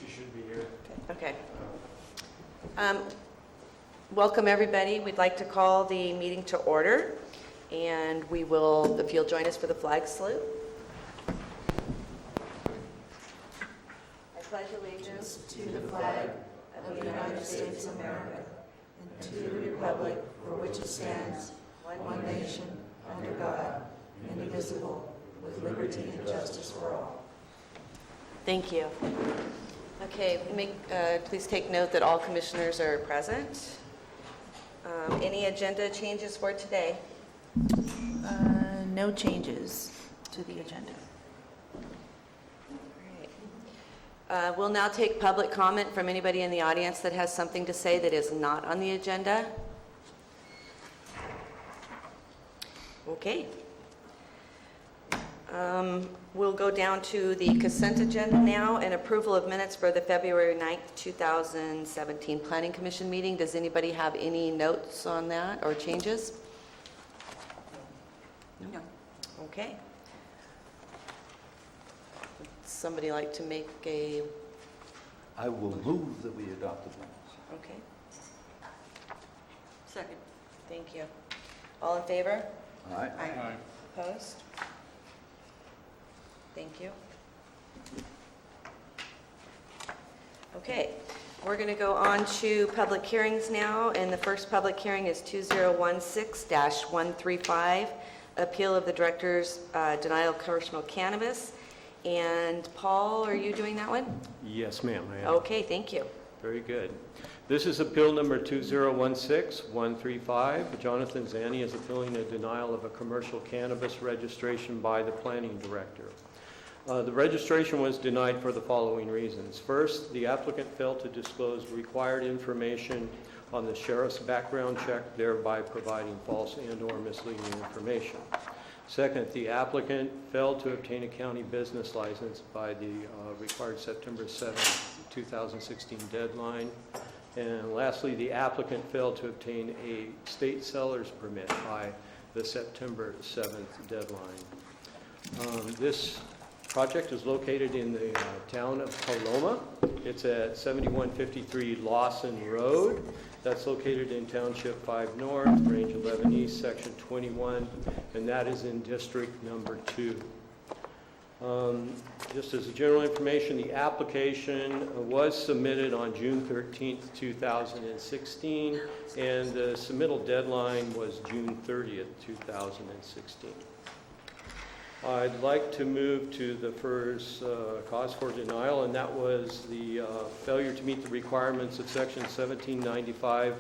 She should be here. Okay. Welcome, everybody. We'd like to call the meeting to order, and we will, if you'll join us for the flag salute. I pledge allegiance to the flag of the United States of America and to the republic for which it stands, one nation, under God, indivisible, with liberty and justice for all. Thank you. Okay, please take note that all commissioners are present. Any agenda changes for today? No changes to the agenda. Great. We'll now take public comment from anybody in the audience that has something to say that is not on the agenda. Okay. We'll go down to the consent agenda now and approval of minutes for the February 9th, 2017 Planning Commission meeting. Does anybody have any notes on that or changes? No. Okay. Would somebody like to make a... I will move that we adopt the minutes. Okay. Second. Thank you. All in favor? Aye. Aye. Opposed? Thank you. Okay, we're going to go on to public hearings now, and the first public hearing is 2016-135, appeal of the director's denial of commercial cannabis. And Paul, are you doing that one? Yes, ma'am, I am. Okay, thank you. Very good. This is appeal number 2016-135. Jonathan Zanni is appealing a denial of a commercial cannabis registration by the planning director. The registration was denied for the following reasons. First, the applicant failed to disclose required information on the sheriff's background check, thereby providing false and/or misleading information. Second, the applicant failed to obtain a county business license by the required September 7, 2016 deadline. And lastly, the applicant failed to obtain a state seller's permit by the September 7th deadline. This project is located in the town of Paloma. It's at 7153 Lawson Road. That's located in Township 5 North, Range 11 East, Section 21, and that is in District Number 2. Just as a general information, the application was submitted on June 13th, 2016, and the submittal deadline was June 30th, 2016. I'd like to move to the first cause for denial, and that was the failure to meet the requirements of Section 1795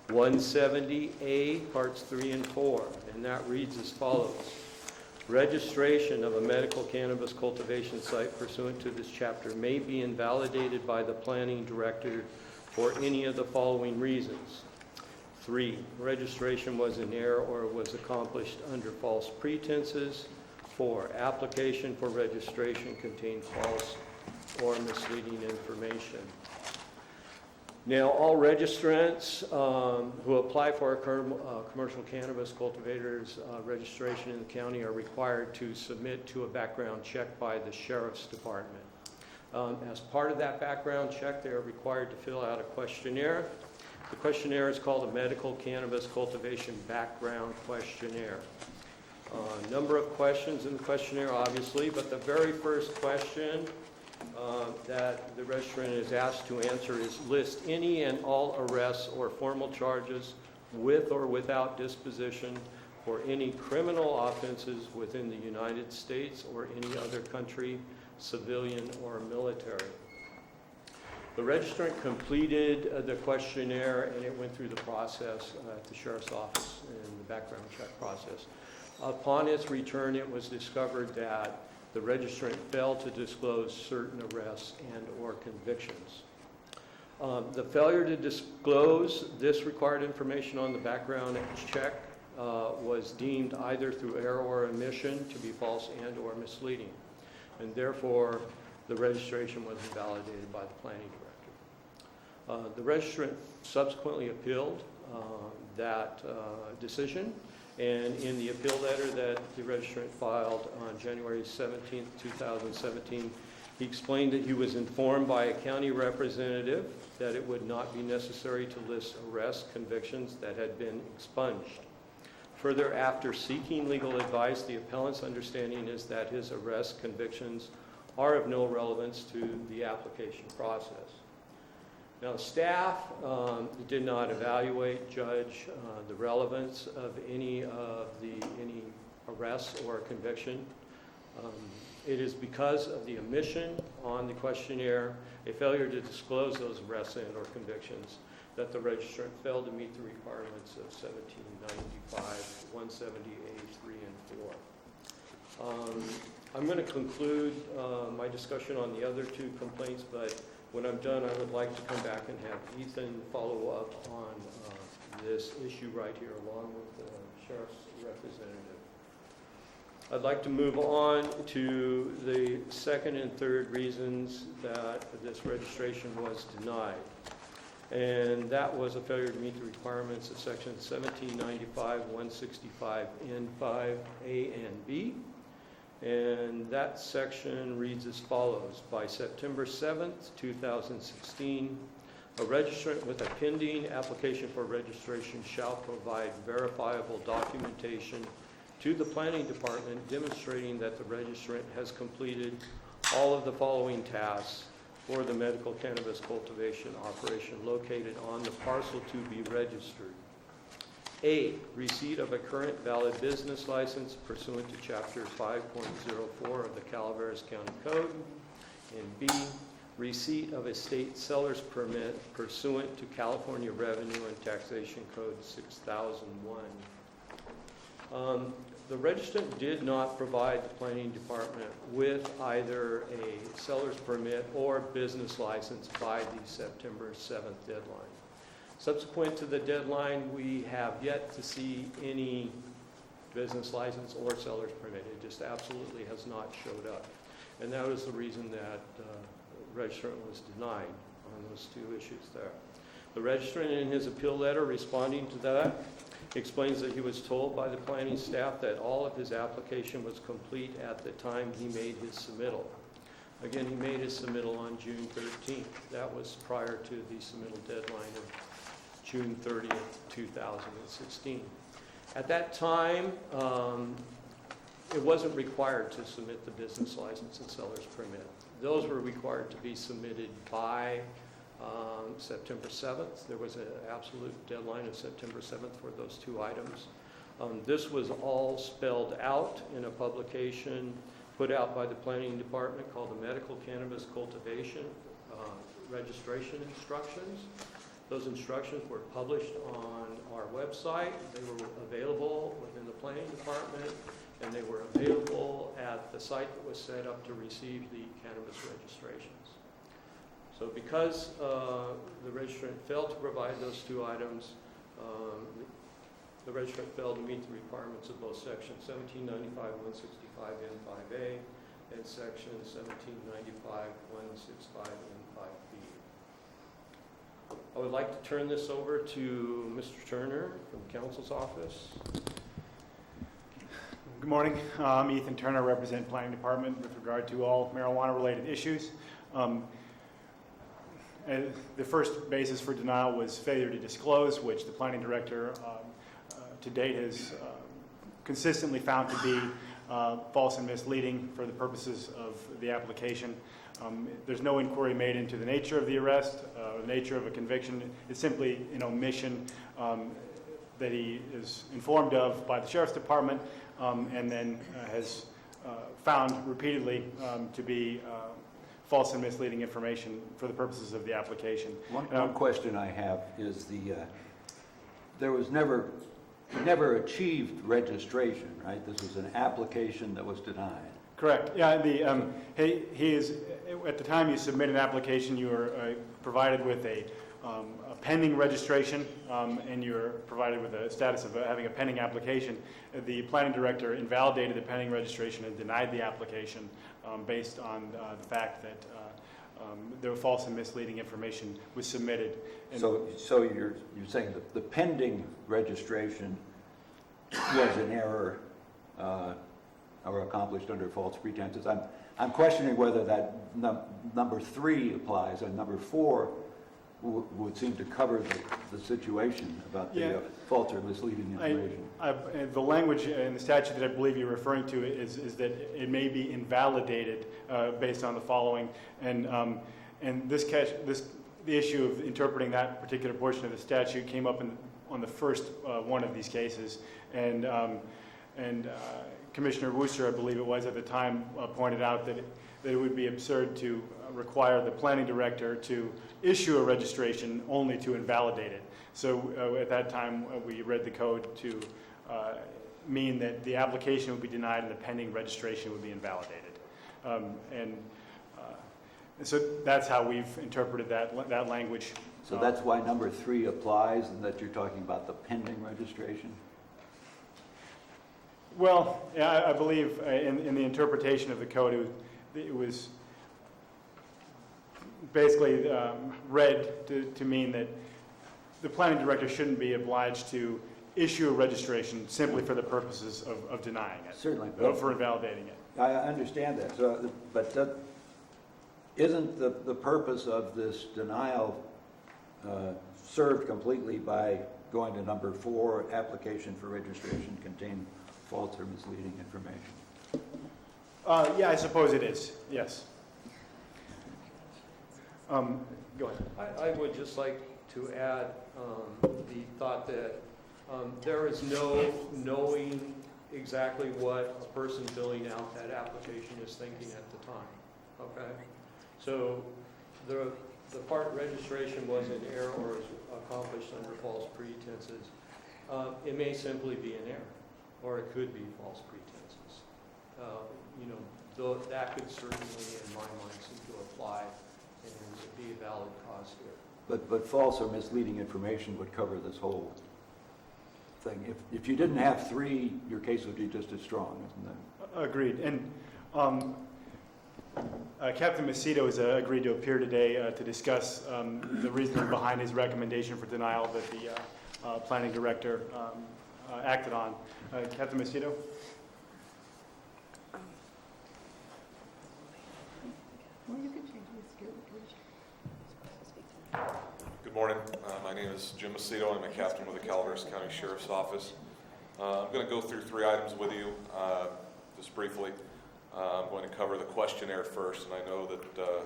170A, Parts 3 and 4, and that reads as follows. Registration of a medical cannabis cultivation site pursuant to this chapter may be invalidated by the planning director for any of the following reasons. 3, registration was in error or was accomplished under false pretenses. 4, application for registration contained false or misleading information. Now, all registrants who apply for a commercial cannabis cultivator's registration in the county are required to submit to a background check by the Sheriff's Department. As part of that background check, they are required to fill out a questionnaire. The questionnaire is called a Medical Cannabis Cultivation Background Questionnaire. A number of questions in the questionnaire, obviously, but the very first question that the registrant is asked to answer is list any and all arrests or formal charges with or without disposition for any criminal offenses within the United States or any other country, civilian or military. The registrant completed the questionnaire and it went through the process at the Sheriff's Office in the background check process. Upon its return, it was discovered that the registrant failed to disclose certain arrests and or convictions. The failure to disclose this required information on the background check was deemed either through error or omission to be false and or misleading, and therefore the registration was invalidated by the planning director. The registrant subsequently appealed that decision, and in the appeal letter that the registrant filed on January 17, 2017, He explained that he was informed by a county representative that it would not be necessary to list arrest convictions that had been expunged. Further, after seeking legal advice, the appellant's understanding is that his arrest convictions are of no relevance to the application process. Now, staff did not evaluate, judge the relevance of any arrests or conviction. It is because of the omission on the questionnaire, a failure to disclose those arrests and or convictions, that the registrant failed to meet the requirements of 1795, 170A3 and 4. I'm going to conclude my discussion on the other two complaints, but when I'm done, I would like to come back and have Ethan follow up on this issue right here, along with the sheriff's representative. I'd like to move on to the second and third reasons that this registration was denied. And that was a failure to meet the requirements of section 1795, 165, N5A and B. And that section reads as follows. By September 7th, 2016, a registrant with a pending application for registration shall provide verifiable documentation to the planning department demonstrating that the registrant has completed all of the following tasks for the medical cannabis cultivation operation located on the parcel to be registered. A, receipt of a current valid business license pursuant to Chapter 5.04 of the Calaveras County Code. And B, receipt of a state seller's permit pursuant to California Revenue and Taxation Code 6001. The registrant did not provide the planning department with either a seller's permit or business license by the September 7th deadline. Subsequent to the deadline, we have yet to see any business license or seller's permit. It just absolutely has not showed up. And that was the reason that the registrant was denied on those two issues there. The registrant, in his appeal letter responding to that, explains that he was told by the planning staff that all of his application was complete at the time he made his submittal. Again, he made his submittal on June 13th. That was prior to the submittal deadline of June 30th, 2016. At that time, it wasn't required to submit the business license and seller's permit. Those were required to be submitted by September 7th. There was an absolute deadline of September 7th for those two items. This was all spelled out in a publication put out by the planning department called the Medical Cannabis Cultivation Registration Instructions. Those instructions were published on our website. They were available within the planning department, and they were available at the site that was set up to receive the cannabis registrations. So because the registrant failed to provide those two items, the registrant failed to meet the requirements of both section 1795, 165, N5A, and section 1795, 165, N5B. I would like to turn this over to Mr. Turner from Council's office. Good morning. I'm Ethan Turner, represent Planning Department with regard to all marijuana-related issues. The first basis for denial was failure to disclose, which the Planning Director to date has consistently found to be false and misleading for the purposes of the application. There's no inquiry made into the nature of the arrest, the nature of a conviction. It's simply an omission that he is informed of by the Sheriff's Department and then has found repeatedly to be false and misleading information for the purposes of the application. One question I have is there was never achieved registration, right? This was an application that was denied. Correct. Yeah. He is at the time you submit an application, you are provided with a pending registration, and you're provided with a status of having a pending application. The Planning Director invalidated the pending registration and denied the application based on the fact that there was false and misleading information was submitted. And so you're saying that the pending registration was an error or accomplished under false pretenses. I'm questioning whether that number 3 applies, and number 4 would seem to cover the situation about the Yeah. false or misleading information. The language in the statute that I believe you're referring to is that it may be invalidated based on the following, and the issue of interpreting that particular portion of the statute came up on the first one of these cases, and Commissioner Wooster, I believe it was at the time, pointed out that it would be absurd to require the planning director to issue a registration only to invalidate it. So at that time, we read the code to mean that the application would be denied and the pending registration would be invalidated. So that's how we've interpreted that language. So that's why number 3 applies, and that you're talking about the pending registration? Well, yeah, I believe in the interpretation of the code, it was basically read to mean that the planning director shouldn't be obliged to issue a registration simply for the purposes of denying it. Certainly. For invalidating it. I understand that, but isn't the purpose of this denial served completely by going to number 4, application for registration contain false or misleading information? Yeah, I suppose it is, yes. Go ahead. I would just like to add the thought that there is no knowing exactly what a person filling out that application is thinking at the time, okay? So the part registration was in error or is accomplished under false pretenses. It may simply be an error, or it could be false pretenses. That could certainly, in my mind, seem to apply and be a valid cause here. But false or misleading information would cover this whole thing. If you didn't have 3, your case would be just as strong, isn't it? Agreed. And Captain Macedo has agreed to appear today to discuss the reasoning behind his recommendation for denial that the planning director acted on. Captain Macedo? Good morning. My name is Jim Macedo. I'm a captain with the Calaveras County Sheriff's Office. I'm going to go through 3 items with you just briefly. I'm going to cover the questionnaire first, and I know that the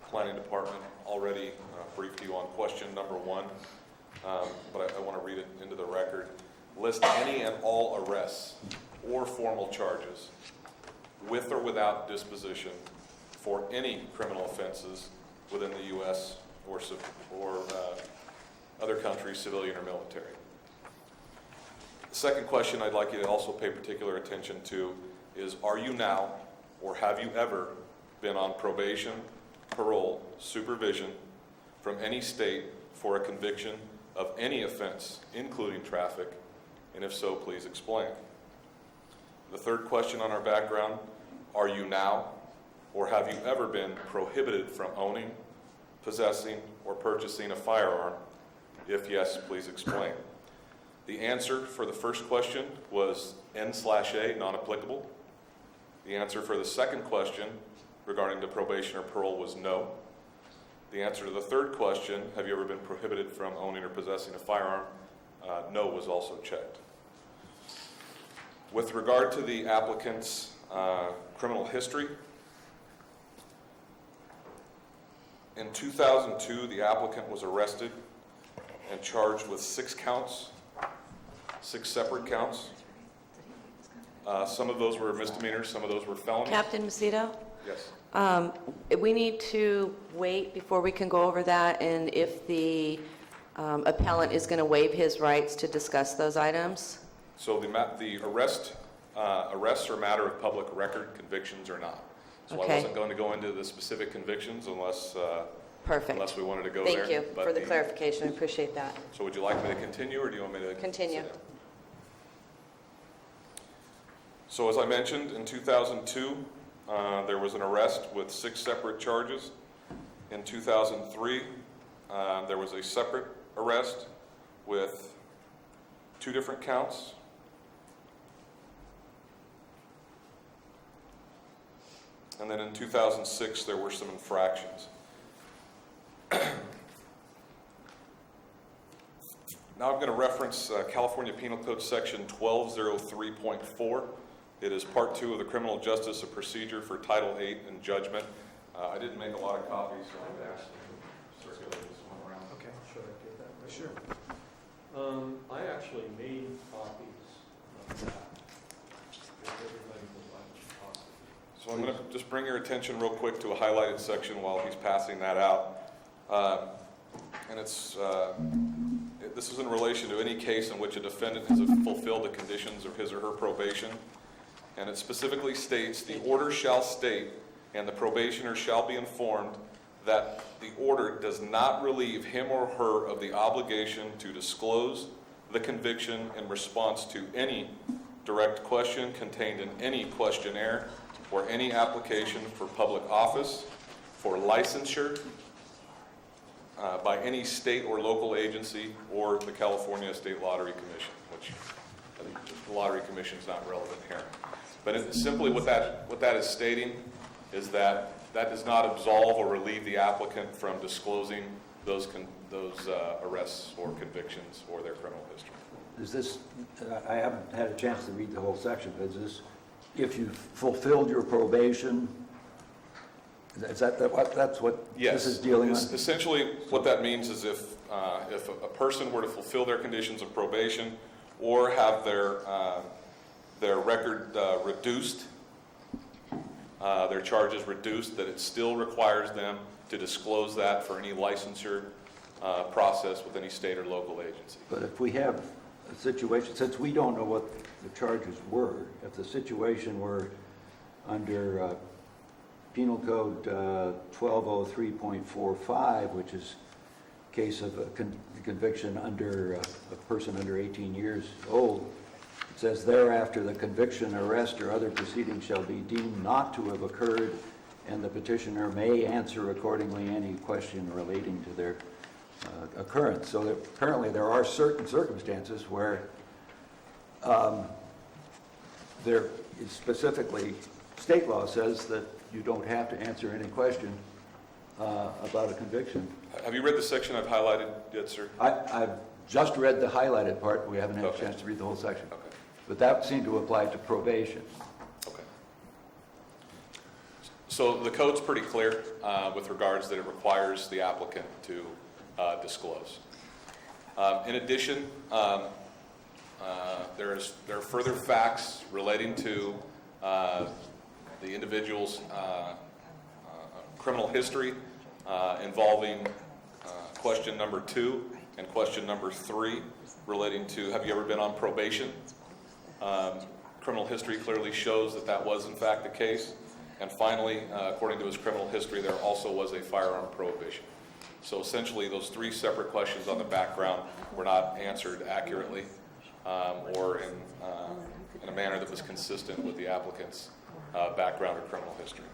Planning Department already briefed you on question number 1, but I want to read it into the record. List any and all arrests or formal charges with or without disposition for any criminal offenses within the U.S. or other countries, civilian or military. The second question I'd like you to also pay particular attention to is, are you now or have you ever been on probation, parole, supervision from any state for a conviction of any offense, including traffic? And if so, please explain. The third question on our background, are you now or have you ever been prohibited from owning, possessing, or purchasing a firearm? If yes, please explain. The answer for the first question was N/A, non-applicable. The answer for the second question regarding the probation or parole was no. The answer to the third question, have you ever been prohibited from owning or possessing a firearm? No was also checked. With regard to the applicant's criminal history, in 2002, the applicant was arrested and charged with 6 counts, 6 separate counts. Some of those were misdemeanors, some of those were felonies. Captain Macedo? Yes. We need to wait before we can go over that, and if the appellant is going to waive his rights to discuss those items. So the arrests are a matter of public record, convictions are not. So Okay. I wasn't going to go into the specific convictions unless Perfect. we wanted to go there. Thank you But for the clarification. I appreciate that. So would you like me to continue, or do you want me to Continue. sit down? So as I mentioned, in 2002, there was an arrest with 6 separate charges. In 2003, there was a separate arrest with 2 different counts. And then in 2006, there were some infractions. Now I'm going to reference California Penal Code Section 1203.4. It is Part 2 of the Criminal Justice Procedure for Title 8 and Judgment. I didn't make a lot of copies, so I've asked to circulate this one around. Okay. Should I get that ready? Sure. I actually made copies of that. If everybody would like copies. So I'm going to just bring your attention real quick to a highlighted section while he's passing that out. And this is in relation to any case in which a defendant has fulfilled the conditions of his or her probation. And it specifically states, the order shall state, and the probationer shall be informed, that the order does not relieve him or her of the obligation to disclose the conviction in response to any direct question contained in any questionnaire or any application for public office, for licensure, by any state or local agency or the California State Lottery Commission, which I think the Lottery Commission is not relevant here. But simply what that is stating is that does not absolve or relieve the applicant from disclosing those arrests or convictions or their criminal history. Is this, I haven't had a chance to read the whole section, but is this, if you've fulfilled your probation, is that's what Yes. this is dealing with? Essentially, what that means is if a person were to fulfill their conditions of probation or have their record reduced, their charges reduced, that it still requires them to disclose that for any licensure process with any state or local agency. But if we have a situation, since we don't know what the charges were, if the situation were under Penal Code 1203.45, which is case of a conviction under a person under 18 years old, it says thereafter the conviction, arrest, or other proceeding shall be deemed not to have occurred, and the petitioner may answer accordingly any question relating to their occurrence. So apparently there are certain circumstances where there is specifically, state law says that you don't have to answer any question about a conviction. Have you read the section I've highlighted yet, sir? I've just read the highlighted part. We haven't had a Okay. chance to read the whole section. Okay. But that seemed to apply to probation. Okay. So the code's pretty clear with regards that it requires the applicant to disclose. In addition, there are further facts relating to the individual's criminal history involving question number 2 and question number 3 relating to, have you ever been on probation? Criminal history clearly shows that that was in fact the case. And finally, according to his criminal history, there also was a firearm prohibition. So essentially, those 3 separate questions on the background were not answered accurately or in a manner that was consistent with the applicant's background or criminal history.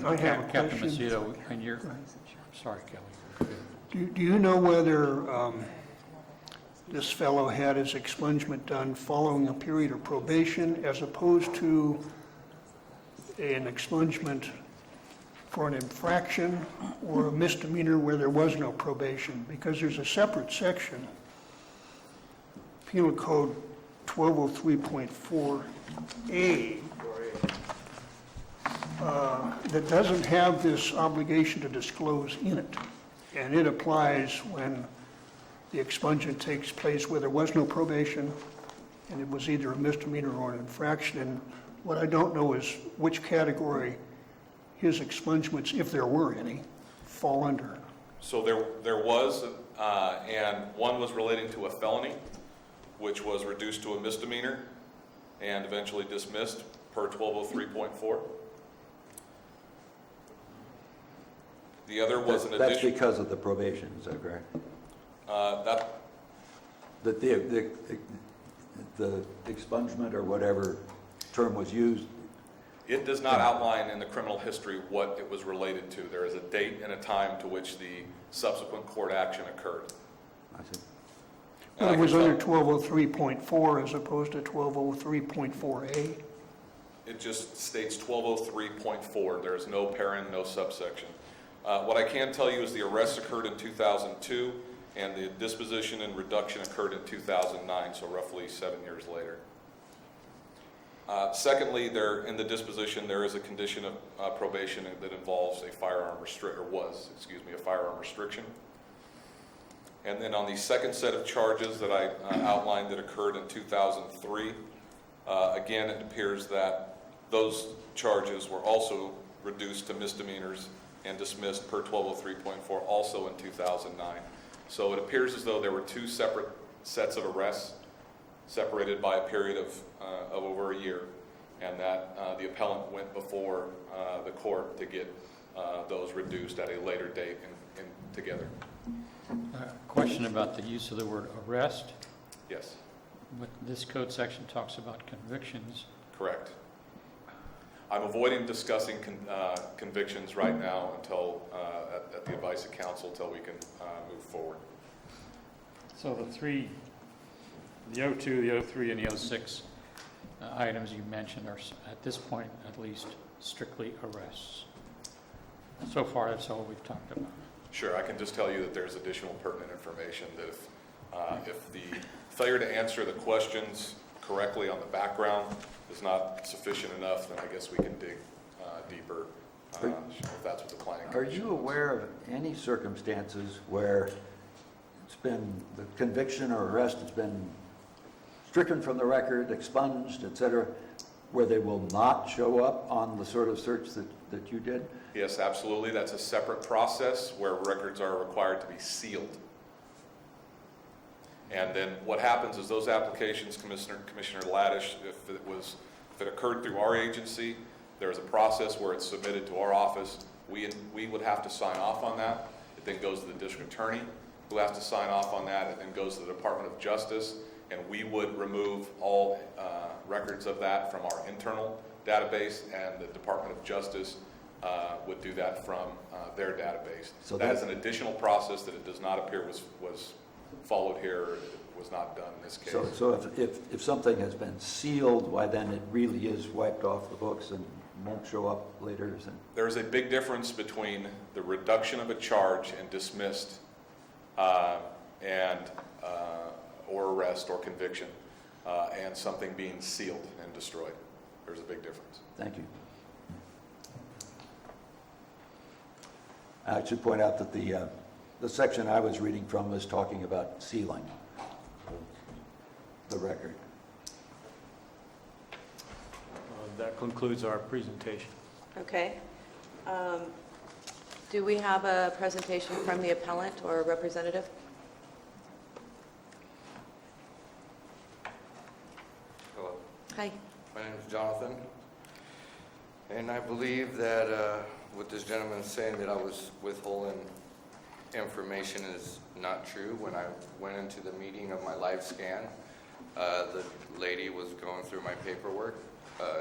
I have a Captain question. Macedo, and you're, sorry, Kelly. Do you know whether this fellow had his expungement done following a period of probation as opposed to an expungement for an infraction or a misdemeanor where there was no probation? Because there's a separate section, Penal Code 1203.4A, that doesn't have this obligation to disclose in it. And it applies when the expungement takes place where there was no probation and it was either a misdemeanor or an infraction. And what I don't know is which category his expungements, if there were any, fall under. So there was, and one was relating to a felony, which was reduced to a misdemeanor and eventually dismissed per 1203.4. The other was an That's addition. because of the probation, is that correct? That the expungement or whatever term was used, It does not outline in the criminal history what it was related to. There is a date and a time to which the subsequent court action occurred. I see. And I It was can under tell- 1203.4 as opposed to 1203.4A. It just states 1203.4. There is no parent, no subsection. What I can tell you is the arrest occurred in 2002, and the disposition and reduction occurred in 2009, so roughly 7 years later. Secondly, in the disposition, there is a condition of probation that involves a firearm a firearm restriction. And then on the second set of charges that I outlined that occurred in 2003, again, it appears that those charges were also reduced to misdemeanors and dismissed per 1203.4 also in 2009. So it appears as though there were two separate sets of arrests separated by a period of over a year, and that the appellant went before the court to get those reduced at a later date and together. Question about the use of the word arrest. Yes, But this code section talks about convictions. correct. I'm avoiding discussing convictions right now until, at the advice of counsel, until we can move forward. So the three, the 02, the 03, and the 06 items you mentioned are, at this point at least, strictly arrests. So far, that's all we've talked about. Sure, I can just tell you that there's additional pertinent information that if the failure to answer the questions correctly on the background is not sufficient enough, then I guess we can dig deeper if that's what the planning Are commission you wants. aware of any circumstances where the conviction or arrest has been stricken from the record, expunged, et cetera, where they will not show up on the sort of search that you did? Yes, absolutely. That's a separate process where records are required to be sealed. And then what happens is those applications, Commissioner Laddish, if it occurred through our agency, there's a process where it's submitted to our office. We would have to sign off on that. It then goes to the district attorney, who has to sign off on that. It then goes to the Department of Justice, and we would remove all records of that from our internal database, and the Department of Justice would do that from their database. So that is an additional process that it does not appear was followed here, or it was not done in this case. So if something has been sealed, why then it really is wiped off the books and won't show up later? There's a big difference between the reduction of a charge and dismissed or arrest or conviction and something being sealed and destroyed. There's a big difference. Thank you. I should point out that the section I was reading from was talking about sealing the record. That concludes our presentation. Okay. Do we have a presentation from the appellant or a representative? Hello, Hi. my name is Jonathan, and I believe that what this gentleman is saying, that I was withholding information, is not true. When I went into the meeting of my live scan, the lady was going through my paperwork.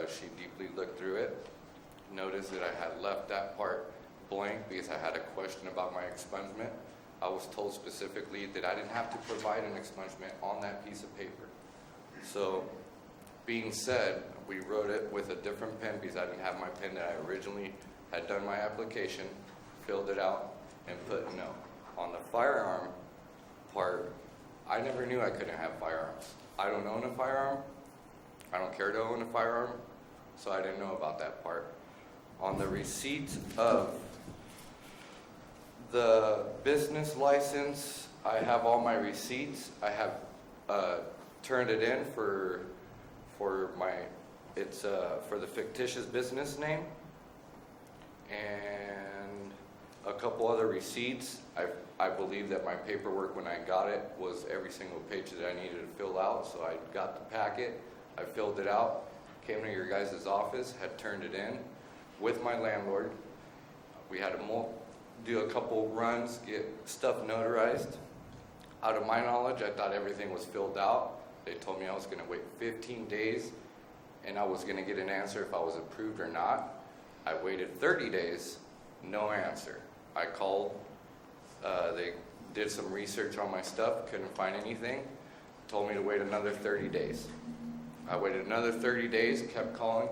She deeply looked through it, noticed that I had left that part blank because I had a question about my expungement. I was told specifically that I didn't have to provide an expungement on that piece of paper. So, being said, we wrote it with a different pen because I didn't have my pen that I originally had done my application, filled it out, and put no. On the firearm part, I never knew I couldn't have firearms. I don't own a firearm. I don't care to own a firearm, so I didn't know about that part. On the receipt of the business license, I have all my receipts. I have turned it in for the fictitious business name, and a couple other receipts. I believe that my paperwork when I got it was every single page that I needed to fill out, so I got the packet, I filled it out, came to your guys' office, had turned it in with my landlord. We had to do a couple runs, get stuff notarized. Out of my knowledge, I thought everything was filled out. They told me I was going to wait 15 days and I was going to get an answer if I was approved or not. I waited 30 days, no answer. I called, they did some research on my stuff, couldn't find anything. told me to wait another 30 days. I waited another 30 days, kept calling,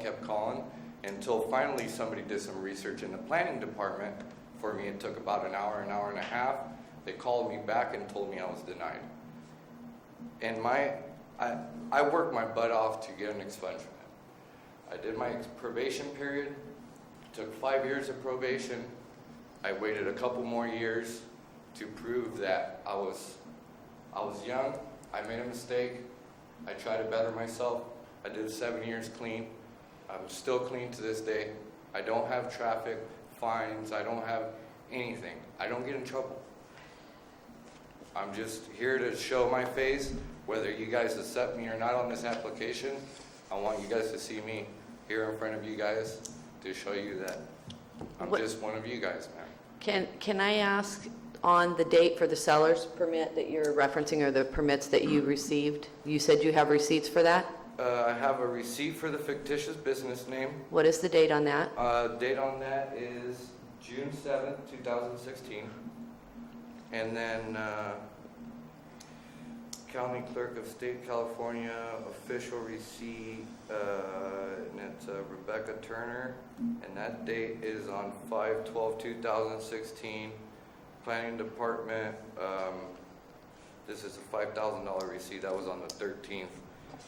until finally somebody did some research in the planning department for me. It took about an hour and a half. They called me back and told me I was denied. And I worked my butt off to get an expungement. I did my probation period, took 5 years of probation. I waited a couple more years to prove that I was young, I made a mistake, I tried to better myself. I did 7 years clean. I'm still clean to this day. I don't have traffic fines, I don't have anything. I don't get in trouble. I'm just here to show my face, whether you guys accept me or not on this application. I want you guys to see me here in front of you guys to show you that I'm just one of you guys, man. Can I ask on the date for the seller's permit that you're referencing, or the permits that you received? You said you have receipts for that? I have a receipt for the fictitious business name. What is the date on that? Date on that is June 7th, 2016. And then County Clerk of State, California, official receipt, and it's Rebecca Turner. And that date is on 5/12/2016. Planning Department, this is a $5,000 receipt. That was on the 13th.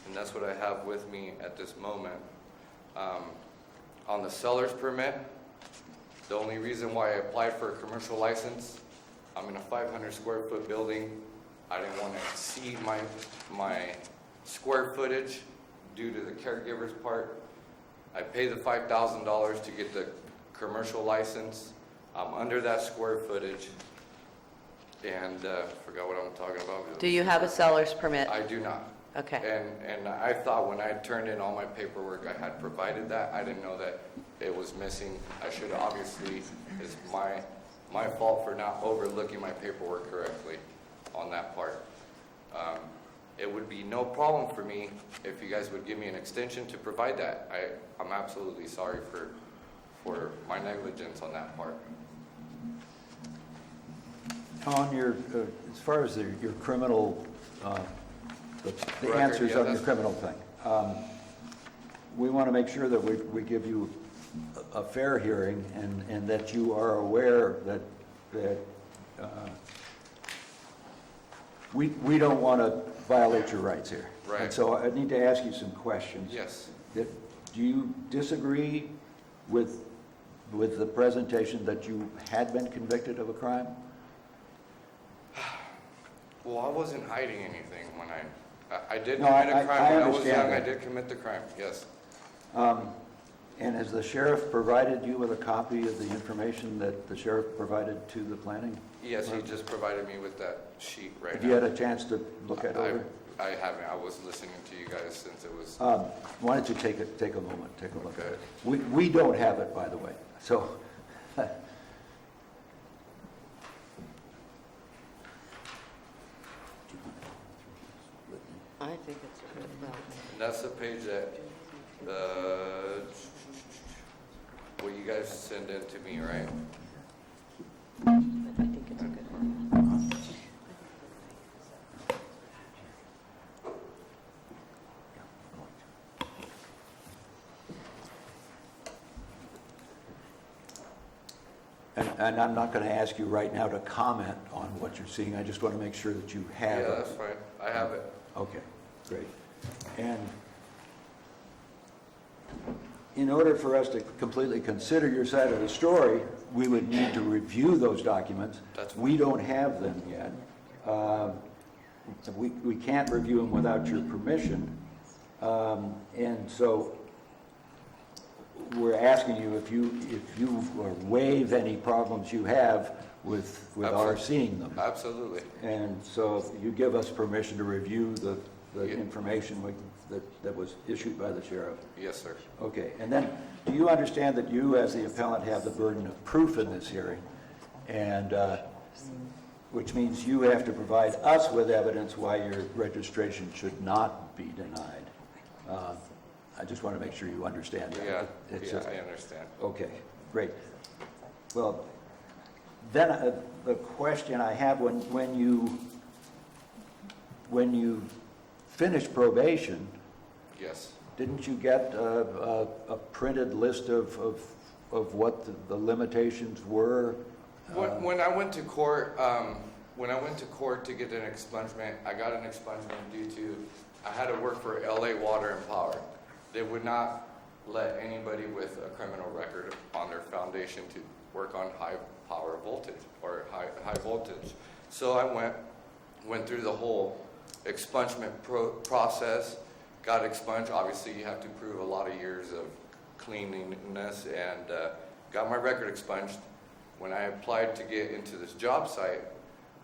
And that's what I have with me at this moment. On the seller's permit, the only reason why I applied for a commercial license, I'm in a 500 square foot building. I didn't want to exceed my square footage due to the caregiver's part. I paid the $5,000 to get the commercial license. I'm under that square footage. And forgot what I'm talking about. Do you have a seller's permit? I do not. Okay. And I thought when I turned in all my paperwork, I had provided that. I didn't know that it was missing. I should obviously, it's my fault for not overlooking my paperwork correctly on that part. It would be no problem for me if you guys would give me an extension to provide that. I'm absolutely sorry for my negligence on that part. On your, as far as your criminal, the Record, answers yeah, on your that's- criminal thing, we want to make sure that we give you a fair hearing and that you are aware that we don't want to violate your rights here. Right. And so I need to ask you some questions. Yes. Do you disagree with the presentation that you had been convicted of a crime? Well, I wasn't hiding anything when I did No, commit a I crime. When I was understand young, I that. did commit the crime, yes. And has the sheriff provided you with a copy of the information that the sheriff provided to the planning? Yes, he just provided me with that sheet right now. Have you had a chance to look at it over? I haven't. I was listening to you guys since it was, Why don't you take a moment, take a look at Okay. it? We don't have it, by the way, so. I think it's well. that's the page that, what you guys send in to me, right? I think it's a good one. And I'm not going to ask you right now to comment on what you're seeing, I just want to make sure that you have Yeah, it. that's fine. I have it. Okay, great. And in order for us to completely consider your side of the story, we would need to review those documents. That's fine. We don't have them yet. We can't review them without your permission. And so we're asking you if you waive any problems you have with our Absolutely. seeing them. Absolutely. And so if you give us permission to review the Yeah. information that was issued by the sheriff. Yes, sir. Okay, and then, do you understand that you, as the appellant, have the burden of proof in this hearing? And, which means you have to provide us with evidence why your registration should not be denied. I just want to make sure you understand that. Yeah, It's yeah, just- I understand. Okay, great. Well, then the question I have, when you finished probation, Yes. didn't you get a printed list of what the limitations were? When I went to court, to get an expungement, I got an expungement due to, I had to work for LA Water and Power. They would not let anybody with a criminal record on their foundation to work on high power voltage or high voltage. So I went through the whole expungement process, got expunged. Obviously, you have to prove a lot of years of cleanliness, and got my record expunged. When I applied to get into this job site,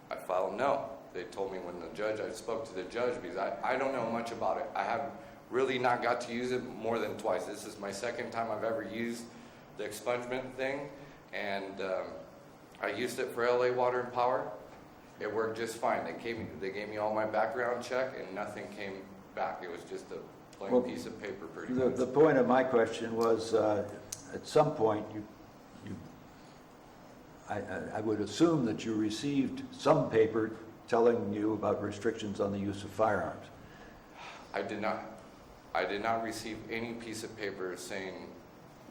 I filed no. They told me I spoke to the judge because I don't know much about it. I have really not got to use it more than twice. This is my second time I've ever used the expungement thing, and I used it for LA Water and Power. It worked just fine. They gave me all my background check, and nothing came back. It was just a plain piece of paper, pretty much. The point of my question was, at some point, I would assume that you received some paper telling you about restrictions on the use of firearms. I did not receive any piece of paper saying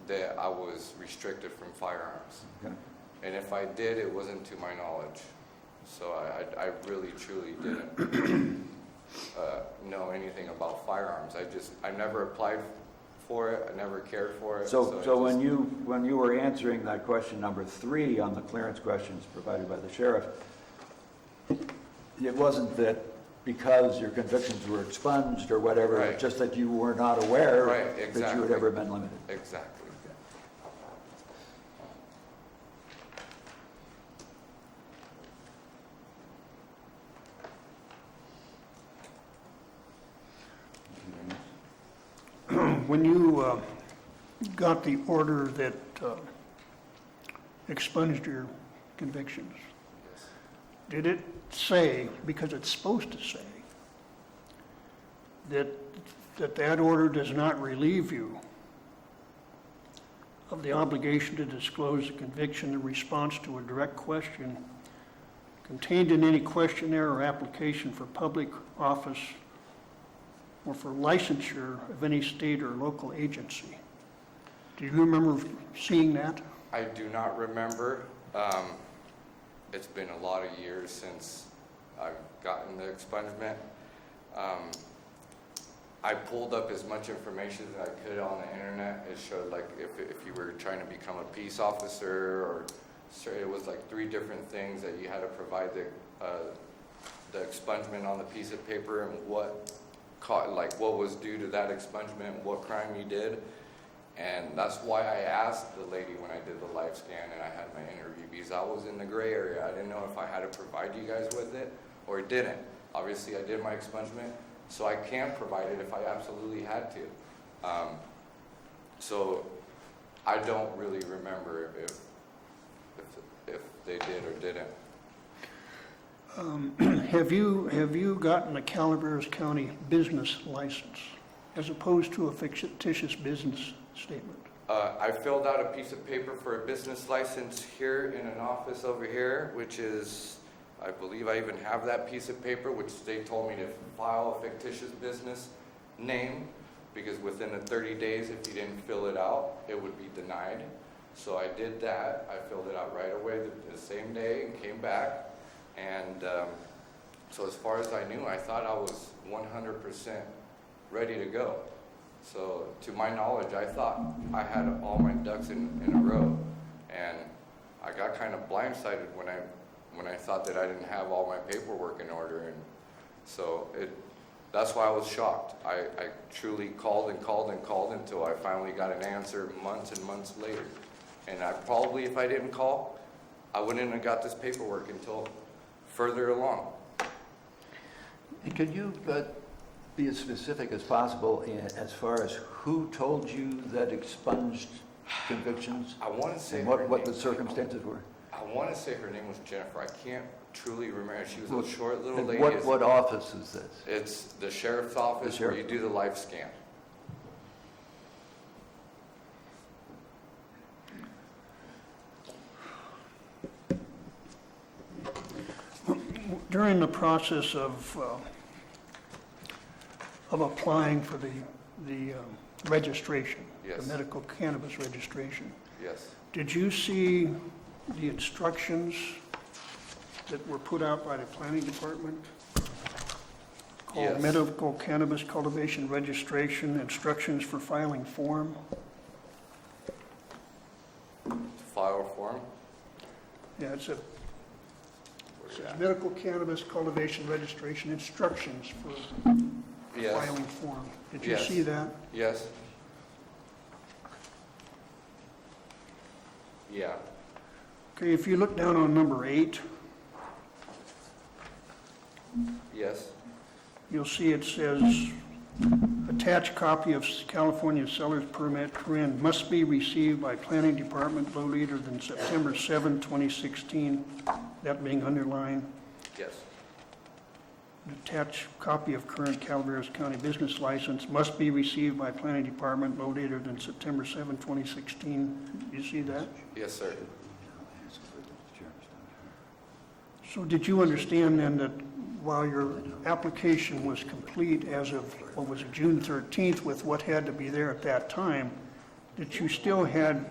that I was restricted from firearms. Okay. And if I did, it wasn't to my knowledge. So I really, truly didn't know anything about firearms. I never applied for it. I never cared for it. So when you were answering that question number 3 on the clearance questions provided by the sheriff, it wasn't that because your convictions were expunged or whatever, Right. it's just that you were not aware Right, that you exactly. had ever been limited. Exactly. When you got the order that expunged your convictions, did it say, because it's supposed to say, that order does not relieve you of the obligation to disclose a conviction in response to a direct question contained in any questionnaire or application for public office or for licensure of any state or local agency? Do you remember seeing that? I do not remember. It's been a lot of years since I've gotten the expungement. I pulled up as much information as I could on the internet. It showed like if you were trying to become a peace officer, or it was like 3 different things that you had to provide the expungement on the piece of paper, and what was due to that expungement, what crime you did. And that's why I asked the lady when I did the live scan and I had my interview, because I was in the gray area. I didn't know if I had to provide you guys with it or didn't. Obviously, I did my expungement, so I can provide it if I absolutely had to. So I don't really remember if they did or didn't. Have you gotten a Calaveras County business license as opposed to a fictitious business statement? I filled out a piece of paper for a business license here in an office over here, which is, I believe I even have that piece of paper, which they told me to file a fictitious business name, because within the 30 days, if you didn't fill it out, it would be denied. So I did that. I filled it out right away the same day and came back. And so as far as I knew, I thought I was 100% ready to go. So to my knowledge, I thought I had all my ducks in a row. And I got kind of blindsided when I thought that I didn't have all my paperwork in order. And so that's why I was shocked. I truly called and called and called until I finally got an answer months and months later. And I probably, if I didn't call, I wouldn't have got this paperwork until further along. And could you be as specific as possible as far as who told you that expunged convictions? I want to say And her what the name- circumstances were? I want to say her name was Jennifer. I can't truly remember. She was a short little And lady. what office is this? It's the sheriff's office where you sheriff. do the live scan. During the process of of applying for the registration, Yes. the medical cannabis registration. Yes. Did you see the instructions that were put out by the planning department? Called Yes. Medical Cannabis Cultivation Registration Instructions for Filing Form? File form? Yeah, it says Where's that? Medical Cannabis Cultivation Registration Instructions for Yes. filing form. Did you Yes. see that? Yes. Yeah. Okay, if you look down on number 8, Yes. you'll see it says, attached copy of California seller's permit, (paren) must be received by planning department no later than September 7, 2016, that being underlined. Yes. Attached copy of current Calaveras County business license must be received by planning department no later than September 7, 2016. You see that? Yes, sir. So did you understand then that while your application was complete as of, what was it, June 13th, with what had to be there at that time, that you still had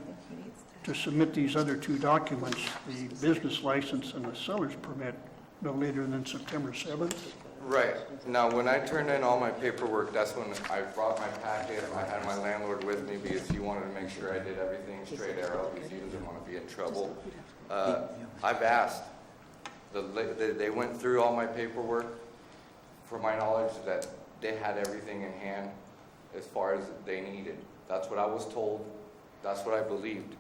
to submit these other 2 documents, the business license and the seller's permit, no later than September 7th? Right. Now, when I turned in all my paperwork, that's when I brought my packet. I had my landlord with me because he wanted to make sure I did everything straight arrow because he doesn't want to be in trouble. I've asked. They went through all my paperwork. For my knowledge, that they had everything in hand as far as they needed. That's what I was told. That's what I believed.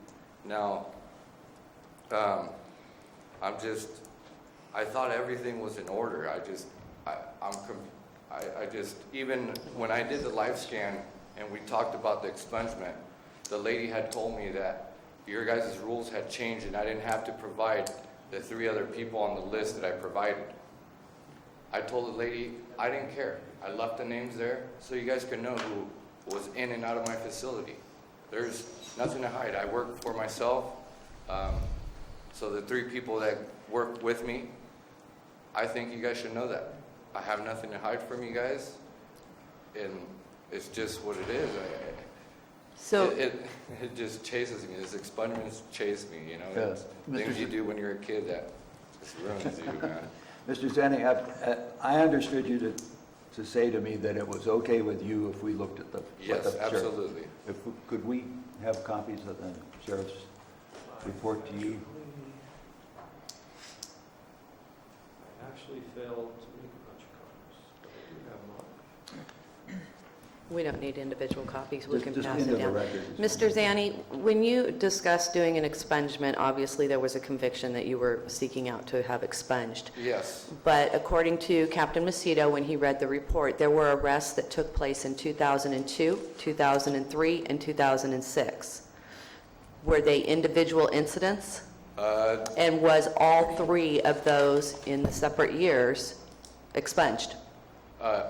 Now, I thought everything was in order. Even when I did the life scan and we talked about the expungement, the lady had told me that your guys' rules had changed and I didn't have to provide the 3 other people on the list that I provided. I told the lady I didn't care. I left the names there so you guys could know who was in and out of my facility. There's nothing to hide. I work for myself. So the 3 people that work with me, I think you guys should know that. I have nothing to hide from you guys, and it's just what it is. So, It just chases me. This expungements chase me, you know. It's things you do when you're a kid that just ruins you, man. Mr. Zanni, I understood you to say to me that it was okay with you if we looked at the... Yes, what the sheriff- absolutely. Could we have copies of the sheriff's report to you? I actually failed to make a bunch of copies, but I do have mine. we don't need individual copies, we can Just pass into it the down. record. Mr. Zanni, when you discussed doing an expungement, obviously there was a conviction that you were seeking out to have expunged. Yes, But according to Captain Macedo, when he read the report, there were arrests that took place in 2002, 2003, and 2006. Were they individual incidents? And was all 3 of those in the separate years expunged?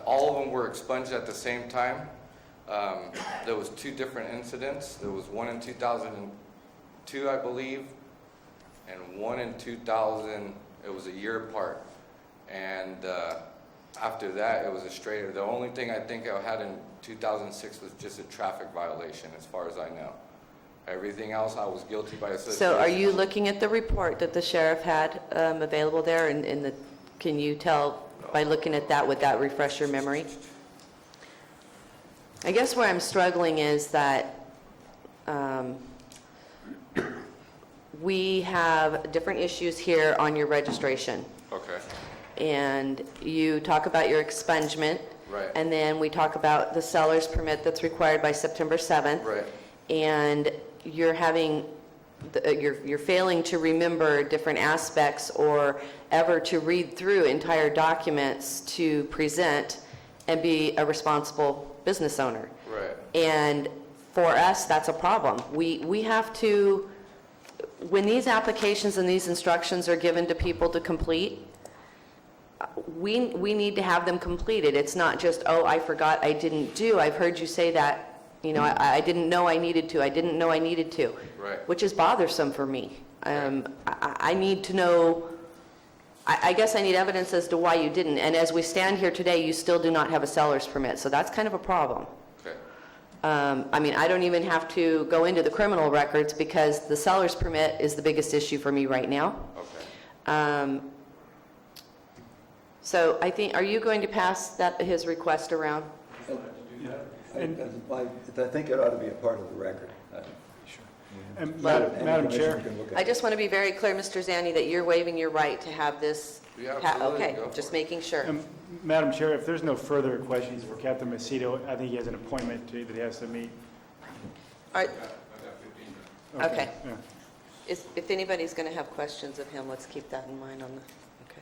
all of them were expunged at the same time. There was 2 different incidents. There was one in 2002, I believe, and one in 2000. It was a year apart. And after that, it was a straight. The only thing I think I had in 2006 was just a traffic violation, as far as I know. Everything else, I was guilty by association. So are you looking at the report that the sheriff had available there? Can you tell by looking at that, would that refresh your memory? I guess where I'm struggling is that we have different issues here on your registration. Okay. And you talk about your expungement. Right. And then we talk about the seller's permit that's required by September 7th. Right. And you're having, you're failing to remember different aspects or ever to read through entire documents to present and be a responsible business owner. Right. And for us, that's a problem. We have to, when these applications and these instructions are given to people to complete, we need to have them completed. It's not just, oh, I forgot, I didn't do. I've heard you say that, you know, I didn't know I needed to. I didn't know I needed to. Right. Which is bothersome for me. I need to know I guess I need evidence as to why you didn't. And as we stand here today, you still do not have a seller's permit, so that's kind of a problem. Okay. I mean, I don't even have to go into the criminal records because the seller's permit is the biggest issue for me right now. Okay. So I think, are you going to pass his request around? I think it ought to be a part of the record. And Any Madam commissioner Chair, can look at I it. just want to be very clear, Mr. Zanni, that you're waiving your right to have this. Yeah, absolutely. Okay, Go for just it. making sure. Madam Chair, if there's no further questions for Captain Macedo, I think he has an appointment that he has to meet. All right, Okay. Yeah. if anybody's going to have questions of him, let's keep that in mind on the, okay.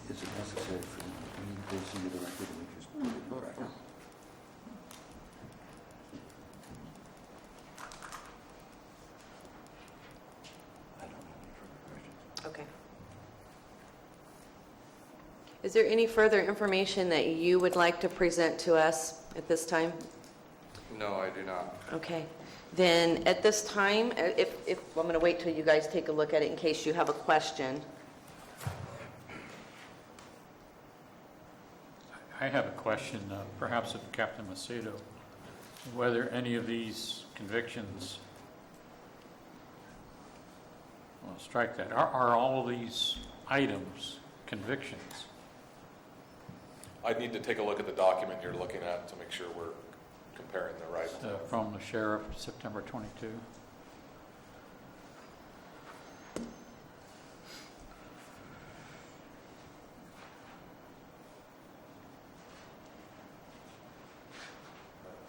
Is it necessary for them to communicate to the record, or we just put it in the record? I don't have any further questions. Okay. Is there any further information that you would like to present to us at this time? No, I do not. Okay. Then at this time, if I'm going to wait till you guys take a look at it in case you have a question. I have a question, perhaps of Captain Macedo, whether any of these convictions, well, strike that, are all of these items convictions? I'd need to take a look at the document you're looking at to make sure we're comparing the right. From the sheriff, September 22?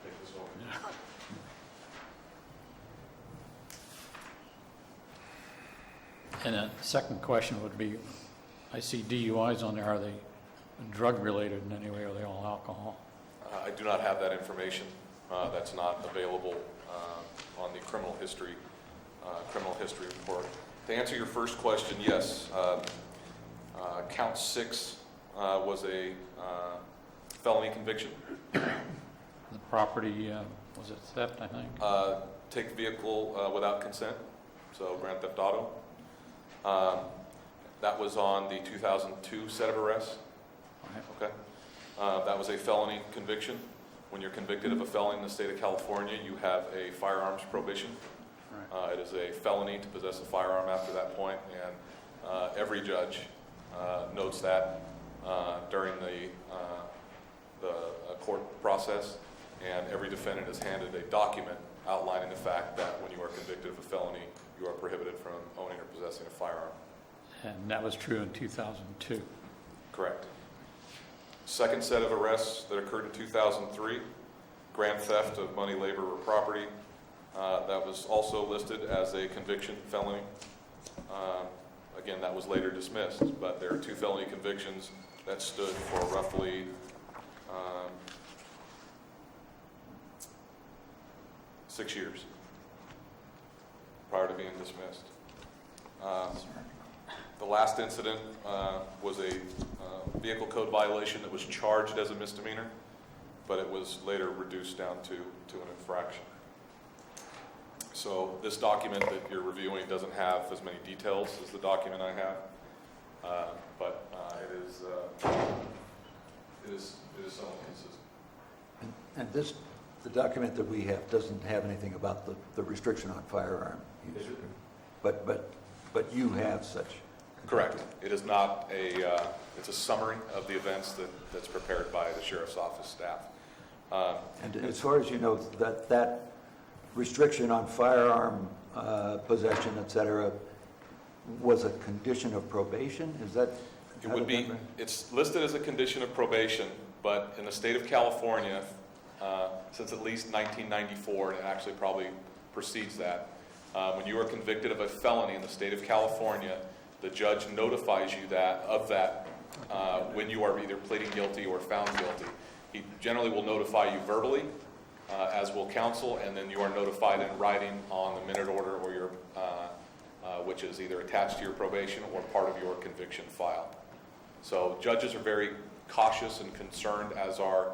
Take this over. And a second question would be, I see DUIs on there, are they drug-related in any way, are they all alcohol? I do not have that information. That's not available on the criminal history report. To answer your first question, yes. Count 6 was a felony conviction. The property, was it theft, I think? Take vehicle without consent, so grand theft auto. That was on the 2002 set of arrests. Right. Okay. That was a felony conviction. When you're convicted of a felony in the state of California, you have a firearms probation. Right. It is a felony to possess a firearm after that point, and every judge notes that during the court process, and every defendant is handed a document outlining the fact that when you are convicted of a felony, you are prohibited from owning or possessing a firearm. And that was true in 2002? Correct. Second set of arrests that occurred in 2003, grand theft of money, labor, or property. That was also listed as a conviction felony. Again, that was later dismissed, but there are 2 felony convictions that stood for roughly 6 years prior to being dismissed. The last incident was a vehicle code violation that was charged as a misdemeanor, but it was later reduced down to an infraction. So this document that you're reviewing doesn't have as many details as the document I have, but it is somewhat consistent. And this, the document that we have doesn't have anything about the restriction on firearm use. Is it? But you have such. Correct. It is not it's a summary of the events that's prepared by the sheriff's office staff. And as far as you know, that restriction on firearm possession, et cetera, was a condition of probation? Is that? It would be, it's listed as a condition of probation, but in the state of California, since at least 1994, and it actually probably precedes that, when you are convicted of a felony in the state of California, the judge notifies you of that when you are either pleading guilty or found guilty. He generally will notify you verbally, as will council, and then you are notified in writing on the minute order or your, which is either attached to your probation or part of your conviction file. So judges are very cautious and concerned, as are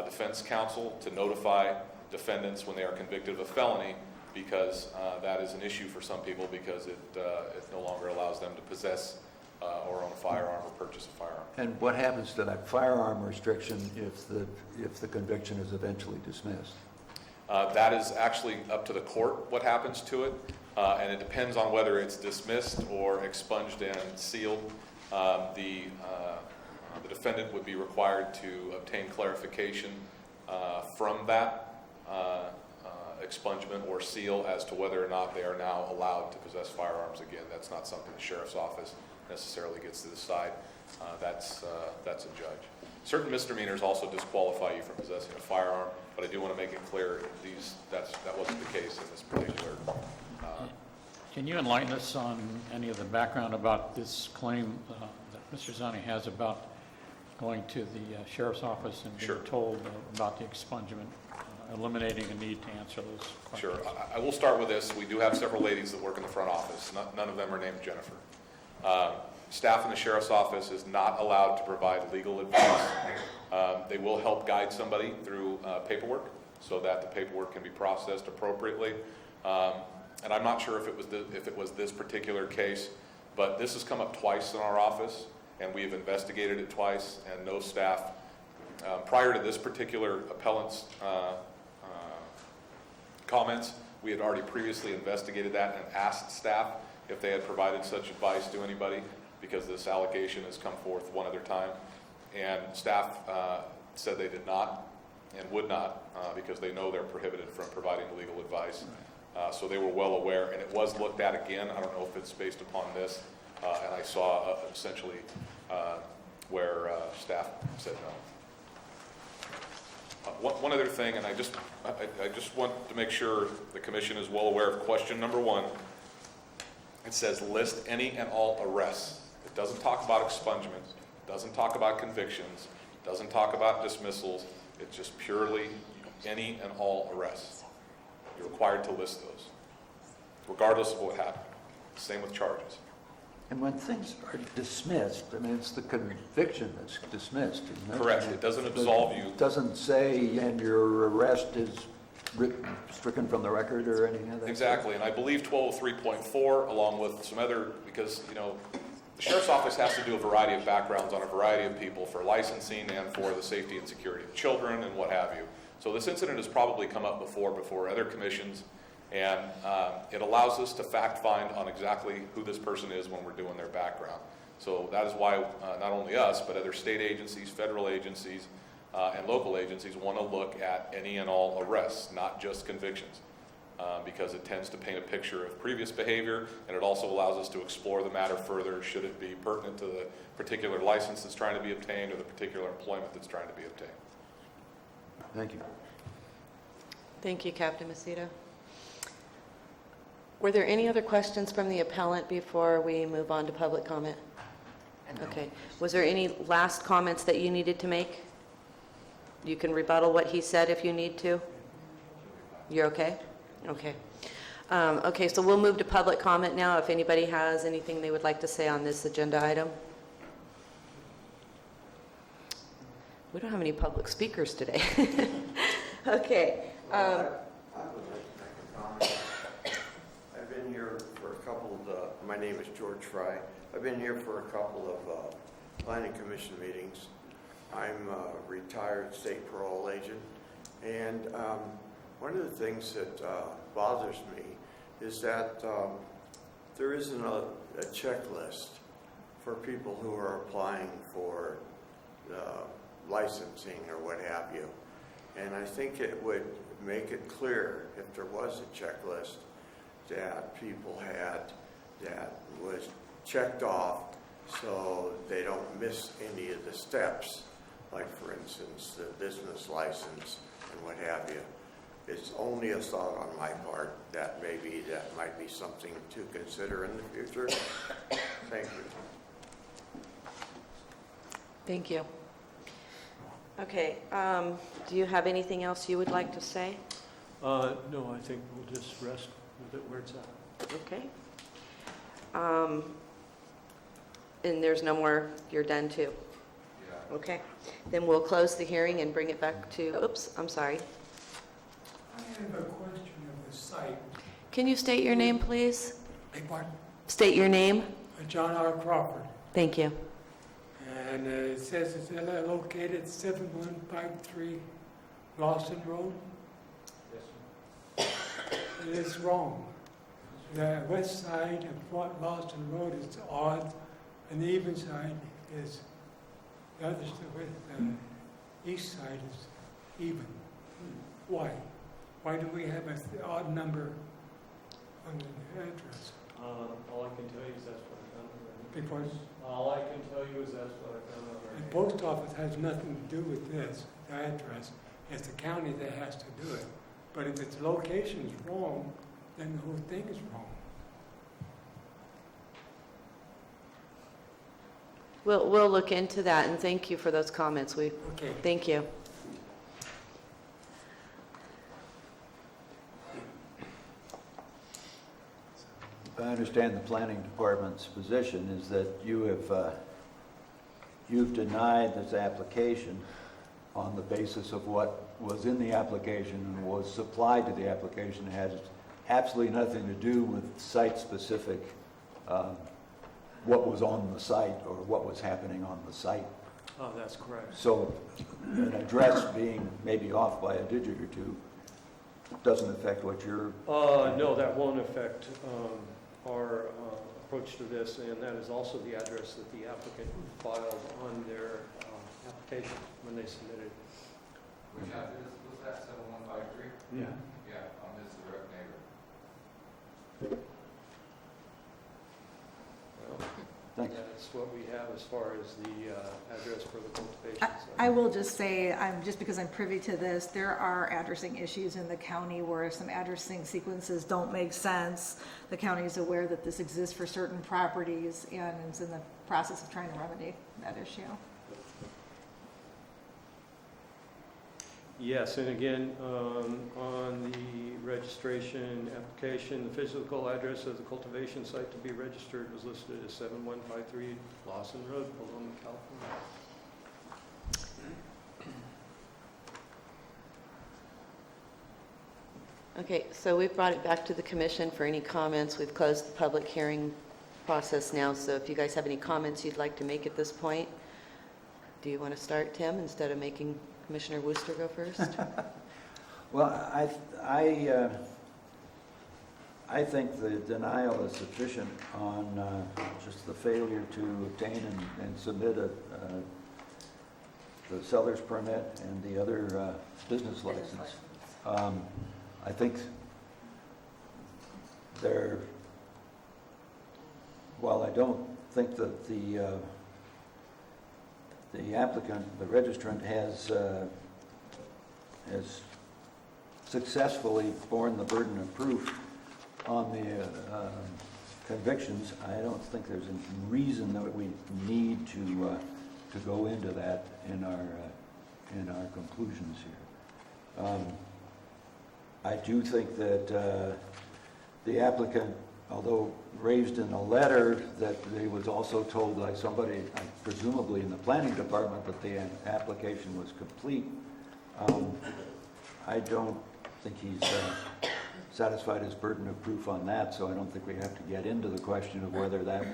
defense counsel, to notify defendants when they are convicted of a felony, because that is an issue for some people, because it no longer allows them to possess or own a firearm or purchase a firearm. And what happens to that firearm restriction if the conviction is eventually dismissed? That is actually up to the court what happens to it, and it depends on whether it's dismissed or expunged and sealed. The defendant would be required to obtain clarification from that expungement or seal as to whether or not they are now allowed to possess firearms again. That's not something the sheriff's office necessarily gets to decide. That's a judge. Certain misdemeanors also disqualify you from possessing a firearm, but I do want to make it clear that wasn't the case in this particular. Can you enlighten us on any of the background about this claim that Mr. Zani has about going to the sheriff's office and being Sure. told about the expungement, eliminating a need to answer those questions? Sure. I will start with this. We do have several ladies that work in the front office. None of them are named Jennifer. Staff in the sheriff's office is not allowed to provide legal advice. They will help guide somebody through paperwork so that the paperwork can be processed appropriately. And I'm not sure if it was this particular case, but this has come up twice in our office, and we have investigated it twice, and no staff. Prior to this particular appellant's comments, we had already previously investigated that and asked staff if they had provided such advice to anybody, because this allegation has come forth one other time. And staff said they did not and would not, because they know they're prohibited from providing legal advice. So they were well aware, and it was looked at again. I don't know if it's based upon this, and I saw essentially where staff said no. One other thing, and I just want to make sure the commission is well aware of question number 1. It says list any and all arrests. It doesn't talk about expungements, doesn't talk about convictions, doesn't talk about dismissals. It's just purely any and all arrests. You're required to list those, regardless of what happened. Same with charges. And when things are dismissed, I mean, it's the conviction that's dismissed, isn't it? Correct. It doesn't absolve you. It doesn't say, and your arrest is stricken from the record or anything like that? Exactly, and I believe 1203.4, along with some other, because, the sheriff's office has to do a variety of backgrounds on a variety of people for licensing and for the safety and security of children and what have you. So this incident has probably come up before other commissions, and it allows us to fact find on exactly who this person is when we're doing their background. So that is why not only us, but other state agencies, federal agencies, and local agencies want to look at any and all arrests, not just convictions, because it tends to paint a picture of previous behavior, and it also allows us to explore the matter further should it be pertinent to the particular license that's trying to be obtained or the particular employment that's trying to be obtained. Thank you. Thank you, Captain Macedo. Were there any other questions from the appellant before we move on to public comment? Okay. Was there any last comments that you needed to make? You can rebuttal what he said if you need to. You're okay? Okay. Okay, so we'll move to public comment now if anybody has anything they would like to say on this agenda item. We don't have any public speakers today. Okay. I would like to make a comment. I've been here for a couple of, my name is George Fry. I've been here for a couple of planning commission meetings. I'm a retired state parole agent, and one of the things that bothers me is that there isn't a checklist for people who are applying for licensing or what have you. And I think it would make it clear if there was a checklist that people had that was checked off so they don't miss any of the steps, like for instance the business license and what have you. It's only a thought on my part that maybe that might be something to consider in the future. Thank you. Thank you. Okay, do you have anything else you would like to say? No, I think we'll just rest with it where it's at. Okay. And there's no more, you're done too? Yeah. Okay, then we'll close the hearing and bring it back to, oops, I'm sorry. I have a question of the site. Can you state your name, please? Beg pardon? State your name. John R. Crawford. Thank you. And it says it's located at 7153 Lawson Road. It is wrong. The west side of Fort Lawson Road is odd, and the even side is, the other side, the east side is even. Why? Why do we have an odd number on the address? All I can tell you is that's what I found already. Because All I can tell you is that's what I found the already. post office has nothing to do with this, the address. It's the county that has to do it. But if its location is wrong, then the whole thing is wrong. We'll look into that, and thank you for those comments. Okay. Thank you. If I understand the planning department's position is that you have, you've denied this application on the basis of what was in the application and was supplied to the application. It has absolutely nothing to do with site-specific, what was on the site or what was happening on the site. Oh, that's correct. So an address being maybe off by a digit or two doesn't affect what you're... No, that won't affect our approach to this, and that is also the address that the applicant filed on their application when they submitted. Which address was that, 7153? Yeah. Yeah, I'm his direct neighbor. Well, Thanks. that's what we have as far as the address for the cultivation I- site. I will just say, just because I'm privy to this, there are addressing issues in the county where some addressing sequences don't make sense. The county is aware that this exists for certain properties and is in the process of trying to remedy that issue. Yes, and again, on the registration application, the physical address of the cultivation site to be registered was listed as 7153 Lawson Road, Paloma, California. Okay, so we've brought it back to the commission for any comments. We've closed the public hearing process now, so if you guys have any comments you'd like to make at this point, do you want to start, Tim, instead of making Commissioner Wooster go first? Well, I think the denial is sufficient on just the failure to obtain and submit the seller's permit and the other business license. I think while I don't think that the applicant, the registrant, has successfully borne the burden of proof on the convictions, I don't think there's a reason that we need to go into that in our conclusions here. I do think that the applicant, although raised in a letter that he was also told by somebody, presumably in the planning department, that the application was complete, I don't think he's satisfied his burden of proof on that, so I don't think we have to get into the question of whether that,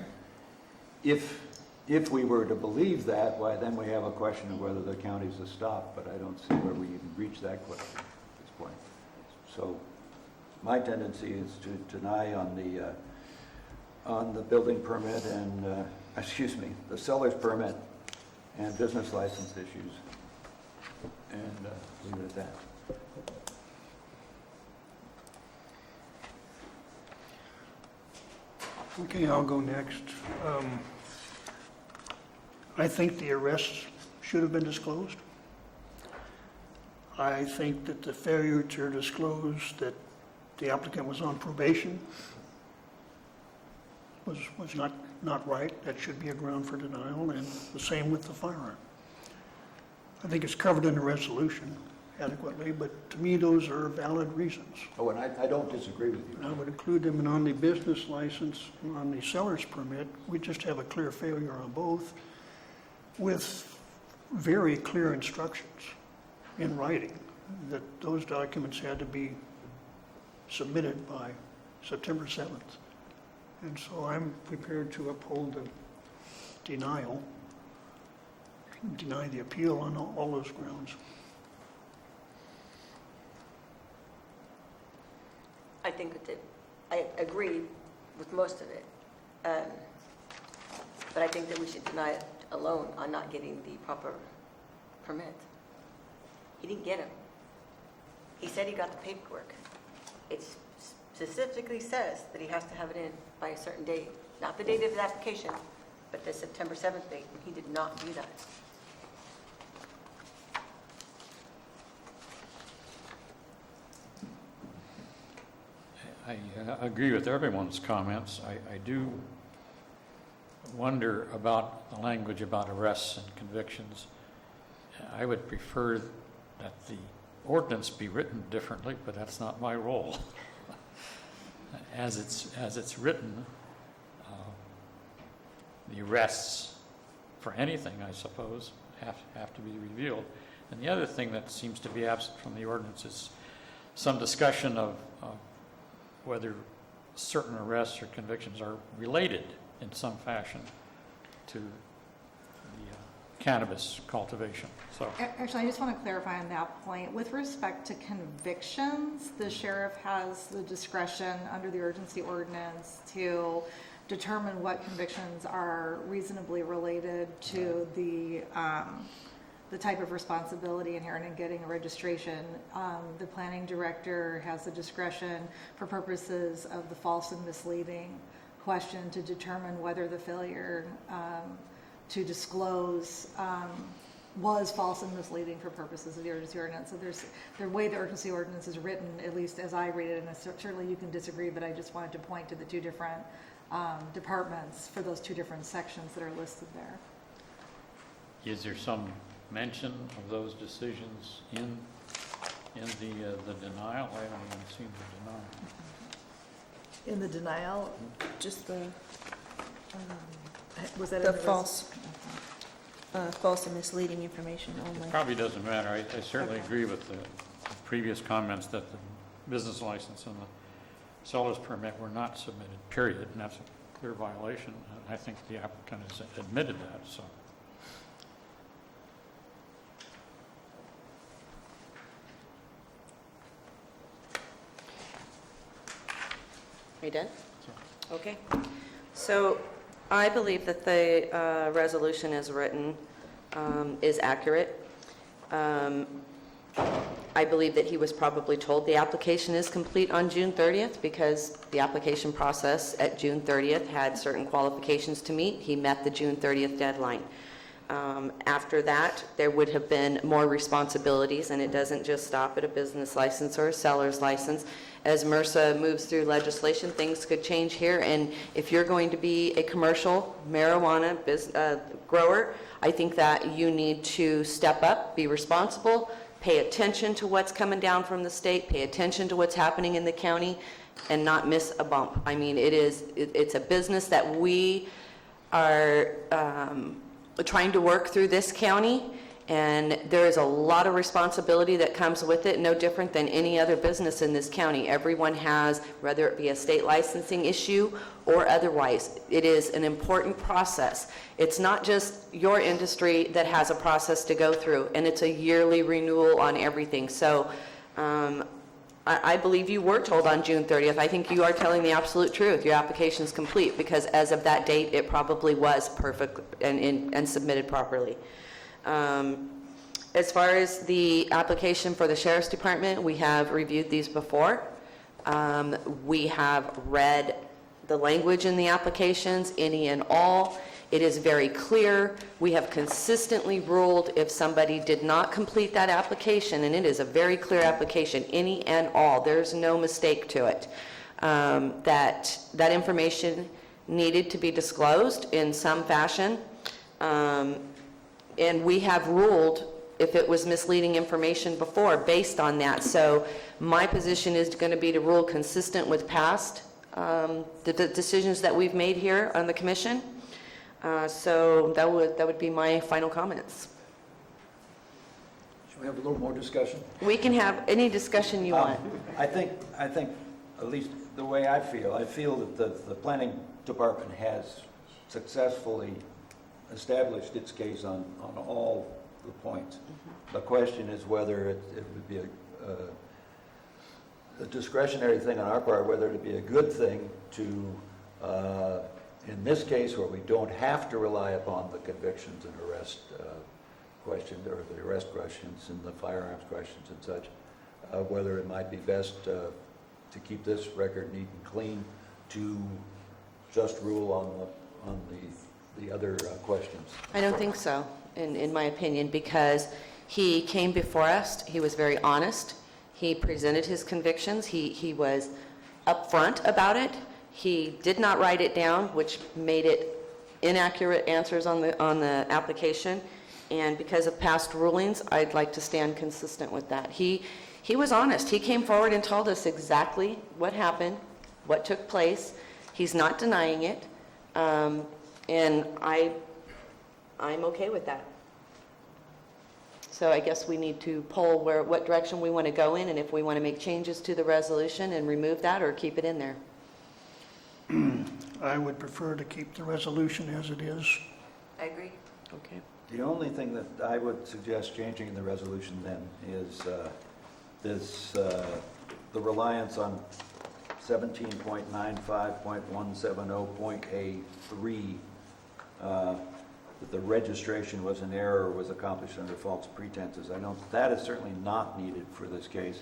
if we were to believe that, why then we have a question of whether the county's a stop, but I don't see where we even reach that question at this point. So my tendency is to deny on the building permit and, the seller's permit and business license issues, and leave it at that. Okay, I'll go next. I think the arrests should have been disclosed. I think that the failure to disclose that the applicant was on probation was not right. That should be a ground for denial, and the same with the firearm. I think it's covered in the resolution adequately, but to me, those are valid reasons. Oh, and I don't disagree with you. And I would include them in on the business license and on the seller's permit. We just have a clear failure on both with very clear instructions in writing that those documents had to be submitted by September 7th. And so I'm prepared to uphold the denial, deny the appeal on all those grounds. I think that I agree with most of it. But I think that we should deny it alone on not getting the proper permit. He didn't get him. He said he got the paperwork. It specifically says that he has to have it in by a certain date, not the date of his application, but the September 7th date, and he did not do that. I agree with everyone's comments. I do wonder about the language about arrests and convictions. I would prefer that the ordinance be written differently, but that's not my role. As it's written, the arrests for anything, I suppose, have to be revealed. And the other thing that seems to be absent from the ordinance is some discussion of whether certain arrests or convictions are related in some fashion to the cannabis cultivation. So, Actually, I just want to clarify on that point. With respect to convictions, the sheriff has the discretion under the urgency ordinance to determine what convictions are reasonably related to the type of responsibility inherent in getting a registration. The planning director has the discretion for purposes of the false and misleading question to determine whether the failure to disclose was false and misleading for purposes of the urgency ordinance. So there's the way the urgency ordinance is written, at least as I read it, and certainly you can disagree, but I just wanted to point to the two different departments for those two different sections that are listed there. is there some mention of those decisions in the denial? I haven't even seen the denial. In the denial, Just the was that the false and misleading information only. It probably doesn't matter. I certainly agree with the previous comments that the business license and the seller's permit were not submitted, period, and that's a clear violation. I think the applicant has admitted that, so. Are you done? Okay. So I believe that the resolution as written is accurate. I believe that he was probably told the application is complete on June 30th because the application process at June 30th had certain qualifications to meet. He met the June 30th deadline. After that, there would have been more responsibilities, and it doesn't just stop at a business license or a seller's license. As MRSA moves through legislation, things could change here, and if you're going to be a commercial marijuana grower, I think that you need to step up, be responsible, pay attention to what's coming down from the state, pay attention to what's happening in the county, and not miss a bump. I mean, it's a business that we are trying to work through this county, and there is a lot of responsibility that comes with it, no different than any other business in this county. Everyone has, whether it be a state licensing issue or otherwise, it is an important process. It's not just your industry that has a process to go through, and it's a yearly renewal on everything. So I believe you were told on June 30th. I think you are telling the absolute truth. Your application is complete because as of that date, it probably was perfect and submitted properly. As far as the application for the Sheriff's Department, we have reviewed these before. We have read the language in the applications, any and all. It is very clear. We have consistently ruled if somebody did not complete that application, and it is a very clear application, any and all, there's no mistake to it, that information needed to be disclosed in some fashion. And we have ruled if it was misleading information before based on that. So my position is going to be to rule consistent with past the decisions that we've made here on the commission. So that would be my final comments. Should we have a little more discussion? We can have any discussion you want. I think, at least the way I feel that the planning department has successfully established its case on all the points. The question is whether it would be a discretionary thing on our part, whether it would be a good thing to, in this case where we don't have to rely upon the convictions and arrest questions, or the arrest questions and the firearms questions and such, whether it might be best to keep this record neat and clean, to just rule on the other questions. I don't think so, in my opinion, because he came before us, he was very honest, he presented his convictions, he was upfront about it, he did not write it down, which made it inaccurate answers on the application, and because of past rulings, I'd like to stand consistent with that. He was honest, he came forward and told us exactly what happened, what took place, he's not denying it, and I'm okay with that. So I guess we need to poll what direction we want to go in, and if we want to make changes to the resolution and remove that or keep it in there. I would prefer to keep the resolution as it is. I agree. Okay. The only thing that I would suggest changing in the resolution then is the reliance on 17.95.170.A3, that the registration was an error or was accomplished under false pretenses. That is certainly not needed for this case,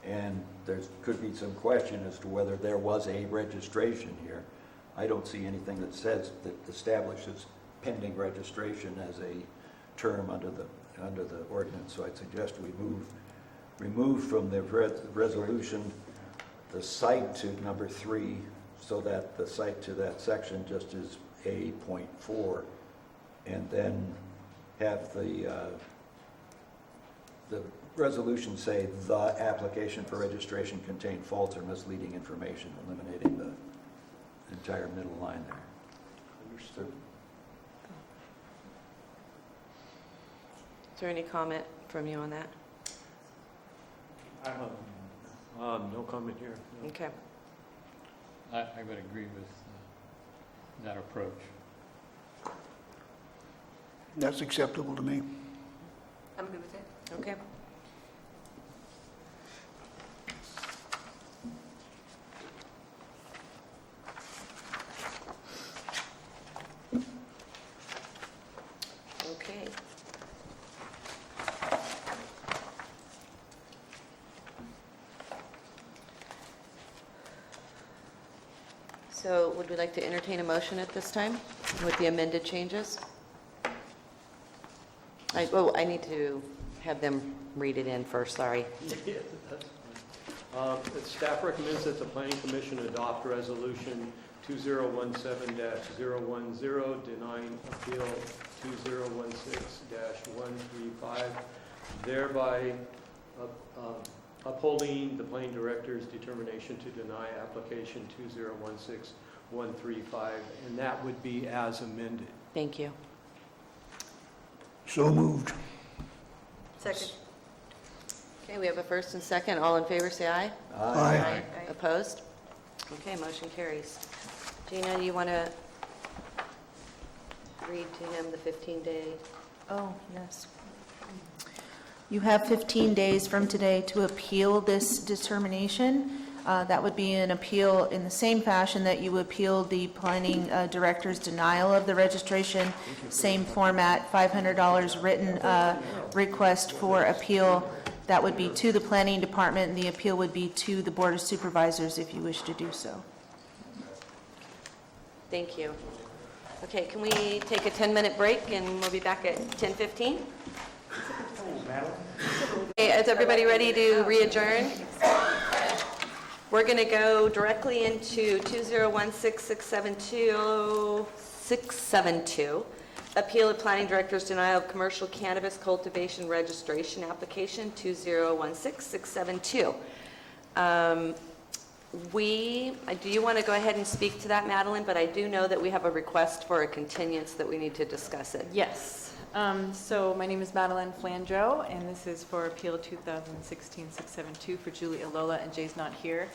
and there could be some question as to whether there was a registration here. I don't see anything that establishes pending registration as a term under the ordinance, so I'd suggest we remove from the resolution the cite to number 3, so that the cite to that section just is A.4, and then have the resolution say the application for registration contained false or misleading information, eliminating the entire middle line there. Understood. Is there any comment from you on that? No comment here. No. Okay. I would agree with that approach. That's acceptable to me. I'm good with it. Okay. Okay. So would we like to entertain a motion at this time with the amended changes? I need to have them read it in first, sorry. Yeah, that's fine. The staff recommends that the Planning Commission adopt Resolution 2017-010, denying Appeal 2016-135, thereby upholding the Planning Director's determination to deny application 2016-135, and that would be as amended. Thank you. So moved. Second. Okay, we have a first and second. All in favor, say aye. Aye. Opposed? Okay, motion carries. Gina, do you want to read to him the 15-day? Oh, yes. You have 15 days from today to appeal this determination. That would be an appeal in the same fashion that you appealed the planning director's denial of the registration. Same format, $500 written request for appeal. That would be to the planning department, and the appeal would be to the Board of Supervisors if you wish to do so. Thank you. Okay, can we take a 10-minute break, and we'll be back at 10:15? Okay, is everybody ready to re-adjourn? We're going to go directly into 2016-672, appeal of planning director's denial of commercial cannabis cultivation registration application 2016672. Do you want to go ahead and speak to that, Madeline? But I do know that we have a request for a continuance that we need to discuss it. Yes. So my name is Madeline Flandreau, and this is for Appeal 2016-672 for Julie Alola, and Jay's not here.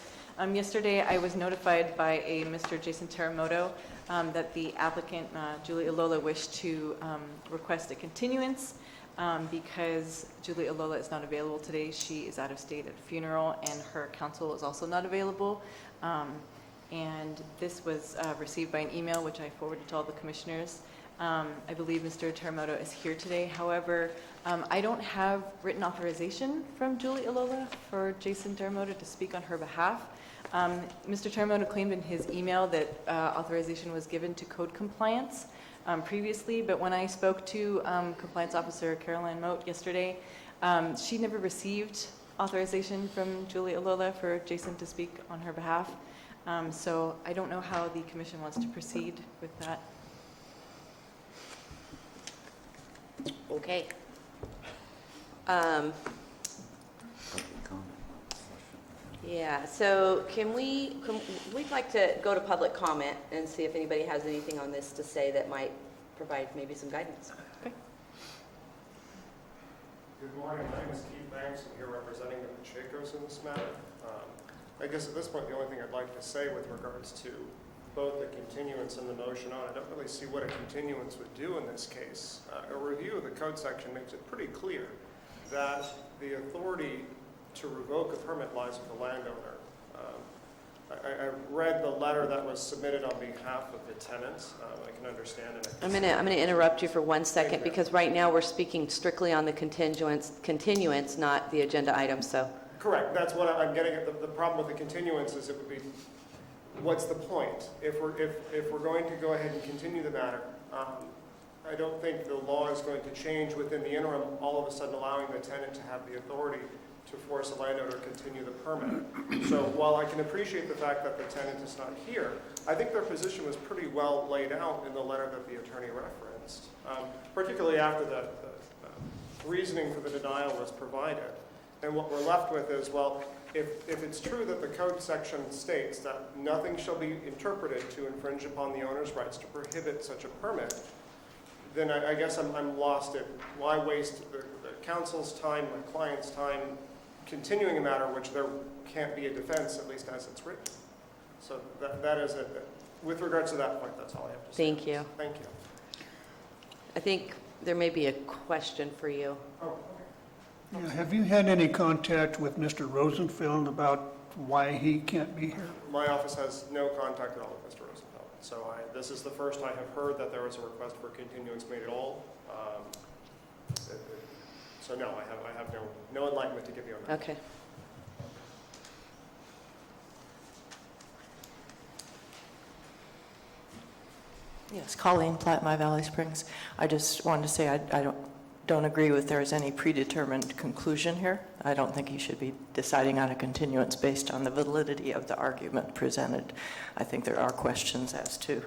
Yesterday, I was notified by a Mr. Jason Teramoto that the applicant, Julie Alola, wished to request a continuance because Julie Alola is not available today. She is out of state at a funeral, and her counsel is also not available. And this was received by an email, which I forwarded to all the commissioners. I believe Mr. Teramoto is here today. However, I don't have written authorization from Julie Alola for Jason Teramoto to speak on her behalf. Mr. Teramoto claimed in his email that authorization was given to code compliance previously, but when I spoke to Compliance Officer Caroline Moat yesterday, she never received authorization from Julie Alola for Jason to speak on her behalf. So I don't know how the commission wants to proceed with that. Okay. Yeah, so we'd like to go to public comment and see if anybody has anything on this to say that might provide maybe some guidance. Okay. Good morning, my name is Keith Banks. I'm here representing the Pachecos in this matter. I guess at this point, the only thing I'd like to say with regards to both the continuance and the motion on, I don't really see what a continuance would do in this case. A review of the code section makes it pretty clear that the authority to revoke a permit lies with the landowner. I read the letter that was submitted on behalf of the tenant. I can understand it. I'm gonna interrupt you for 1 second Thank you. because right now we're speaking strictly on the continuance, not the agenda item, so. Correct, that's what I'm getting at. The problem with the continuance is it would be, what's the point? If we're going to go ahead and continue the matter, I don't think the law is going to change within the interim, all of a sudden allowing the tenant to have the authority to force a landowner to continue the permit. So while I can appreciate the fact that the tenant is not here, I think their position was pretty well laid out in the letter that the attorney referenced, particularly after the reasoning for the denial was provided. And what we're left with is, well, if it's true that the code section states that nothing shall be interpreted to infringe upon the owner's rights to prohibit such a permit, then I guess I'm lost at why waste the council's time, the client's time, continuing a matter which there can't be a defense, at least as it's written. So that is it. With regards to that point, that's all I have to say. Thank you. Thank you. I think there may be a question for you. Oh, okay. Yeah, have you had any contact with Mr. Rosenfeld about why he can't be here? My office has no contact at all with Mr. Rosenfeld. So this is the first I have heard that there was a request for continuance made at all. So no, I have no enlightenment to give you on that. Okay. Yes, Colleen Platt, My Valley Springs. I just wanted to say I don't agree with there is any predetermined conclusion here. I don't think you should be deciding on a continuance based on the validity of the argument presented. I think there are questions as to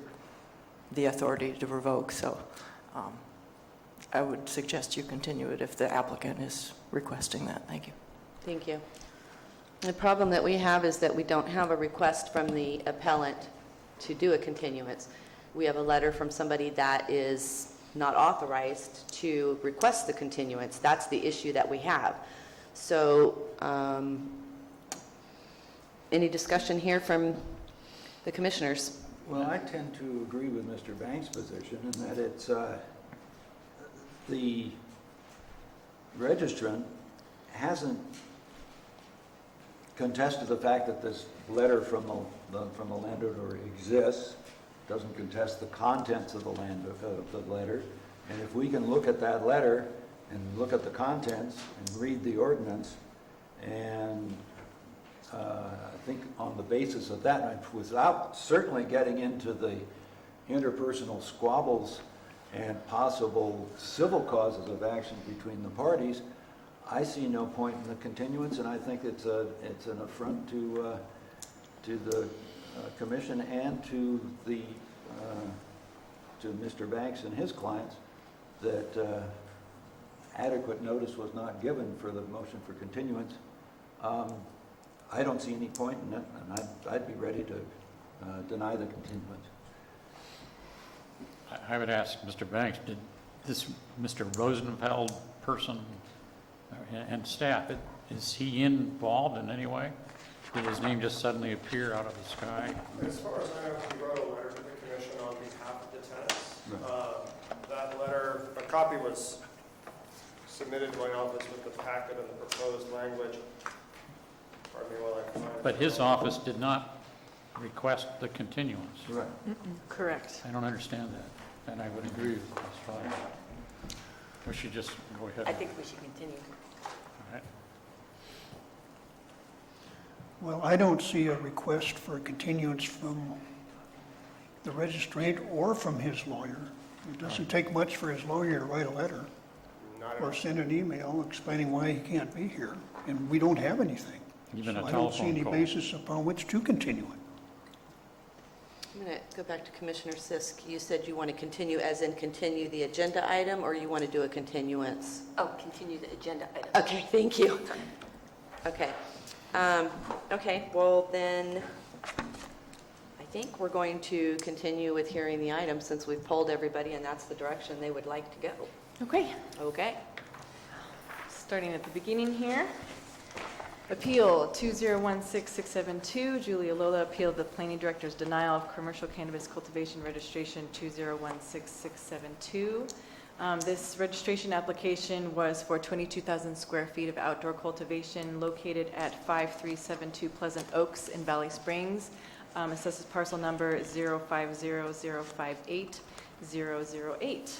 the authority to revoke, so I would suggest you continue it if the applicant is requesting that. Thank you. Thank you. The problem that we have is that we don't have a request from the appellant to do a continuance. We have a letter from somebody that is not authorized to request the continuance. That's the issue that we have. So, any discussion here from the commissioners? Well, I tend to agree with Mr. Banks' position in that it's the registrant hasn't contested the fact that this letter from the landowner exists, doesn't contest the contents of the letter, and if we can look at that letter and look at the contents and read the ordinance, and I think on the basis of that, and without certainly getting into the interpersonal squabbles and possible civil causes of action between the parties, I see no point in the continuance, and I think it's an affront to the commission and to Mr. Banks and his clients that adequate notice was not given for the motion for continuance, I don't see any point in it, and I'd be ready to deny the continuance. I would ask Mr. Banks, did this Mr. Rosenfeld person and staff, is he involved in any way? Did his name just suddenly appear out of the sky? As far as I know, he wrote a letter to the commission on behalf of the tenants. That letter, a copy was submitted to my office with the packet and the proposed language. Pardon me while I find it. But his office did not request the continuance. Right. Correct. I don't understand that, and I would agree with Ms. Fry. We should just go ahead. I think we should continue. All right. Well, I don't see a request for a continuance from the registrant or from his lawyer. It doesn't take much for his lawyer to write a letter Not at or all. send an email explaining why he can't be here, and we don't have anything. Even So a I don't see telephone any call. basis upon which to continue it. I'm going to go back to Commissioner Sisk. You said you want to continue as in continue the agenda item, or you want to do a continuance? Oh, continue the agenda item. Okay, thank you. Okay. Okay, well then, I think we're going to continue with hearing the item since we've polled everybody and that's the direction they would like to go. Okay. Okay. Starting at the beginning here. Appeal 2016672, Julia Lola appealed the planning director's denial of commercial cannabis cultivation registration 2016672. This registration application was for 22,000 square feet of outdoor cultivation located at 5372 Pleasant Oaks in Valley Springs. Assesses parcel number 050058008.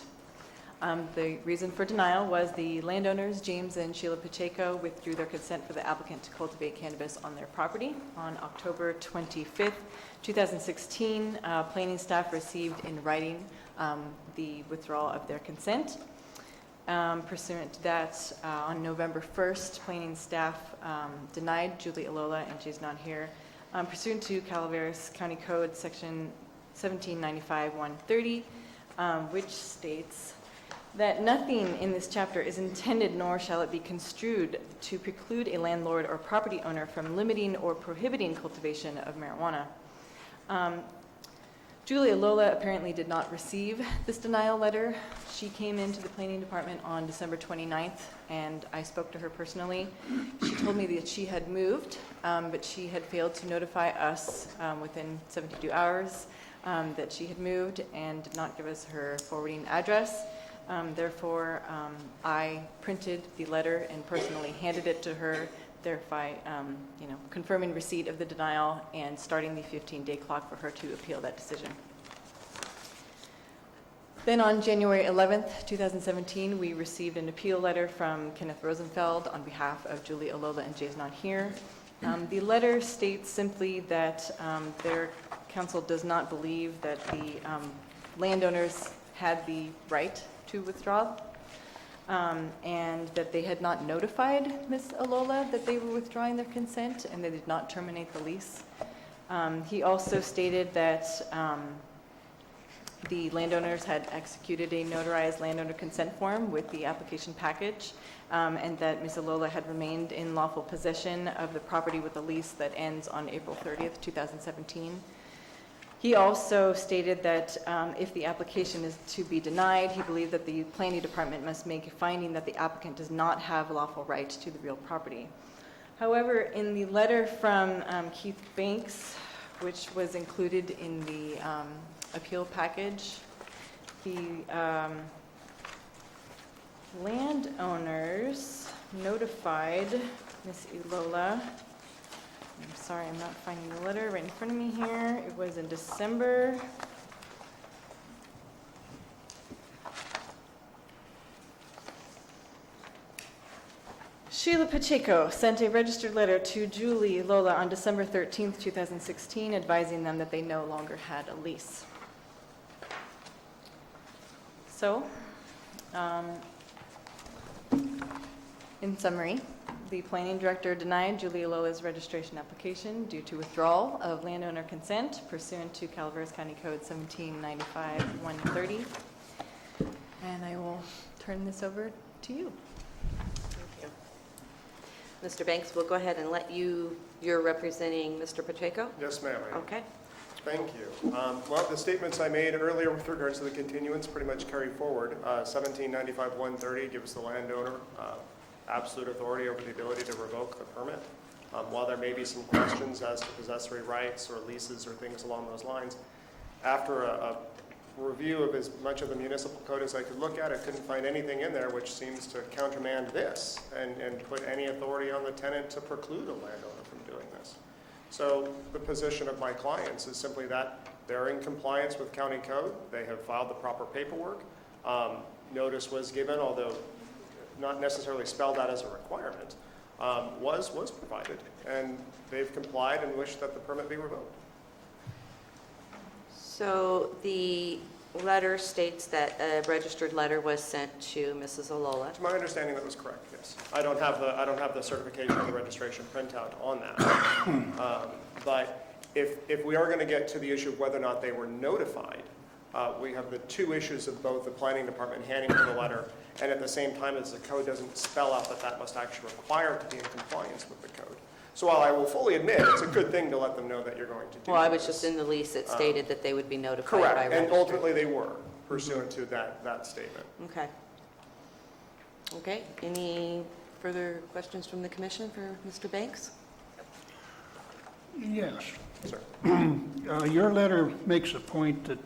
The reason for denial was the landowners, James and Sheila Pacheco, withdrew their consent for the applicant to cultivate cannabis on their property. On October 25th, 2016, planning staff received in writing the withdrawal of their consent. Pursuant to that, on November 1st, planning staff denied Julie Alola, and she's not here, pursuant to Calaveras County Code Section 1795-130, which states that nothing in this chapter is intended nor shall it be construed to preclude a landlord or property owner from limiting or prohibiting cultivation of marijuana. Julia Lola apparently did not receive this denial letter. She came into the planning department on December 29th, and I spoke to her personally. She told me that she had moved, but she had failed to notify us within 72 hours that she had moved and did not give us her forwarding address. Therefore, I printed the letter and personally handed it to her, thereby, confirming receipt of the denial and starting the 15-day clock for her to appeal that decision. Then on January 11th, 2017, we received an appeal letter from Kenneth Rosenfeld on behalf of Julie Alola and Jay's not here. The letter states simply that their council does not believe that the landowners had the right to withdraw, and that they had not notified Ms. Alola that they were withdrawing their consent, and they did not terminate the lease. He also stated that the landowners had executed a notarized landowner consent form with the application package, and that Ms. Alola had remained in lawful possession of the property with a lease that ends on April 30th, 2017. He also stated that if the application is to be denied, he believed that the planning department must make a finding that the applicant does not have lawful right to the real property. However, in the letter from Keith Banks, which was included in the appeal package, the landowners notified Ms. Alola. I'm sorry, I'm not finding the letter right in front of me here. It was in December. Sheila Pacheco sent a registered letter to Julie Lola on December 13th, 2016, advising them that they no longer had a lease. So, in summary, the planning director denied Julia Lola's registration application due to withdrawal of landowner consent pursuant to Calaveras County Code 1795-130. And I will turn this over to you. Thank you. Mr. Banks, we'll go ahead and let you're representing Mr. Pacheco? Yes, ma'am. I am. Okay. Thank you. Well, the statements I made earlier with regards to the continuance pretty much carry forward. 1795-130 gives the landowner absolute authority over the ability to revoke the permit. While there may be some questions as to possessory rights or leases or things along those lines, after a review of as much of the municipal code as I could look at, I couldn't find anything in there which seems to countermand this and put any authority on the tenant to preclude a landowner from doing this. So the position of my clients is simply that they're in compliance with county code. They have filed the proper paperwork. Notice was given, although not necessarily spelled out as a requirement, was provided, and they've complied and wish that the permit be revoked. So the letter states that a registered letter was sent to Mrs. Alola. To my understanding, that was correct, yes. I don't have the certification of the registration printout on that. But if we are going to get to the issue of whether or not they were notified, we have the two issues of both the planning department handing them the letter, and at the same time as the code doesn't spell out that that must actually require to be in compliance with the code. So while I will fully admit it's a good thing to let them know that you're going to do Well, I was this. just in the lease, it stated that they would be notified by Correct, and registered. ultimately they were pursuant to that statement. Okay. Okay, any further questions from the commission for Mr. Banks? Yes. Sir. Your letter makes a point that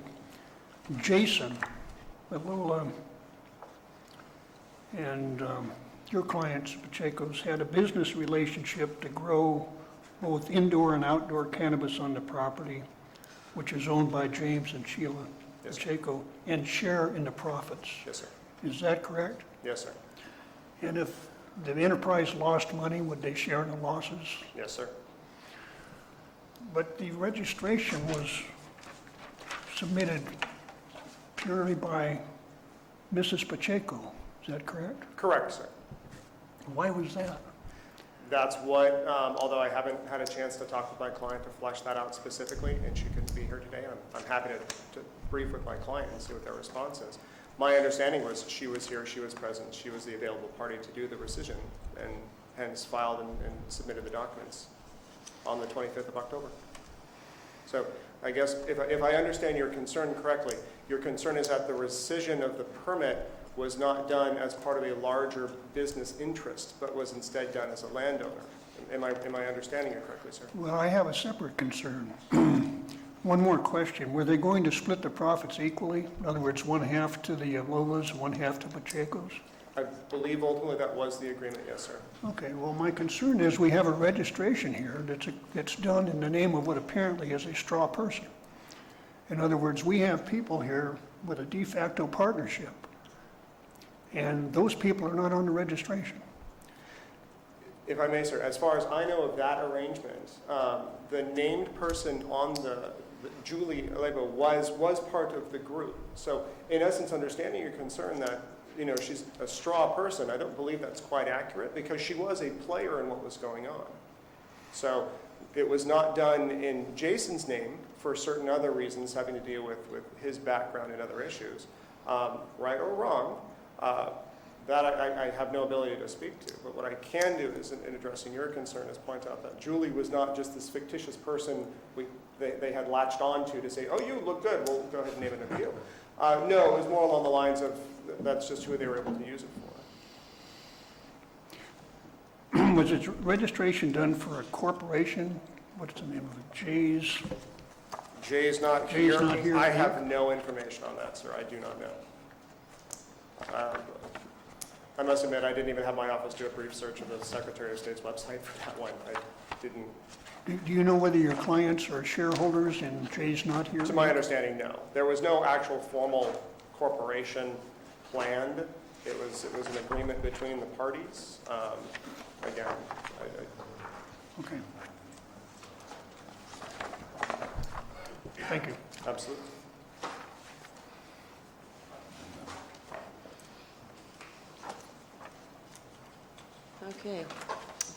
Jason Alola and your clients, Pacheco's, had a business relationship to grow both indoor and outdoor cannabis on the property, which is owned by James and Sheila Yes, sir. Pacheco, and share in the profits. Yes, sir. Is that correct? Yes, sir. And if the enterprise lost money, would they share in the losses? Yes, sir. But the registration was submitted purely by Mrs. Pacheco, is that correct? Correct, sir. Why was that? That's what, although I haven't had a chance to talk with my client to flesh that out specifically, and she couldn't be here today, I'm happy to brief with my client and see what their response is. My understanding was she was here, she was present, she was the available party to do the rescission, and hence filed and submitted the documents on the 25th of October. So I guess if I understand your concern correctly, your concern is that the rescission of the permit was not done as part of a larger business interest, but was instead done as a landowner. Am I understanding it correctly, sir? Well, I have a separate concern. One more question. Were they going to split the profits equally? In other words, one half to the Alolas, one half to Pacheco's? I believe ultimately that was the agreement, yes, sir. Okay, well, my concern is we have a registration here that's done in the name of what apparently is a straw person. In other words, we have people here with a de facto partnership, and those people are not on the registration. If I may, sir, as far as I know of that arrangement, the named person on the Julie Alebo was part of the group. So in essence, understanding your concern that, you know, she's a straw person, I don't believe that's quite accurate, because she was a player in what was going on. So it was not done in Jason's name for certain other reasons having to deal with his background and other issues. Right or wrong, that I have no ability to speak to. But what I can do is, in addressing your concern, is point out that Julie was not just this fictitious person they had latched onto to say, oh, you look good, we'll go ahead and name an appeal. No, it was more along the lines of that's just who they were able to use it for. Was its registration done for a corporation? What's the name of it? Jay's not Jay's here. not here. I have no information on that, sir. I do not know. I must admit, I didn't even have my office do a brief search of the Secretary of State's website for that one. I didn't. Do you know whether your clients are shareholders and Jay's not here? To my understanding, no. There was no actual formal corporation planned. It was an agreement between the parties. Again, Okay. Thank you. Absolutely. Okay.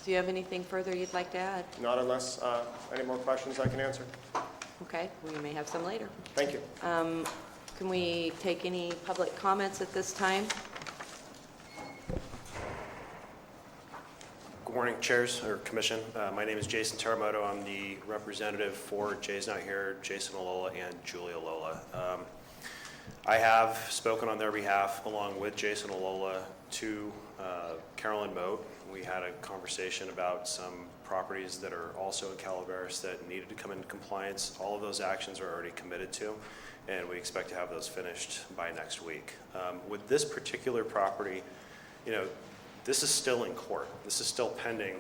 Do you have anything further you'd like to add? Not unless any more questions I can answer. Okay, we may have some later. Thank you. Can we take any public comments at this time? Good morning, Chairs or Commission. My name is Jason Teramoto. I'm the representative for Jay's Not Here, Jason Alola, and Julie Alola. I have spoken on their behalf, along with Jason Alola, to Carolyn Moat. We had a conversation about some properties that are also in Calaveras that needed to come into compliance. All of those actions are already committed to, and we expect to have those finished by next week. With this particular property, this is still in court. This is still pending,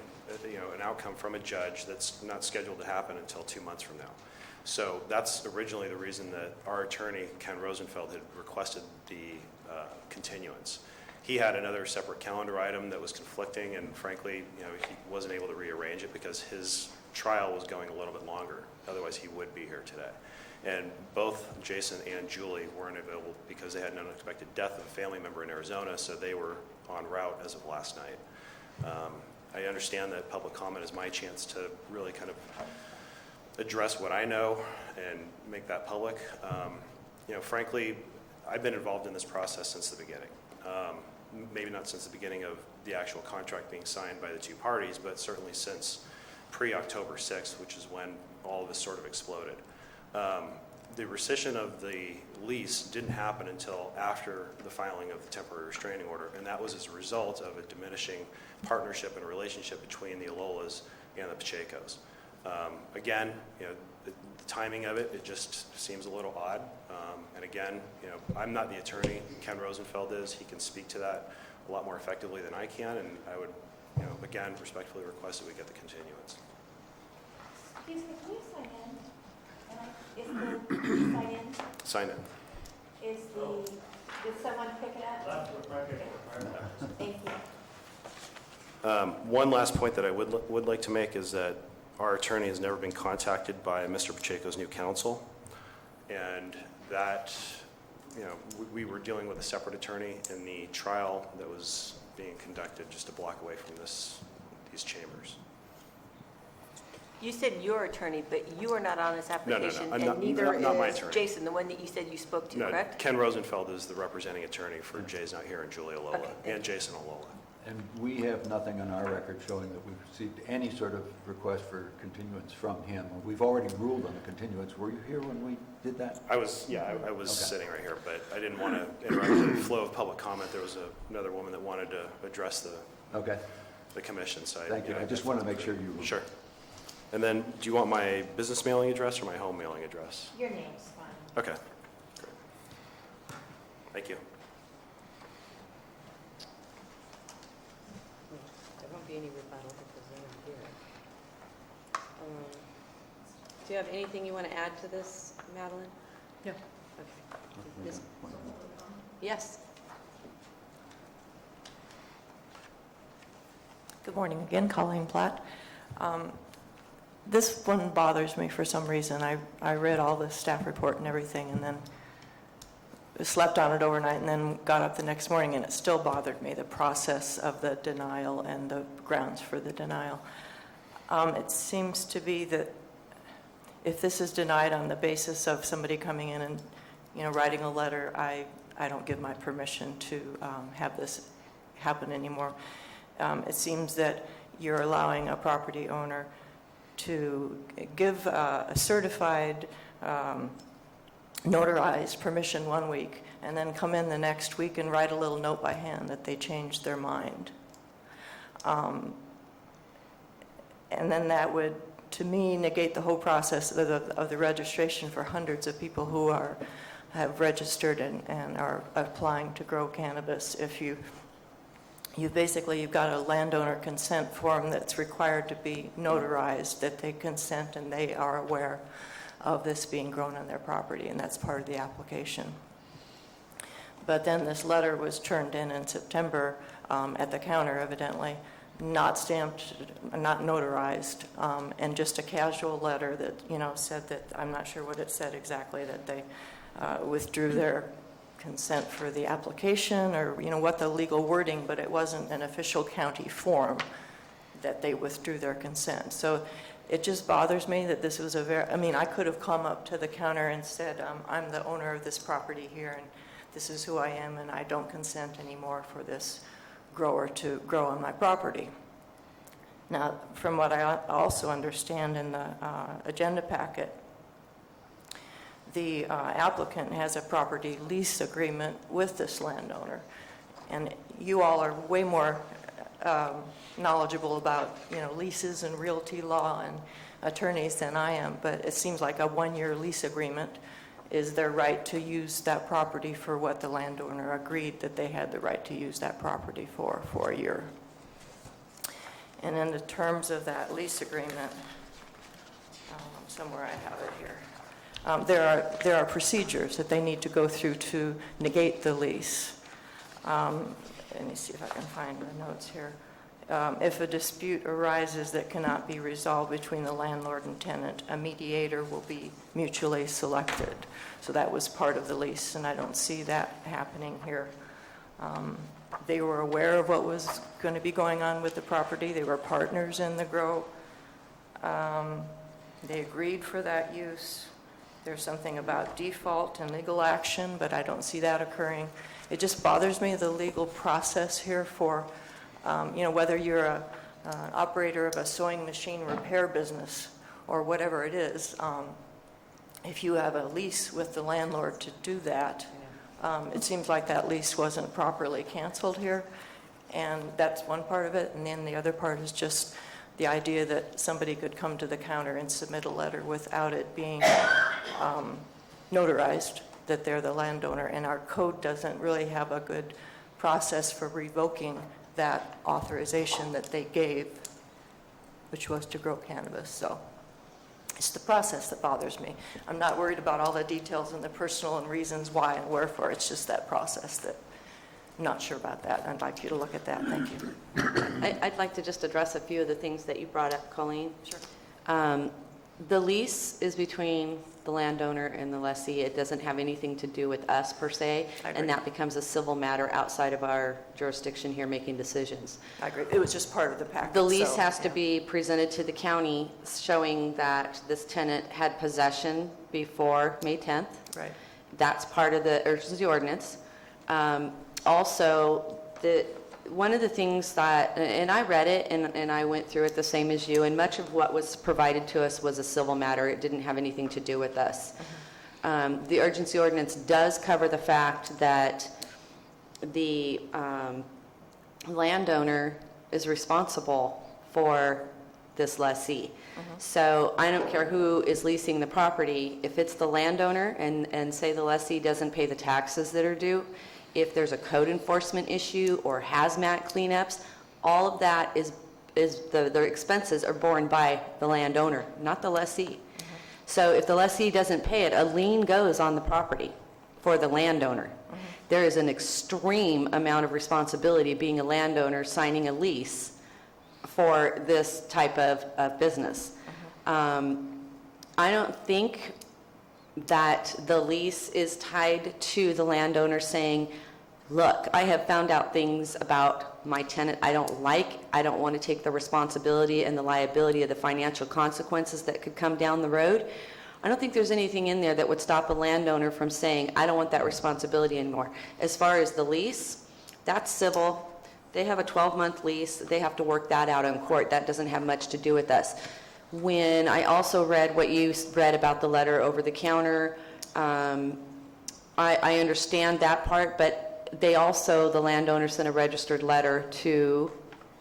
an outcome from a judge that's not scheduled to happen until 2 months from now. So that's originally the reason that our attorney, Ken Rosenfeld, had requested the continuance. He had another separate calendar item that was conflicting, and frankly, he wasn't able to rearrange it because his trial was going a little bit longer. Otherwise, he would be here today. And both Jason and Julie weren't available because they had an unexpected death of a family member in Arizona, so they were en route as of last night. I understand that public comment is my chance to really kind of address what I know and make that public. Frankly, I've been involved in this process since the beginning. Maybe not since the beginning of the actual contract being signed by the two parties, but certainly since pre-October 6th, which is when all of this sort of exploded. The rescission of the lease didn't happen until after the filing of the temporary restraining order, and that was as a result of a diminishing partnership and relationship between the Alolas and the Pachecos. Again, the timing of it, it just seems a little odd. And again, I'm not the attorney. Ken Rosenfeld is. He can speak to that a lot more effectively than I can, and I would, again, respectfully request that we get the continuance. Excuse me, can you sign in? Is the sign in? Sign in. Did someone pick it up? Thank you. One last point that I would like to make is that our attorney has never been contacted by Mr. Pacheco's new counsel, and that, we were dealing with a separate attorney in the trial that was being conducted just a block away from these chambers. You said your attorney, but you are not on this application. I'm not- And neither not my is attorney. Jason, the one that you said you spoke to, No, correct? Ken Rosenfeld is the representing attorney for Jay's Not Here and Julia Alola, Okay. and Jason Alola. And we have nothing on our record showing that we've received any sort of request for continuance from him. We've already ruled on the continuance. Were you here when we did that? I was Okay. sitting right here, but I didn't want to interrupt the flow of public comment. There was another woman that wanted to address the commission, so Thank you. I just want to make sure you... Sure. And then, do you want my business mailing address or my home mailing address? Your name's fine. Okay, great. Thank you. There won't be any rebuttal because they're here. Do you have anything you want to add to this, Madeline? No. Okay. Ms. Yes. Good morning again, Colleen Platt. This one bothers me for some reason. I read all the staff report and everything, and then slept on it overnight, and then got up the next morning, and it still bothered me, the process of the denial and the grounds for the denial. It seems to be that if this is denied on the basis of somebody coming in and, writing a letter, I don't give my permission to have this happen anymore. It seems that you're allowing a property owner to give a certified, notarized permission 1 week, and then come in the next week and write a little note by hand that they changed their mind. And then that would, to me, negate the whole process of the registration for hundreds of people who have registered and are applying to grow cannabis. If you've got a landowner consent form that's required to be notarized, that they consent and they are aware of this being grown on their property, and that's part of the application. But then this letter was turned in September at the counter, evidently, not stamped, not notarized, and just a casual letter that, said that, I'm not sure what it said exactly, that they withdrew their consent for the application, or what the legal wording, but it wasn't an official county form that they withdrew their consent. So It just bothers me that this was I mean, I could have come up to the counter and said, I'm the owner of this property here, and this is who I am, and I don't consent anymore for this grower to grow on my property. Now, from what I also understand in the agenda packet, the applicant has a property lease agreement with this landowner, and you all are way more knowledgeable about, leases and realty law and attorneys than I am, but it seems like a one-year lease agreement is their right to use that property for what the landowner agreed that they had the right to use that property for a year. And in the terms of that lease agreement, somewhere I have it here, there are procedures that they need to go through to negate the lease. Let me see if I can find the notes here. If a dispute arises that cannot be resolved between the landlord and tenant, a mediator will be mutually selected. So that was part of the lease, and I don't see that happening here. They were aware of what was going to be going on with the property. They were partners in the grow. They agreed for that use. There's something about default and legal action, but I don't see that occurring. It just bothers me, the legal process here for, whether you're an operator of a sewing machine repair business or whatever it is, if you have a lease with the landlord to do that, it seems like that lease wasn't properly canceled here, and that's one part of it. And then the other part is just the idea that somebody could come to the counter and submit a letter without it being notarized that they're the landowner, and our code doesn't really have a good process for revoking that authorization that they gave, which was to grow cannabis. So it's the process that bothers me. I'm not worried about all the details and the personal and reasons why and wherefore. It's just that process that I'm not sure about that. I'd like you to look at that. Thank you. I'd like to just address a few of the things that you brought up, Colleen. Sure. The lease is between the landowner and the lessee. It doesn't have anything to do with us per se, I agree. and that becomes a civil matter outside of our jurisdiction here making decisions. I agree. It was just part of the package. The lease so, has to yeah. be presented to the county showing that this tenant had possession before May 10th. Right. That's part of the urgency ordinance. Also, one of the things that, and I read it and I went through it the same as you, and much of what was provided to us was a civil matter. It didn't have anything to do with us. The urgency ordinance does cover the fact that the landowner is responsible for this lessee. So I don't care who is leasing the property. If it's the landowner and say the lessee doesn't pay the taxes that are due, if there's a code enforcement issue or hazmat cleanups, all of that is the expenses are borne by the landowner, not the lessee. So if the lessee doesn't pay it, a lien goes on the property for the landowner. There is an extreme amount of responsibility being a landowner signing a lease for this type of business. I don't think that the lease is tied to the landowner saying, look, I have found out things about my tenant I don't like. I don't want to take the responsibility and the liability of the financial consequences that could come down the road. I don't think there's anything in there that would stop a landowner from saying, I don't want that responsibility anymore. As far as the lease, that's civil. They have a 12-month lease. They have to work that out in court. That doesn't have much to do with us. When I also read what you read about the letter over the counter, I understand that part, but they also, the landowner sent a registered letter to,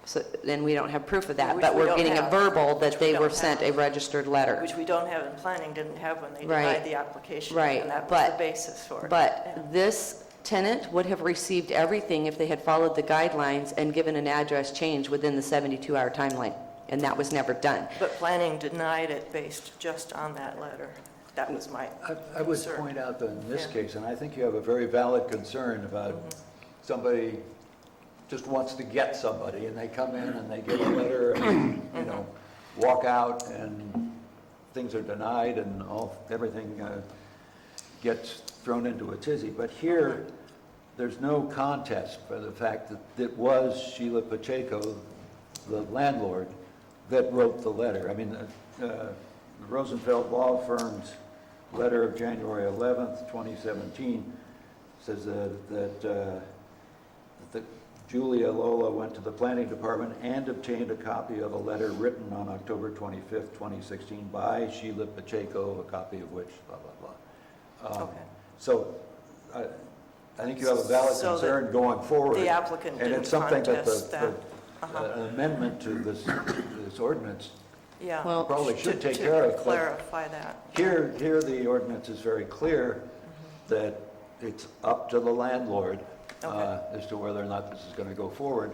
so then we don't have proof of that, Which but we we're don't getting a have. verbal that Which we they don't were have. sent a registered letter. Which we don't have, and planning didn't have when they Right. denied the application. Right, And that was but- the basis for it. But Yeah. this tenant would have received everything if they had followed the guidelines and given an address change within the 72-hour timeline, and that was never done. But planning denied it based just on that letter. That was my I would concern. point out that in this Yeah. case, and I think you have a very valid concern about somebody just wants to get somebody, and they come in and they get a letter and, walk out, and things are denied, and everything gets thrown into a tizzy. But here, there's no contest for the fact that it was Sheila Pacheco, the landlord, that wrote the letter. I mean, the Rosenfeld Law Firm's letter of January 11th, 2017 says that Julia Lola went to the planning department and obtained a copy of a letter written on October 25th, 2016 by Sheila Pacheco, a copy of which, blah, blah, blah. Okay. So I think you have a valid So concern going forward. The applicant And didn't it's something that contest that. an amendment to this ordinance Yeah. Well, probably should To take care of. But clarify that. Here the ordinance is very clear that it's up to the landlord Okay. as to whether or not this is going to go forward.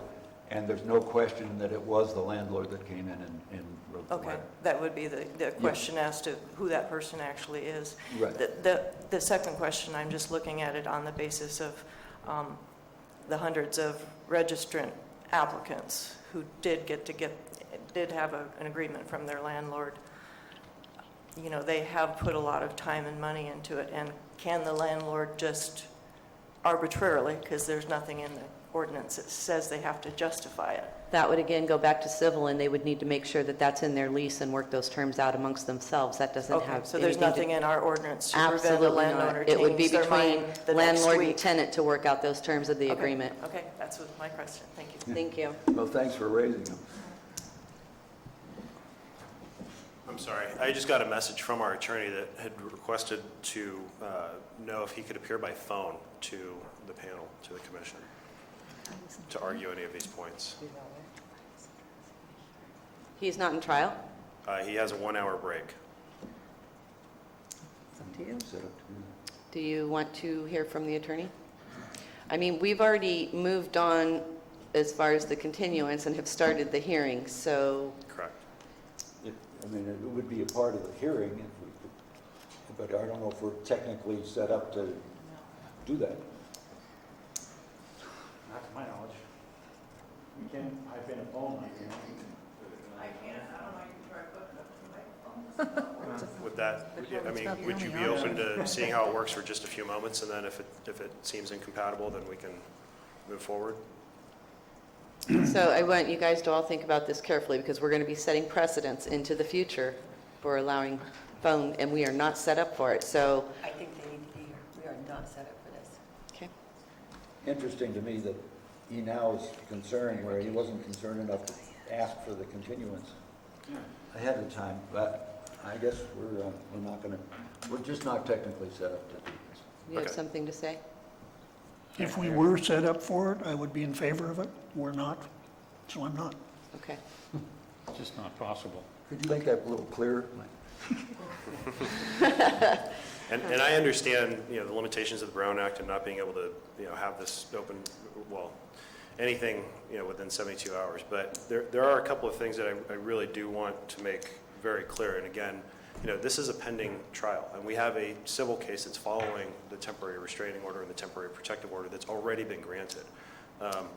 And there's no question that it was the landlord that came in and wrote the Okay, letter. that would be the question as to who that person actually is. Right. The second question, I'm just looking at it on the basis of the hundreds of registrant applicants who did have an agreement from their landlord. You know, they have put a lot of time and money into it, and can the landlord just arbitrarily, because there's nothing in the ordinance that says they have to justify it? That would again go back to civil, and they would need to make sure that that's in their lease and work those terms out amongst themselves. That doesn't Okay, have so there's anything to- nothing in our ordinance to prevent a Absolutely landowner not. It would be changing their mind between the next landlord and week? tenant to work out those terms of the Okay, agreement. Okay, that's what my question. Thank you. Thank you. Well, thanks for raising them. I'm sorry, I just got a message from our attorney that had requested to know if he could appear by phone to the panel, to the commission, to argue any of these points. He's not in trial? He has a 1-hour break. It's up to you. Set up to- Do you want to hear from the attorney? I mean, we've already moved on as far as the continuance and have started the hearing, so Correct. I mean, it would be a part of the hearing if we could, but I don't know if we're technically set up to do that. Not to my knowledge. You can't pipe in a phone line, you know? Would that, I mean, would you be open to seeing how it works for just a few moments, and then if it seems incompatible, then we can move forward? So I want you guys to all think about this carefully, because we're going to be setting precedents into the future for allowing phone, and we are not set up for it, so. I think they need to be here. We are not set up for this. Okay. Interesting to me that he now is concerned where he wasn't concerned enough to ask for the continuance ahead of time, but I guess we're just not technically set up to do this. You have Okay. something to say? If we were set up for it, I would be in favor of it. We're not, so I'm not. Okay. It's just not possible. Could you make that a little clearer? And I understand, you know, the limitations of the Brown Act and not being able to, you know, have this open, well, anything, you know, within 72 hours. But there are a couple of things that I really do want to make very clear. And again, you know, this is a pending trial, and we have a civil case that's following the temporary restraining order and the temporary protective order that's already been granted.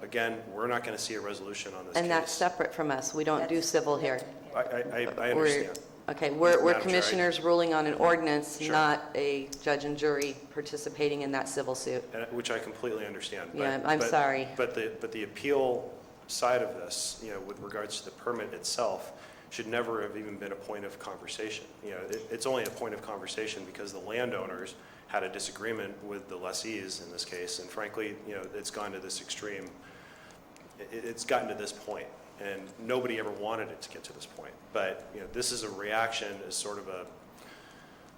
Again, we're not going to see a resolution on this case. And that's separate from us. We don't do civil here. I We're- understand. Okay, we're Madam Chair, commissioners ruling on an ordinance, Sure. not a judge and jury participating in that civil suit. Which I completely understand. Yeah, I'm sorry. But the appeal side of this, you know, with regards to the permit itself, should never have even been a point of conversation. You know, it's only a point of conversation because the landowners had a disagreement with the lessees in this case, and frankly, you know, it's gone to this extreme. It's gotten to this point, and nobody ever wanted it to get to this point. But, you know, this is a reaction as sort of a,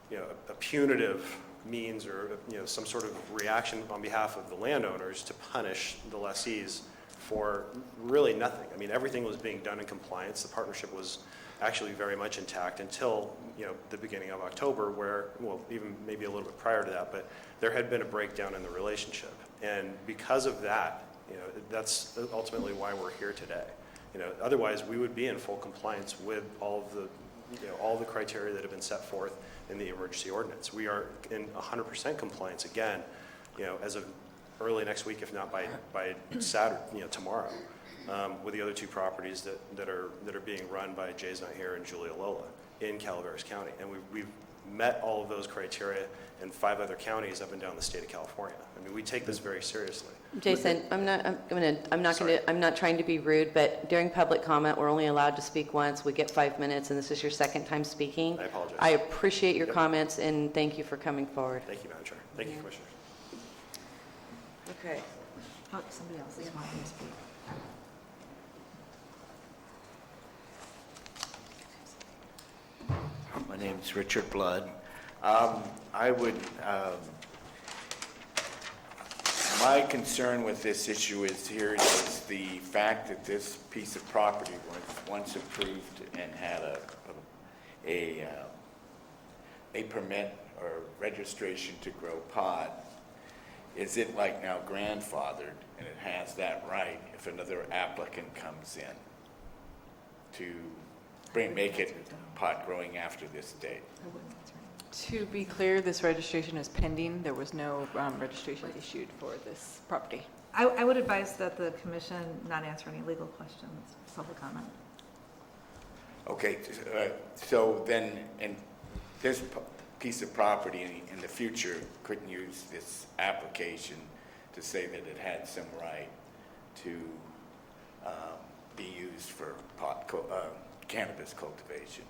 you know, a punitive means, or, you know, some sort of reaction on behalf of the landowners to punish the lessees for really nothing. I mean, everything was being done in compliance. The partnership was actually very much intact until, you know, the beginning of October, where, well, even maybe a little bit prior to that, but there had been a breakdown in the relationship. And because of that, you know, that's ultimately why we're here today. You know, otherwise we would be in full compliance with all of the, you know, all the criteria that have been set forth in the emergency ordinance. We are in 100% compliance again, you know, as of early next week, if not by Saturday, you know, tomorrow, with the other two properties that are being run by Jay's Not Here and Julia Lola in Calaveras County. And we've met all of those criteria in 5 other counties up and down the state of California. I mean, we take this very seriously. Jason, I'm not trying to be rude, but during public comment, we're only allowed to speak once. We get 5 minutes, and this is your second time speaking. I apologize. I appreciate your Yep. comments, and thank you for coming forward. Thank you, Madam Chair. Thank you, Commissioners. Okay. Oh, somebody else is wanting to speak. My name is Richard Blood. My concern with this issue is the fact that this piece of property was once approved and had a permit or registration to grow pot. Is it like now grandfathered and it has that right if another applicant comes in to make it pot growing after this date? To be clear, this registration is pending. There was no registration issued for this property. I would advise that the commission not answer any legal questions, public comment. Okay, so then, and this piece of property in the future couldn't use this application to say that it had some right to be used for cannabis cultivation.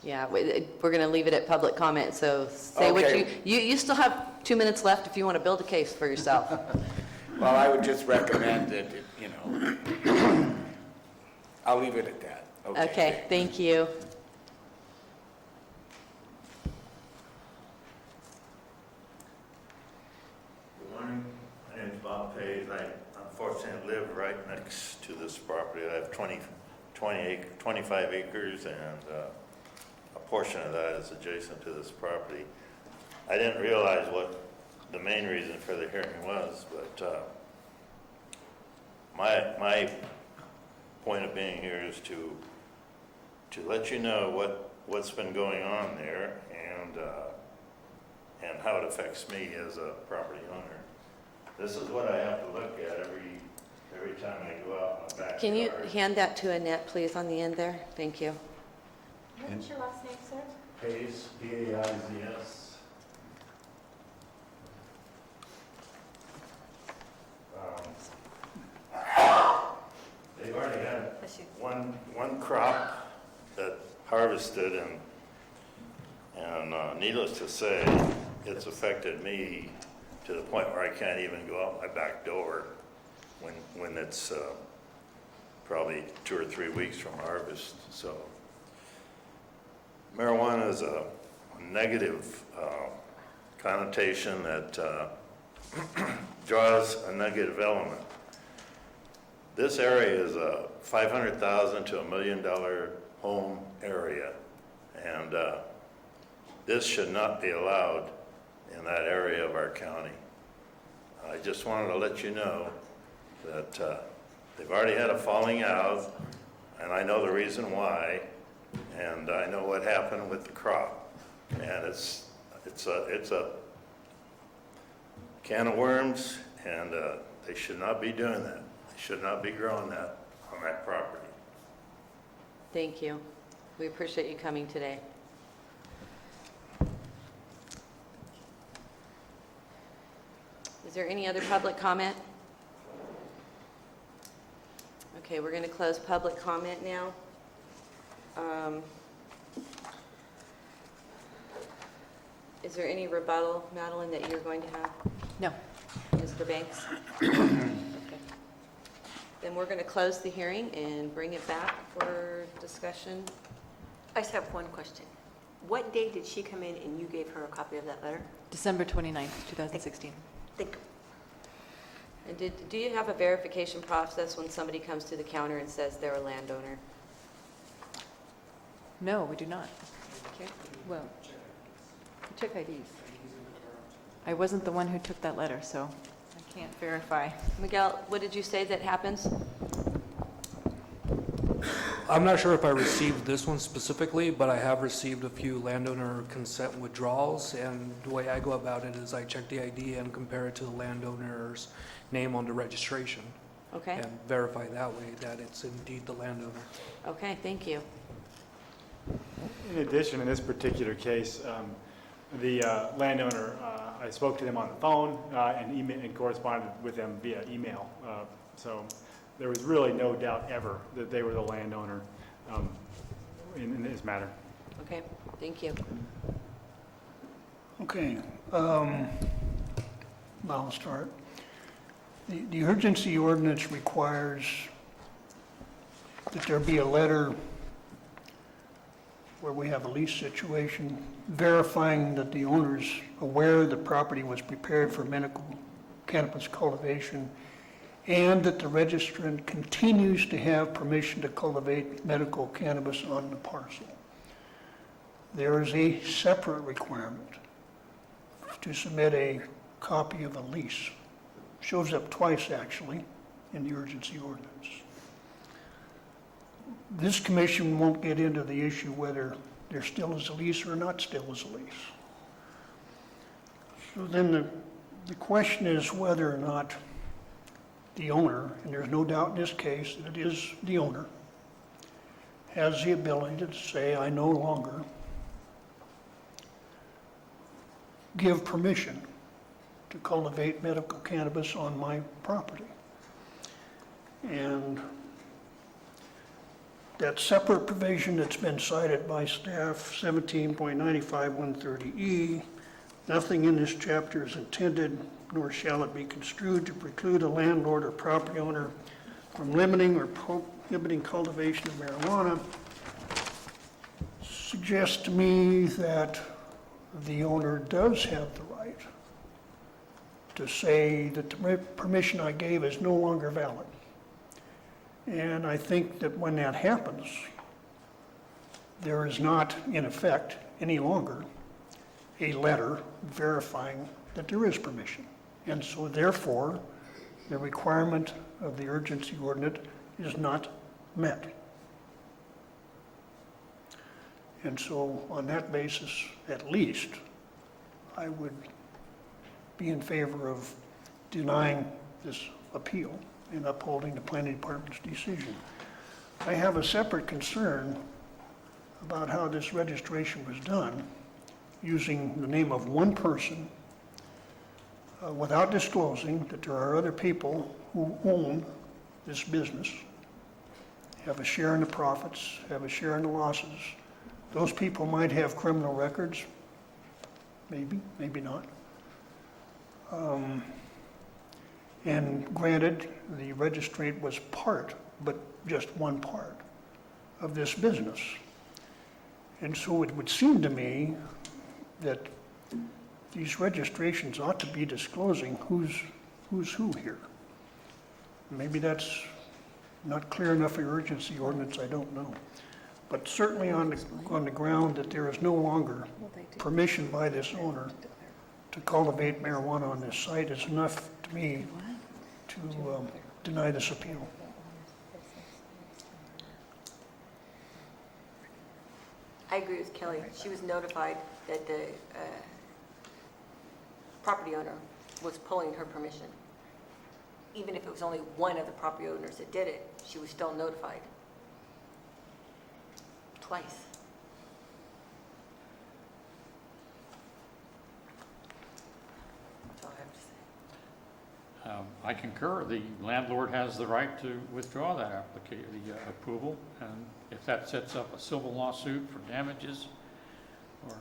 Yeah, we're going to leave it at public comment, so say what Okay. you still have 2 minutes left if you want to build a case for yourself. Well, I would just recommend that, I'll leave it at that. Okay, thank you. Good morning. My name is Bob Page. I unfortunately live right next to this property. I have 25 acres, and a portion of that is adjacent to this property. I didn't realize what the main reason for the hearing was, but my point of being here is to let you know what's been going on there and how it affects me as a property owner. This is what I have to look at every time I go out in my backyard. Can you hand that to Annette, please, on the end there? Thank you. What's your last name, sir? Pace, P-A-I-Z-S. They've already had one crop that harvested, and needless to say, it's affected me to the point where I can't even go out my back door when it's probably 2 or 3 weeks from harvest. So marijuana is a negative connotation that draws a negative element. This area is a $500,000 to $1 million home area, and this should not be allowed in that area of our county. I just wanted to let you know that they've already had a falling out, and I know the reason why, and I know what happened with the crop, and it's a can of worms, and they should not be doing that. They should not be growing that on that property. Thank you. We appreciate you coming today. Is there any other public comment? Okay, we're going to close public comment now. Is there any rebuttal, Madeline, that you're going to have? No. Mr. Banks? Okay. Then we're going to close the hearing and bring it back for discussion. I just have one question. What day did she come in and you gave her a copy of that letter? December 29th, 2016. Thank you. And do you have a verification process when somebody comes to the counter and says they're a landowner? No, we do not. Okay. Well, we check IDs. I wasn't the one who took that letter, so I can't verify. Miguel, what did you say that happens? I'm not sure if I received this one specifically, but I have received a few landowner consent withdrawals, and the way I go about it is I check the ID and compare it to the landowner's name on the registration. Okay. And verify that way that it's indeed the landowner. Okay, thank you. In addition, in this particular case, the landowner, I spoke to them on the phone and email, and corresponded with them via email. So there was really no doubt ever that they were the landowner in this matter. Okay, thank you. Okay, I'll start. The urgency ordinance requires that there be a letter where we have a lease situation verifying that the owner's aware the property was prepared for medical cannabis cultivation and that the registrant continues to have permission to cultivate medical cannabis on the parcel. There is a separate requirement to submit a copy of a lease. Shows up twice, actually, in the urgency ordinance. This commission won't get into the issue whether there still is a lease or not still is a lease. So then the question is whether or not the owner, and there's no doubt in this case that it is the owner, has the ability to say, I no longer give permission to cultivate medical cannabis on my property. And that separate provision that's been cited by staff, 17.95(130)E, nothing in this chapter is intended, nor shall it be construed to preclude a landlord or property owner from limiting or prohibiting cultivation of marijuana, suggests to me that the owner does have the right to say that the permission I gave is no longer valid. And I think that when that happens, there is not, in effect, any longer a letter verifying that there is permission. And so therefore, the requirement of the urgency ordinance is not met. And so on that basis, at least, I would be in favor of denying this appeal and upholding the planning department's decision. I have a separate concern about how this registration was done, using the name of one person without disclosing that there are other people who own this business, have a share in the profits, have a share in the losses. Those people might have criminal records, maybe, maybe not. And granted, the registrant was part, but just one part, of this business. And so it would seem to me that these registrations ought to be disclosing who's who here. Maybe that's not clear enough for urgency ordinance, I don't know. But certainly on the ground that there is no longer permission by this owner to cultivate marijuana on this site is enough to me to deny this appeal. I agree with Kelly. She was notified that the property owner was pulling her permission. Even if it was only one of the property owners that did it, she was still notified. Twice. That's all I have to say. I concur. The landlord has the right to withdraw that application, the approval, and if that sets up a civil lawsuit for damages or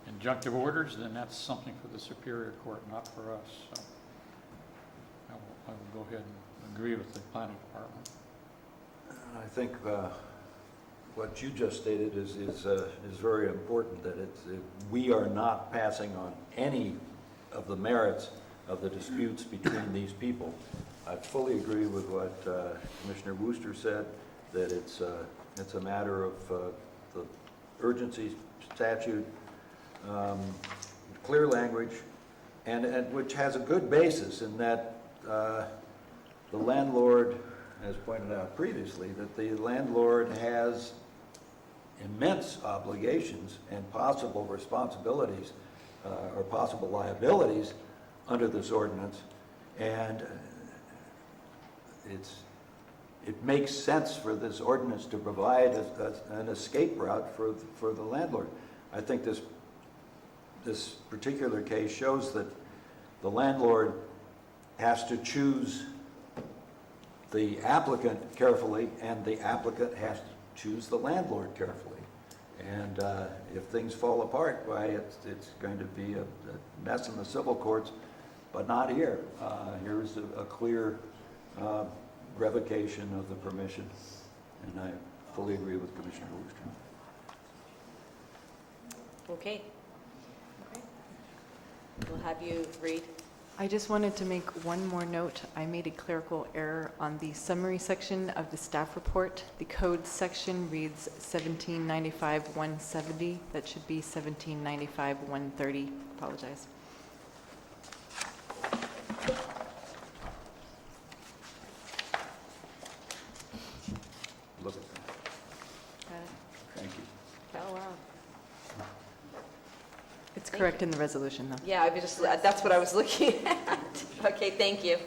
injunctive orders, then that's something for the Superior Court, not for us. So I will go ahead and agree with the planning department. I think what you just stated is very important, that we are not passing on any of the merits of the disputes between these people. I fully agree with what Commissioner Wooster said, that it's a matter of the urgency statute, clear language, and which has a good basis in that the landlord, as pointed out previously, that the landlord has immense obligations and possible responsibilities or possible liabilities under this ordinance, and it makes sense for this ordinance to provide an escape route for the landlord. I think this particular case shows that the landlord has to choose the applicant carefully, and the applicant has to choose the landlord carefully. And if things fall apart, why, it's going to be a mess in the civil courts, but not here. Here's a clear revocation of the permission, and I fully agree with Commissioner Wooster. Okay. We'll have you read. I just wanted to make one more note. I made a clerical error on the summary section of the staff report. The code section reads 1795-170. That should be 1795-130. Apologize. Look at that. Thank you. Oh, wow. It's correct in the resolution, though. Yeah, that's what I was looking at. Okay, thank you.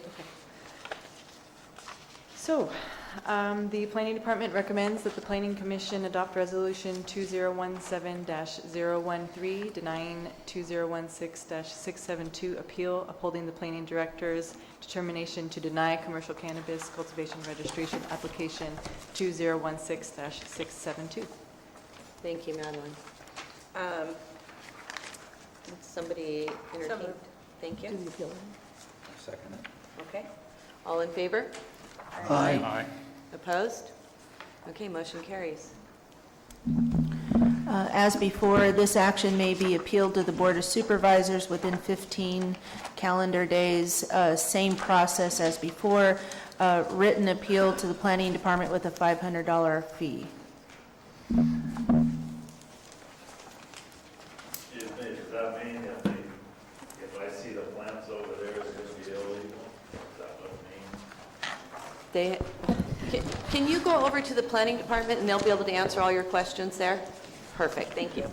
So, the Planning Department recommends that the Planning Commission adopt Resolution 2017-013, denying 2016-672 appeal, upholding the Planning Director's determination to deny commercial cannabis cultivation registration application 2016-672. Thank you, Madeline. Somebody entertain? Thank you. Second it. Okay. All in favor? Aye. Opposed? Okay, motion carries. As before, this action may be appealed to the Board of Supervisors within 15 calendar days. Same process as before, written appeal to the Planning Department with a $500 fee. Excuse me, does that mean if I see the plants over there, it's going to be illegal? Is that what it means? Can you go over to the Planning Department and they'll be able to answer all your questions there? Perfect, thank you.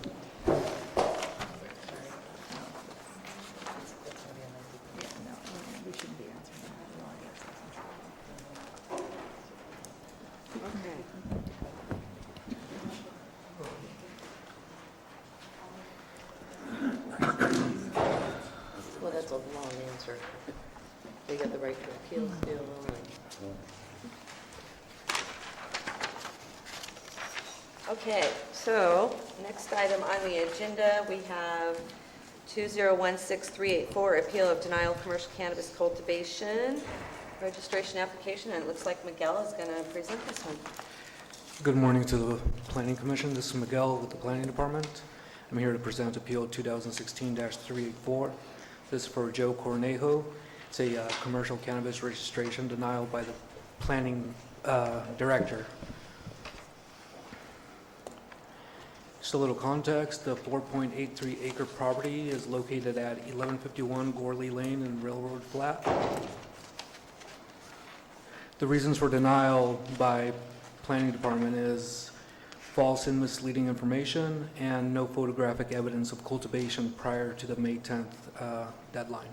Well, that's a long answer. They got the right to appeal still. Okay, so next item on the agenda, we have 2016384, appeal of denial of commercial cannabis cultivation registration application, and it looks like Miguel is going to present this one. Good morning to the Planning Commission. This is Miguel with the Planning Department. I'm here to present Appeal 2016-384. This is for Joe Cornejo. It's a commercial cannabis registration denial by the Planning Director. Just a little context, the 4.83 acre property is located at 1151 Gorley Lane in Railroad Flat. The reasons for denial by Planning Department is false and misleading information and no photographic evidence of cultivation prior to the May 10th deadline.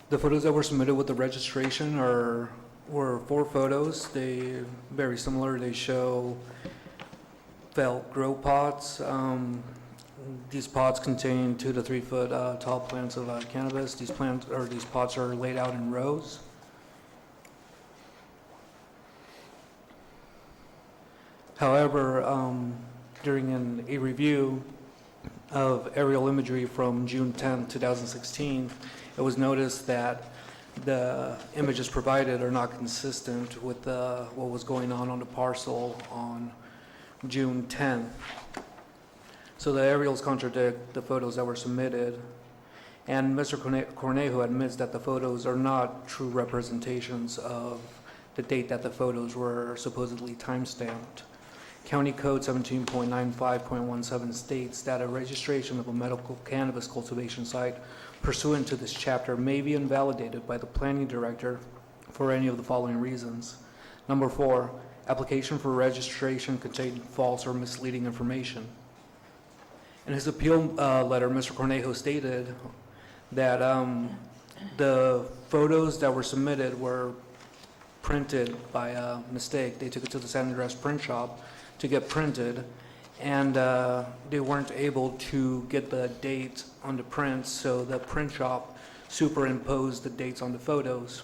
The photos that were submitted with the registration were 4 photos. They're very similar. They show felt grow pots. These pots contain 2 to 3 foot tall plants of cannabis. These pots are laid out in rows. However, during a review of aerial imagery from June 10, 2016, it was noticed that the images provided are not consistent with what was going on the parcel on June 10th. So the aerials contradict the photos that were submitted, and Mr. Cornejo admits that the photos are not true representations of the date that the photos were supposedly time-stamped. County Code 17.95.17 states that a registration of a medical cannabis cultivation site pursuant to this chapter may be invalidated by the Planning Director for any of the following reasons. Number 4, application for registration contained false or misleading information. In his appeal letter, Mr. Cornejo stated that the photos that were submitted were printed by mistake. They took it to the San Andreas print shop to get printed, and they weren't able to get the date on the print, so the print shop superimposed the dates on the photos.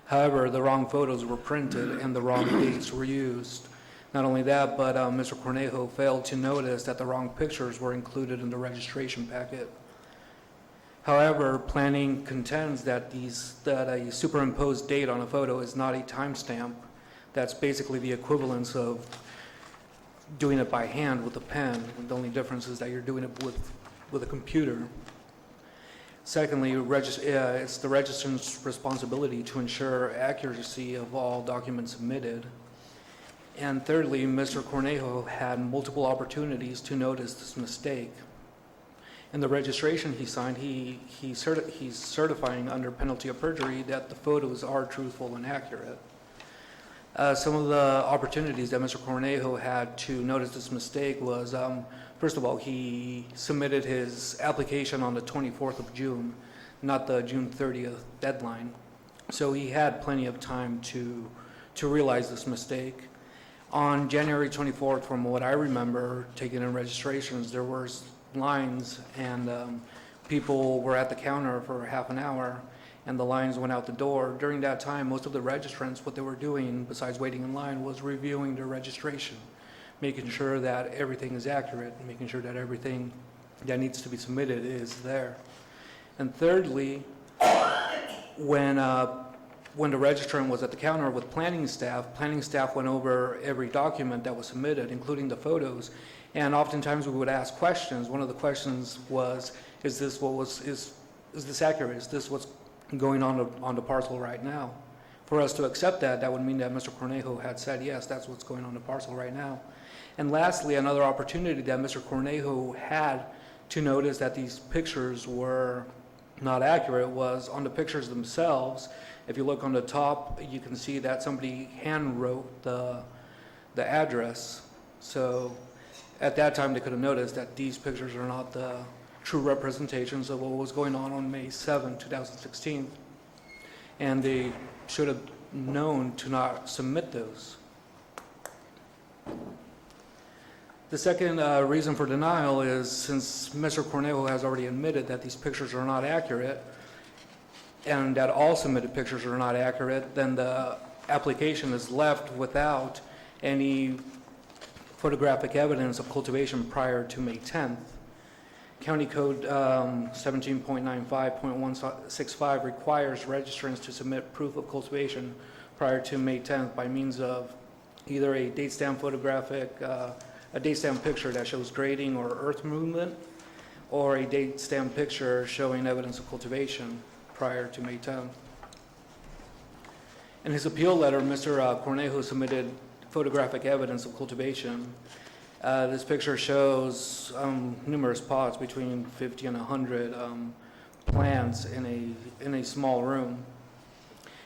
However, the wrong photos were printed and the wrong dates were used. Not only that, but Mr. Cornejo failed to notice that the wrong pictures were included in the registration packet. However, planning contends that a superimposed date on a photo is not a timestamp. That's basically the equivalence of doing it by hand with a pen. The only difference is that you're doing it with a computer. Secondly, it's the registrant's responsibility to ensure accuracy of all documents submitted. And thirdly, Mr. Cornejo had multiple opportunities to notice this mistake. In the registration he signed, he's certifying under penalty of perjury that the photos are truthful and accurate. Some of the opportunities that Mr. Cornejo had to notice this mistake was, first of all, he submitted his application on the 24th of June, not the June 30th deadline. So he had plenty of time to realize this mistake. On January 24th, from what I remember, taking in registrations, there were lines, and people were at the counter for half an hour, and the lines went out the door. During that time, most of the registrants, what they were doing besides waiting in line was reviewing their registration, making sure that everything is accurate, making sure that everything that needs to be submitted is there. And thirdly, when the registrant was at the counter with planning staff went over every document that was submitted, including the photos, and oftentimes we would ask questions. One of the questions was, is this accurate? Is this what's going on the parcel right now? For us to accept that would mean that Mr. Cornejo had said, yes, that's what's going on the parcel right now. And lastly, another opportunity that Mr. Cornejo had to notice that these pictures were not accurate was on the pictures themselves. If you look on the top, you can see that somebody hand wrote the address. So at that time, they could have noticed that these pictures are not the true representations of what was going on May 7, 2016. And they should have known to not submit those. The second reason for denial is, since Mr. Cornejo has already admitted that these pictures are not accurate, and that all submitted pictures are not accurate, then the application is left without any photographic evidence of cultivation prior to May 10th. County Code 17.95.165 requires registrants to submit proof of cultivation prior to May 10th by means of either a date stamp a date stamp picture that shows grading or earth movement, or a date stamp picture showing evidence of cultivation prior to May 10th. In his appeal letter, Mr. Cornejo submitted photographic evidence of cultivation. This picture shows numerous pots, between 50 and 100 plants in a small room.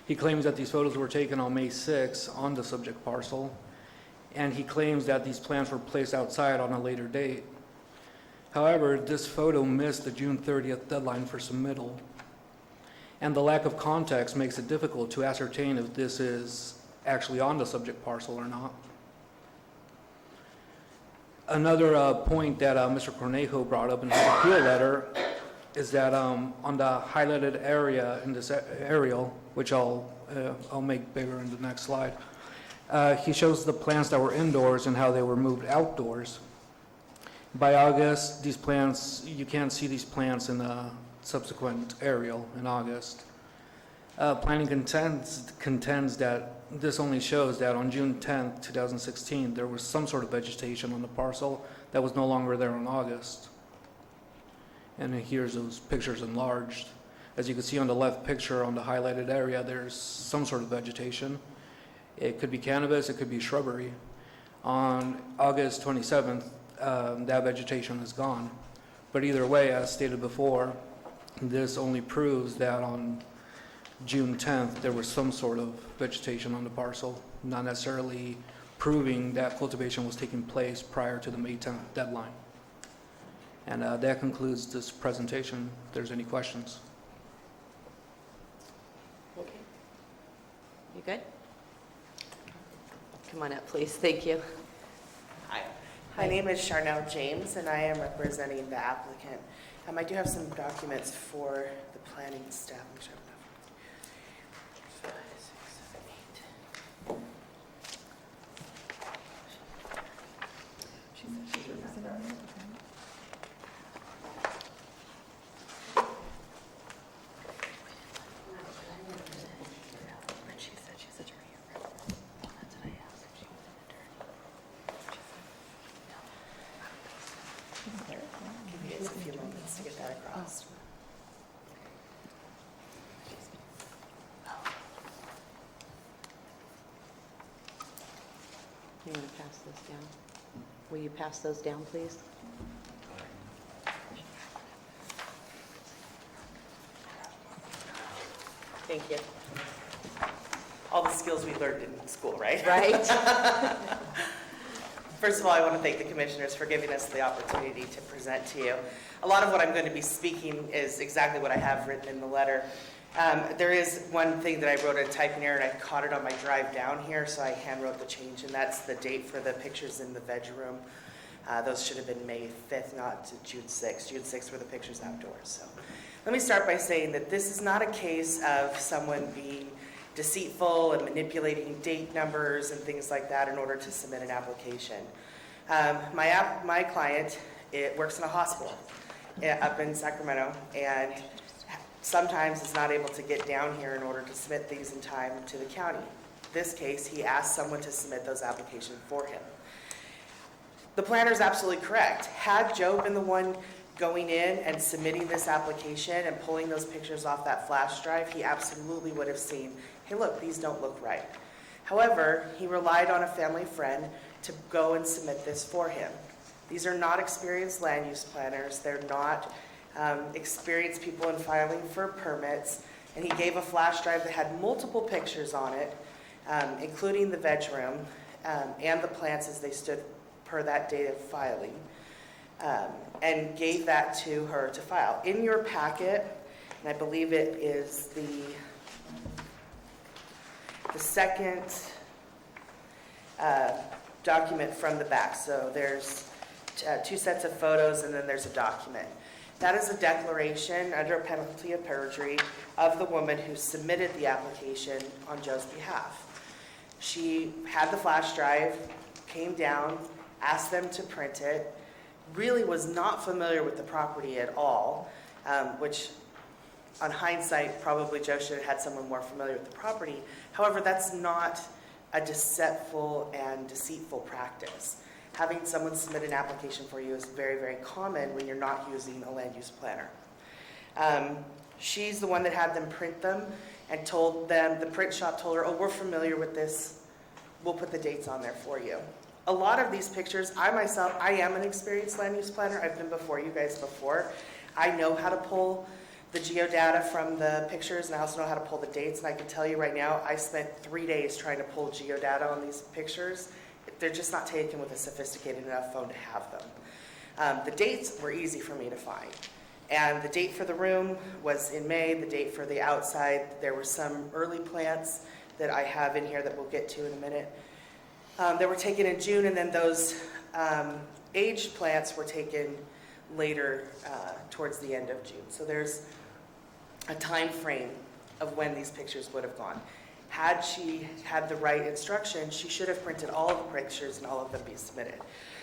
He claims that these photos were taken on May 6 on the subject parcel, and he claims that these plants were placed outside on a later date. However, this photo missed the June 30th deadline for submittal, and the lack of context makes it difficult to ascertain if this is actually on the subject parcel or not. Another point that Mr. Cornejo brought up in his appeal letter is that on the highlighted area in this aerial, which I'll make bigger in the next slide, he shows the plants that were indoors and how they were moved outdoors. By August, these plants, you can't see these plants in the subsequent aerial in August. Planning contends that this only shows that on June 10th, 2016, there was some sort of vegetation on the parcel that was no longer there in August. And here's those pictures enlarged. As you can see on the left picture on the highlighted area, there's some sort of vegetation. It could be cannabis, it could be shrubbery. On August 27th, that vegetation is gone. But either way, as stated before, this only proves that on June 10th, there was some sort of vegetation on the parcel, not necessarily proving that cultivation was taking place prior to the May 10th deadline. And that concludes this presentation. If there's any questions. Okay. You good? Come on up, please. Thank you. Hi. My name is Charnel James, and I am representing the applicant. I do have some documents for the planning staff. Make sure I have enough. 5, 6, 7, 8. She said she's representing me. She said she's attorney. That's what I asked if she was an attorney. Give me just a few moments to get that across. You want to pass this down? Will you pass those down, please? Thank you. All the skills we learned in school, right? Right. First of all, I want to thank the commissioners for giving us the opportunity to present to you. A lot of what I'm going to be speaking is exactly what I have written in the letter. There is one thing that I wrote a typing error, and I caught it on my drive down here, so I hand wrote the change, and that's the date for the pictures in the veg room. Those should have been May 5th, not June 6th. June 6th were the pictures outdoors. So let me start by saying that this is not a case of someone being deceitful and manipulating date numbers and things like that in order to submit an application. My client, it works in a hospital up in Sacramento, and sometimes is not able to get down here in order to submit these in time to the county. In this case, he asked someone to submit those applications for him. The planner is absolutely correct. Had Joe been the one going in and submitting this application and pulling those pictures off that flash drive, he absolutely would have seen, hey, look, these don't look right. However, he relied on a family friend to go and submit this for him. These are not experienced land use planners. They're not experienced people in filing for permits. And he gave a flash drive that had multiple pictures on it, including the veg room and the plants as they stood per that date of filing, and gave that to her to file. In your packet, and I believe it is the second document from the back. So there's 2 sets of photos, and then there's a document. That is a declaration under a penalty of perjury of the woman who submitted the application on Joe's behalf. She had the flash drive, came down, asked them to print it, really was not familiar with the property at all, which on hindsight, probably Joe should have had someone more familiar with the property. However, that's not a deceitful and deceitful practice. Having someone submit an application for you is very, very common when you're not using a land use planner. She's the one that had them print them and told them, the print shop told her, oh, we're familiar with this. We'll put the dates on there for you. A lot of these pictures, I am an experienced land use planner. I've been before you guys before. I know how to pull the geodata from the pictures, and I also know how to pull the dates. And I can tell you right now, I spent 3 days trying to pull geodata on these pictures. They're just not taken with a sophisticated enough phone to have them. The dates were easy for me to find. And the date for the room was in May. The date for the outside, there were some early plants that I have in here that we'll get to in a minute. They were taken in June, and then those aged plants were taken later towards the end of June. So there's a time frame of when these pictures would have gone. Had she had the right instructions, she should have printed all of the pictures and all of them be submitted.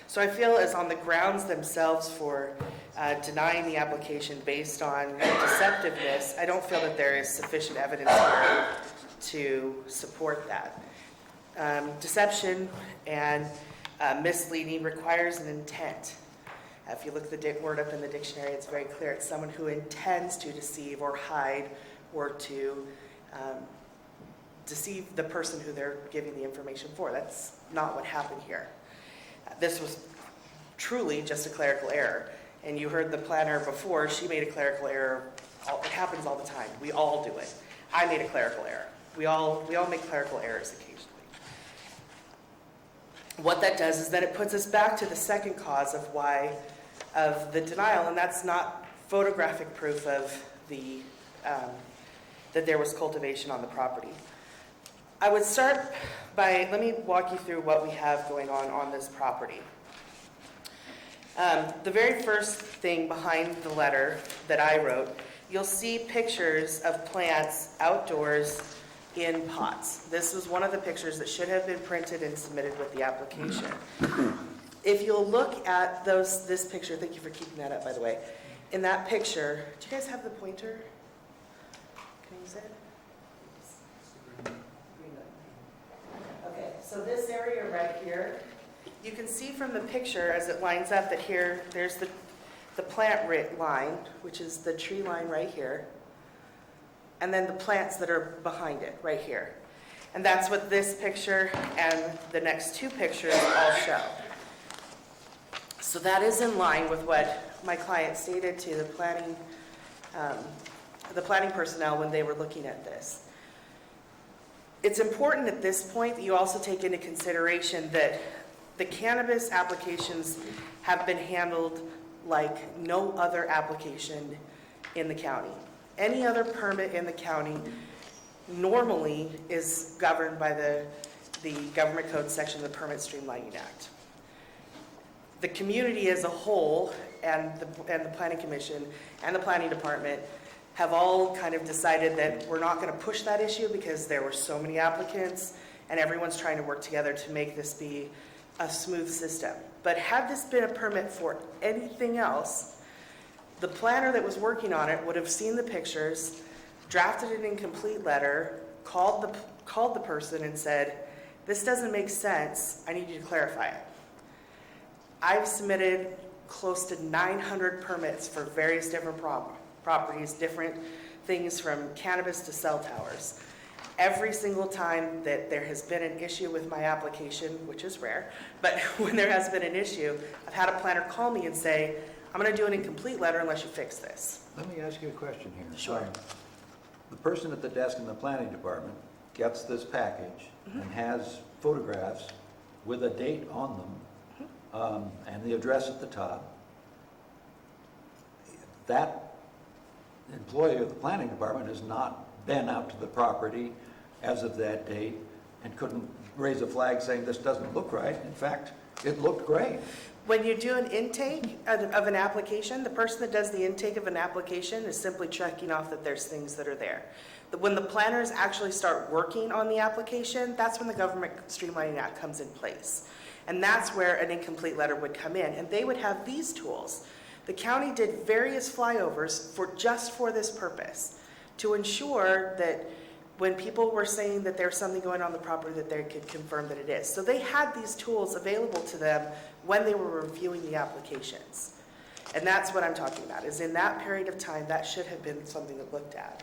So I feel as on the grounds themselves for denying the application based on deceptiveness, I don't feel that there is sufficient evidence here to support that. Deception and misleading requires an intent. If you look at the word up in the dictionary, it's very clear. It's someone who intends to deceive or hide or to deceive the person who they're giving the information for. That's not what happened here. This was truly just a clerical error. And you heard the planner before, she made a clerical error. It happens all the time. We all do it. I made a clerical error. We all make clerical errors occasionally. What that does is that it puts us back to the second cause of the denial, and that's not photographic proof of the that there was cultivation on the property. I would start let me walk you through what we have going on this property. The very first thing behind the letter that I wrote, you'll see pictures of plants outdoors in pots. This was one of the pictures that should have been printed and submitted with the application. If you'll look at this picture, thank you for keeping that up, by the way. In that picture, do you guys have the pointer? Can you use it? Okay, so this area right here, you can see from the picture as it lines up that here, there's the plant line, which is the tree line right here, and then the plants that are behind it right here. And that's what this picture and the next two pictures all show. So that is in line with what my client stated to the planning personnel when they were looking at this. It's important at this point that you also take into consideration that the cannabis applications have been handled like no other application in the county. Any other permit in the county normally is governed by the Government Code section of the Permit Streamlining Act. The community as a whole and the Planning Commission and the Planning Department have all kind of decided that we're not going to push that issue because there were so many applicants and everyone's trying to work together to make this be a smooth system. But had this been a permit for anything else, the planner that was working on it would have seen the pictures, drafted an incomplete letter, called the person and said, "This doesn't make sense, I need you to clarify it." I've submitted close to 900 permits for various different properties, different things from cannabis to cell towers. Every single time that there has been an issue with my application, which is rare, but when there has been an issue, I've had a planner call me and say, "I'm going to do an incomplete letter unless you fix this." Let me ask you a question here. Sure. The person at the desk in the planning department gets this package and has photographs with a date on them and the address at the top. That employee of the planning department has not been out to the property as of that date and couldn't raise a flag saying this doesn't look right. In fact, it looked great. When you do an intake of an application, the person that does the intake of an application is simply checking off that there's things that are there. When the planners actually start working on the application, that's when the Government Streamlining Act comes in place. And that's where an incomplete letter would come in, and they would have these tools. The county did various flyovers just for this purpose, to ensure that when people were saying that there's something going on the property, that they could confirm that it is. So they had these tools available to them when they were reviewing the applications. And that's what I'm talking about, is in that period of time, that should have been something that looked at.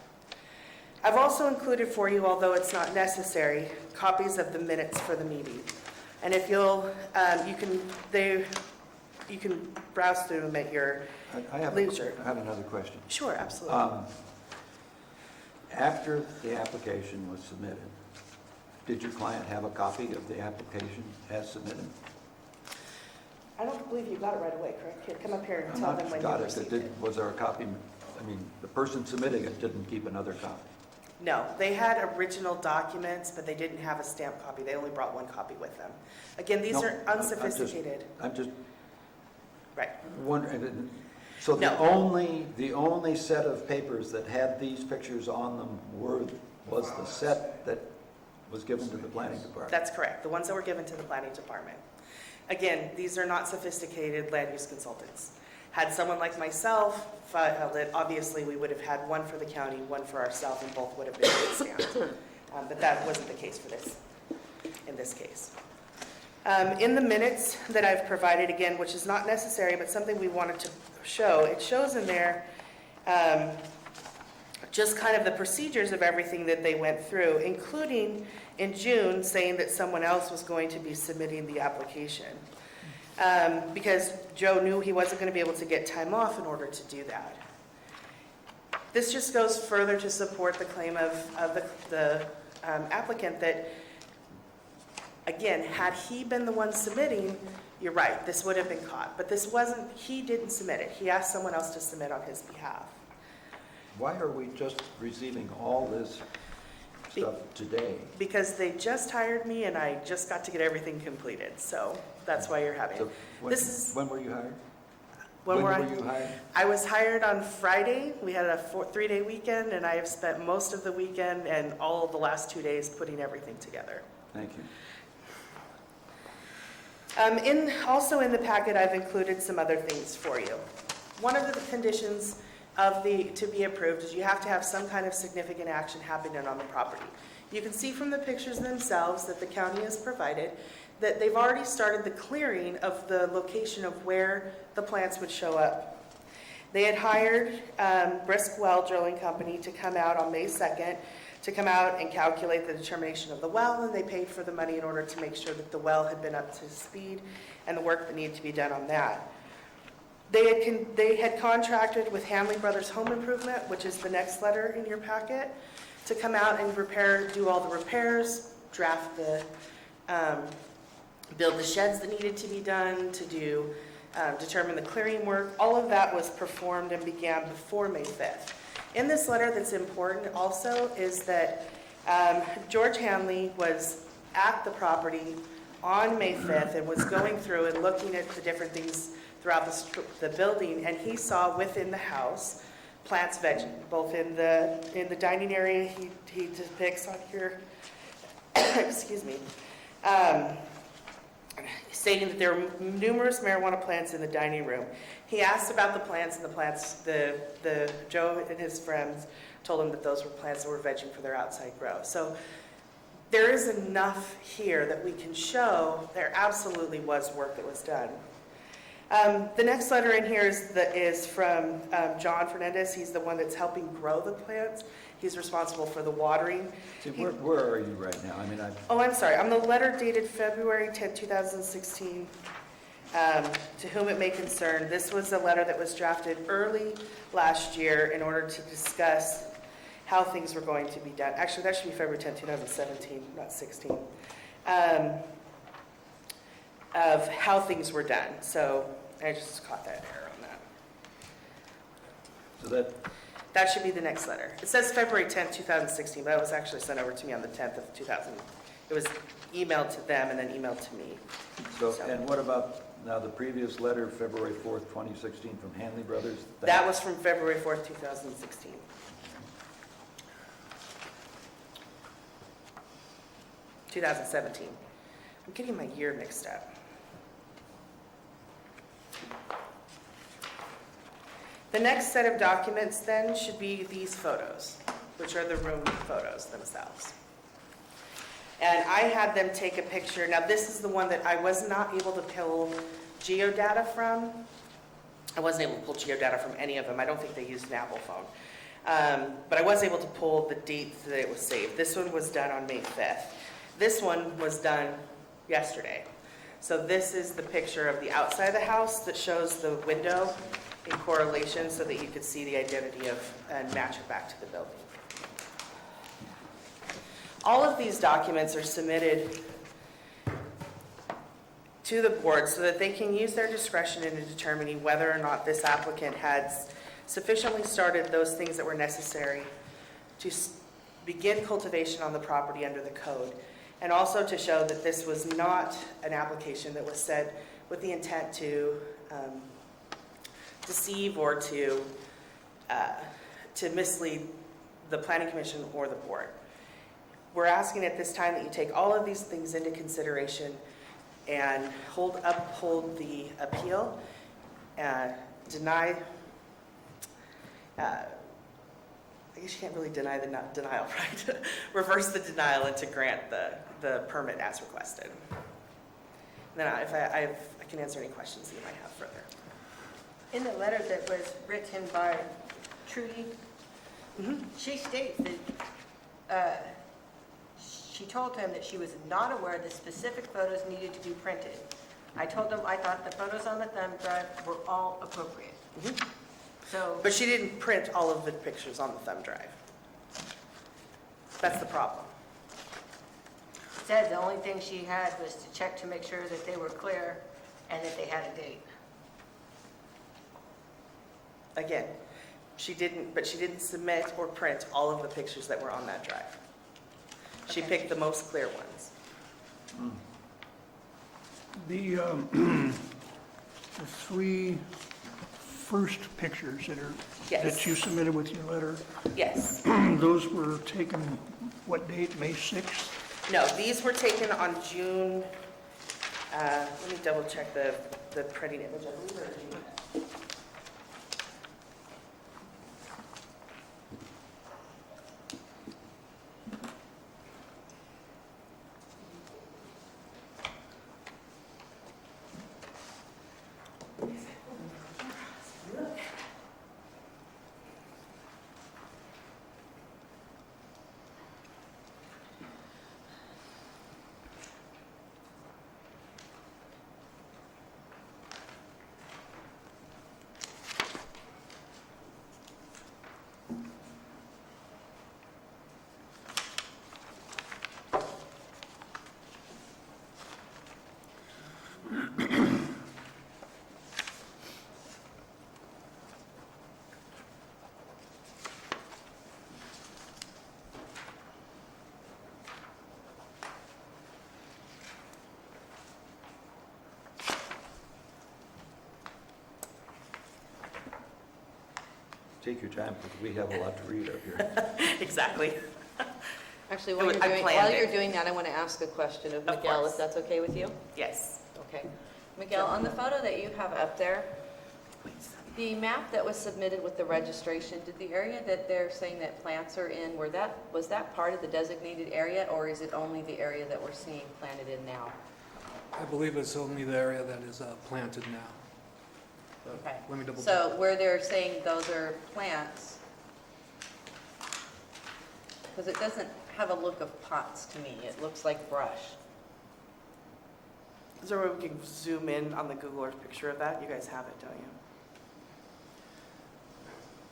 I've also included for you, although it's not necessary, copies of the minutes for the meeting. And if you'll, you can browse through them at your leisure. I have another question. Sure, absolutely. After the application was submitted, did your client have a copy of the application as submitted? I don't believe you got it right away, correct? Here, come up here and tell them when you received it. Was there a copy? I mean, the person submitting it didn't keep another copy. No, they had original documents, but they didn't have a stamped copy. They only brought one copy with them. Again, these are unsophisticated. I'm just right. wondering. So the only set of papers that had these pictures on them was the set that was given to the planning department. That's correct. The ones that were given to the planning department. Again, these are not sophisticated land use consultants. Had someone like myself filed it, obviously we would have had one for the county, one for ourselves, and both would have been stamped. But that wasn't the case for this, in this case. In the minutes that I've provided, again, which is not necessary, but something we wanted to show, it shows in there just kind of the procedures of everything that they went through, including in June saying that someone else was going to be submitting the application. Because Joe knew he wasn't going to be able to get time off in order to do that. This just goes further to support the claim of the applicant that, again, had he been the one submitting, you're right, this would have been caught. But this wasn't, he didn't submit it. He asked someone else to submit on his behalf. Why are we just receiving all this stuff today. Because they just hired me and I just got to get everything completed, so that's why you're having So it. when, This is, when were you hired? when were you hired? I was hired on Friday. We had a 3-day weekend, and I have spent most of the weekend and all of the last 2 days putting everything together. Thank you. Also in the packet, I've included some other things for you. One of the conditions to be approved is you have to have some kind of significant action happening on the property. You can see from the pictures themselves that the county has provided that they've already started the clearing of the location of where the plants would show up. They had hired Brisk Well Drilling Company to come out on May 2nd to come out and calculate the determination of the well, and they paid for the money in order to make sure that the well had been up to speed and the work that needed to be done on that. They had contracted with Hanley Brothers Home Improvement, which is the next letter in your packet, to come out and do all the repairs, draft build the sheds that needed to be done, to determine the clearing work. All of that was performed and began before May 5th. In this letter, that's important also is that George Hanley was at the property on May 5th and was going through and looking at the different things throughout the building, and he saw within the house plants vegging, both in the dining area he depicts on here, excuse me, stating that there were numerous marijuana plants in the dining room. He asked about the plants, and Joe and his friends told him that those were plants that were vegging for their outside grow. So there is enough here that we can show there absolutely was work that was done. The next letter in here is from John Fernandez. He's the one that's helping grow the plants. He's responsible for the watering. See, where are you right now? I mean, I'm sorry. I'm the letter dated February 10, 2016, to whom it may concern. This was a letter that was drafted early last year in order to discuss how things were going to be done. Actually, that should be February 10, 2017, not 16, of how things were done. So I just caught that error on that. So that should be the next letter. It says February 10th, 2016, but it was actually sent over to me on the 10th of 2000. It was emailed to them and then emailed to me. So, and what about now the previous letter, February 4th, 2016, from Hanley Brothers? That was from February 4th, 2016. (2017). I'm getting my year mixed up. The next set of documents then should be these photos, which are the room photos themselves. And I had them take a picture. Now this is the one that I was not able to pull geodata from. I wasn't able to pull geodata from any of them. I don't think they used an Apple phone. But I was able to pull the date that it was saved. This one was done on May 5th. This one was done yesterday. So this is the picture of the outside of the house that shows the window in correlation so that you could see the identity of and match it back to the building. All of these documents are submitted to the board so that they can use their discretion in determining whether or not this applicant had sufficiently started those things that were necessary to begin cultivation on the property under the code, and also to show that this was not an application that was said with the intent to deceive or to mislead the Planning Commission or the board. We're asking at this time that you take all of these things into consideration and uphold the appeal, deny, I guess you can't really deny the denial, right? Reverse the denial and to grant the permit as requested. And then I can answer any questions that you might have further. In the letter that was written by Trudy, she states that she told him that she was not aware that specific photos needed to be printed. I told them I thought the photos on the thumb drive were all appropriate. So, but she didn't print all of the pictures on the thumb drive. That's the problem. Said the only thing she had was to check to make sure that they were clear and that they had a date. Again, she didn't submit or print all of the pictures that were on that drive. She picked the most clear ones. The the three first pictures that Yes. you submitted with your letter, Yes. those were taken, what date, May 6th? No, these were taken on June, let me double check the printing image. I believe they're June. Take your time, because we have a lot to read up here. Exactly. Actually, I planned while it. you're doing that, I want to ask a question of Of Miguel, course. if that's okay with you? Yes. Okay. Miguel, on the photo that you have up there, the map that was submitted with the registration, did the area that they're saying that plants are in, was that part of the designated area, or is it only the area that we're seeing planted in now? I believe it's only the area that is planted now. Okay. Let me double check. So where they're saying those are plants, because it doesn't have a look of pots to me. It looks like brush. Is there a way we can zoom in on the Google Earth picture of that? You guys have it, don't you?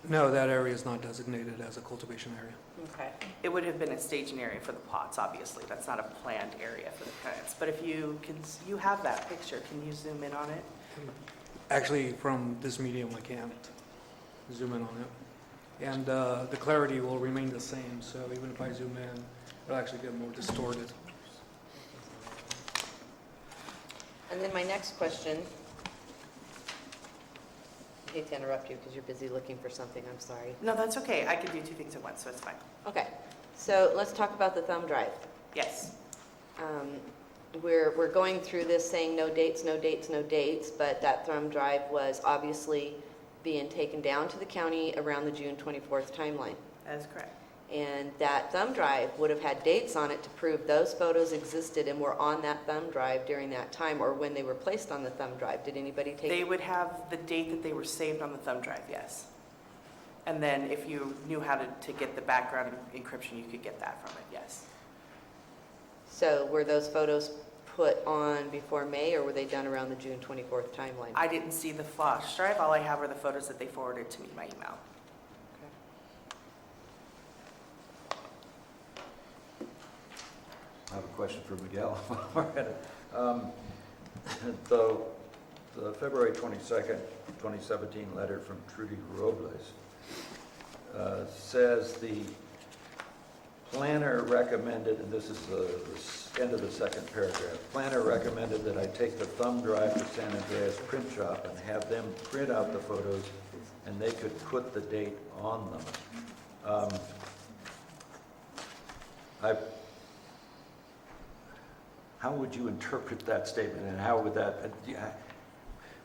No, that area is not designated as a cultivation area. Okay. It would have been a staging area for the pots, obviously. That's not a planned area for the plants. But if you have that picture, can you zoom in on it? Actually, from this medium, I can't zoom in on it. And the clarity will remain the same, so even if I zoom in, it'll actually get more distorted. And then my next question, I hate to interrupt you because you're busy looking for something, I'm sorry. No, that's okay. I can do two things at once, so it's fine. Okay, so let's talk about the thumb drive. Yes. We're going through this saying no dates, no dates, no dates, but that thumb drive was obviously being taken down to the county around the June 24th timeline. That is correct. And that thumb drive would have had dates on it to prove those photos existed and were on that thumb drive during that time, or when they were placed on the thumb drive. Did anybody take? They would have the date that they were saved on the thumb drive, yes. And then if you knew how to get the background encryption, you could get that from it, yes. So were those photos put on before May, or were they done around the June 24th timeline? I didn't see the flash drive. All I have are the photos that they forwarded to me by email. I have a question for Miguel. The February 22nd, 2017 letter from Trudy Robles says the planner recommended, and this is the end of the second paragraph, planner recommended that I take the thumb drive to San Andreas Print Shop and have them print out the photos, and they could put the date on them. How would you interpret that statement, and how would that?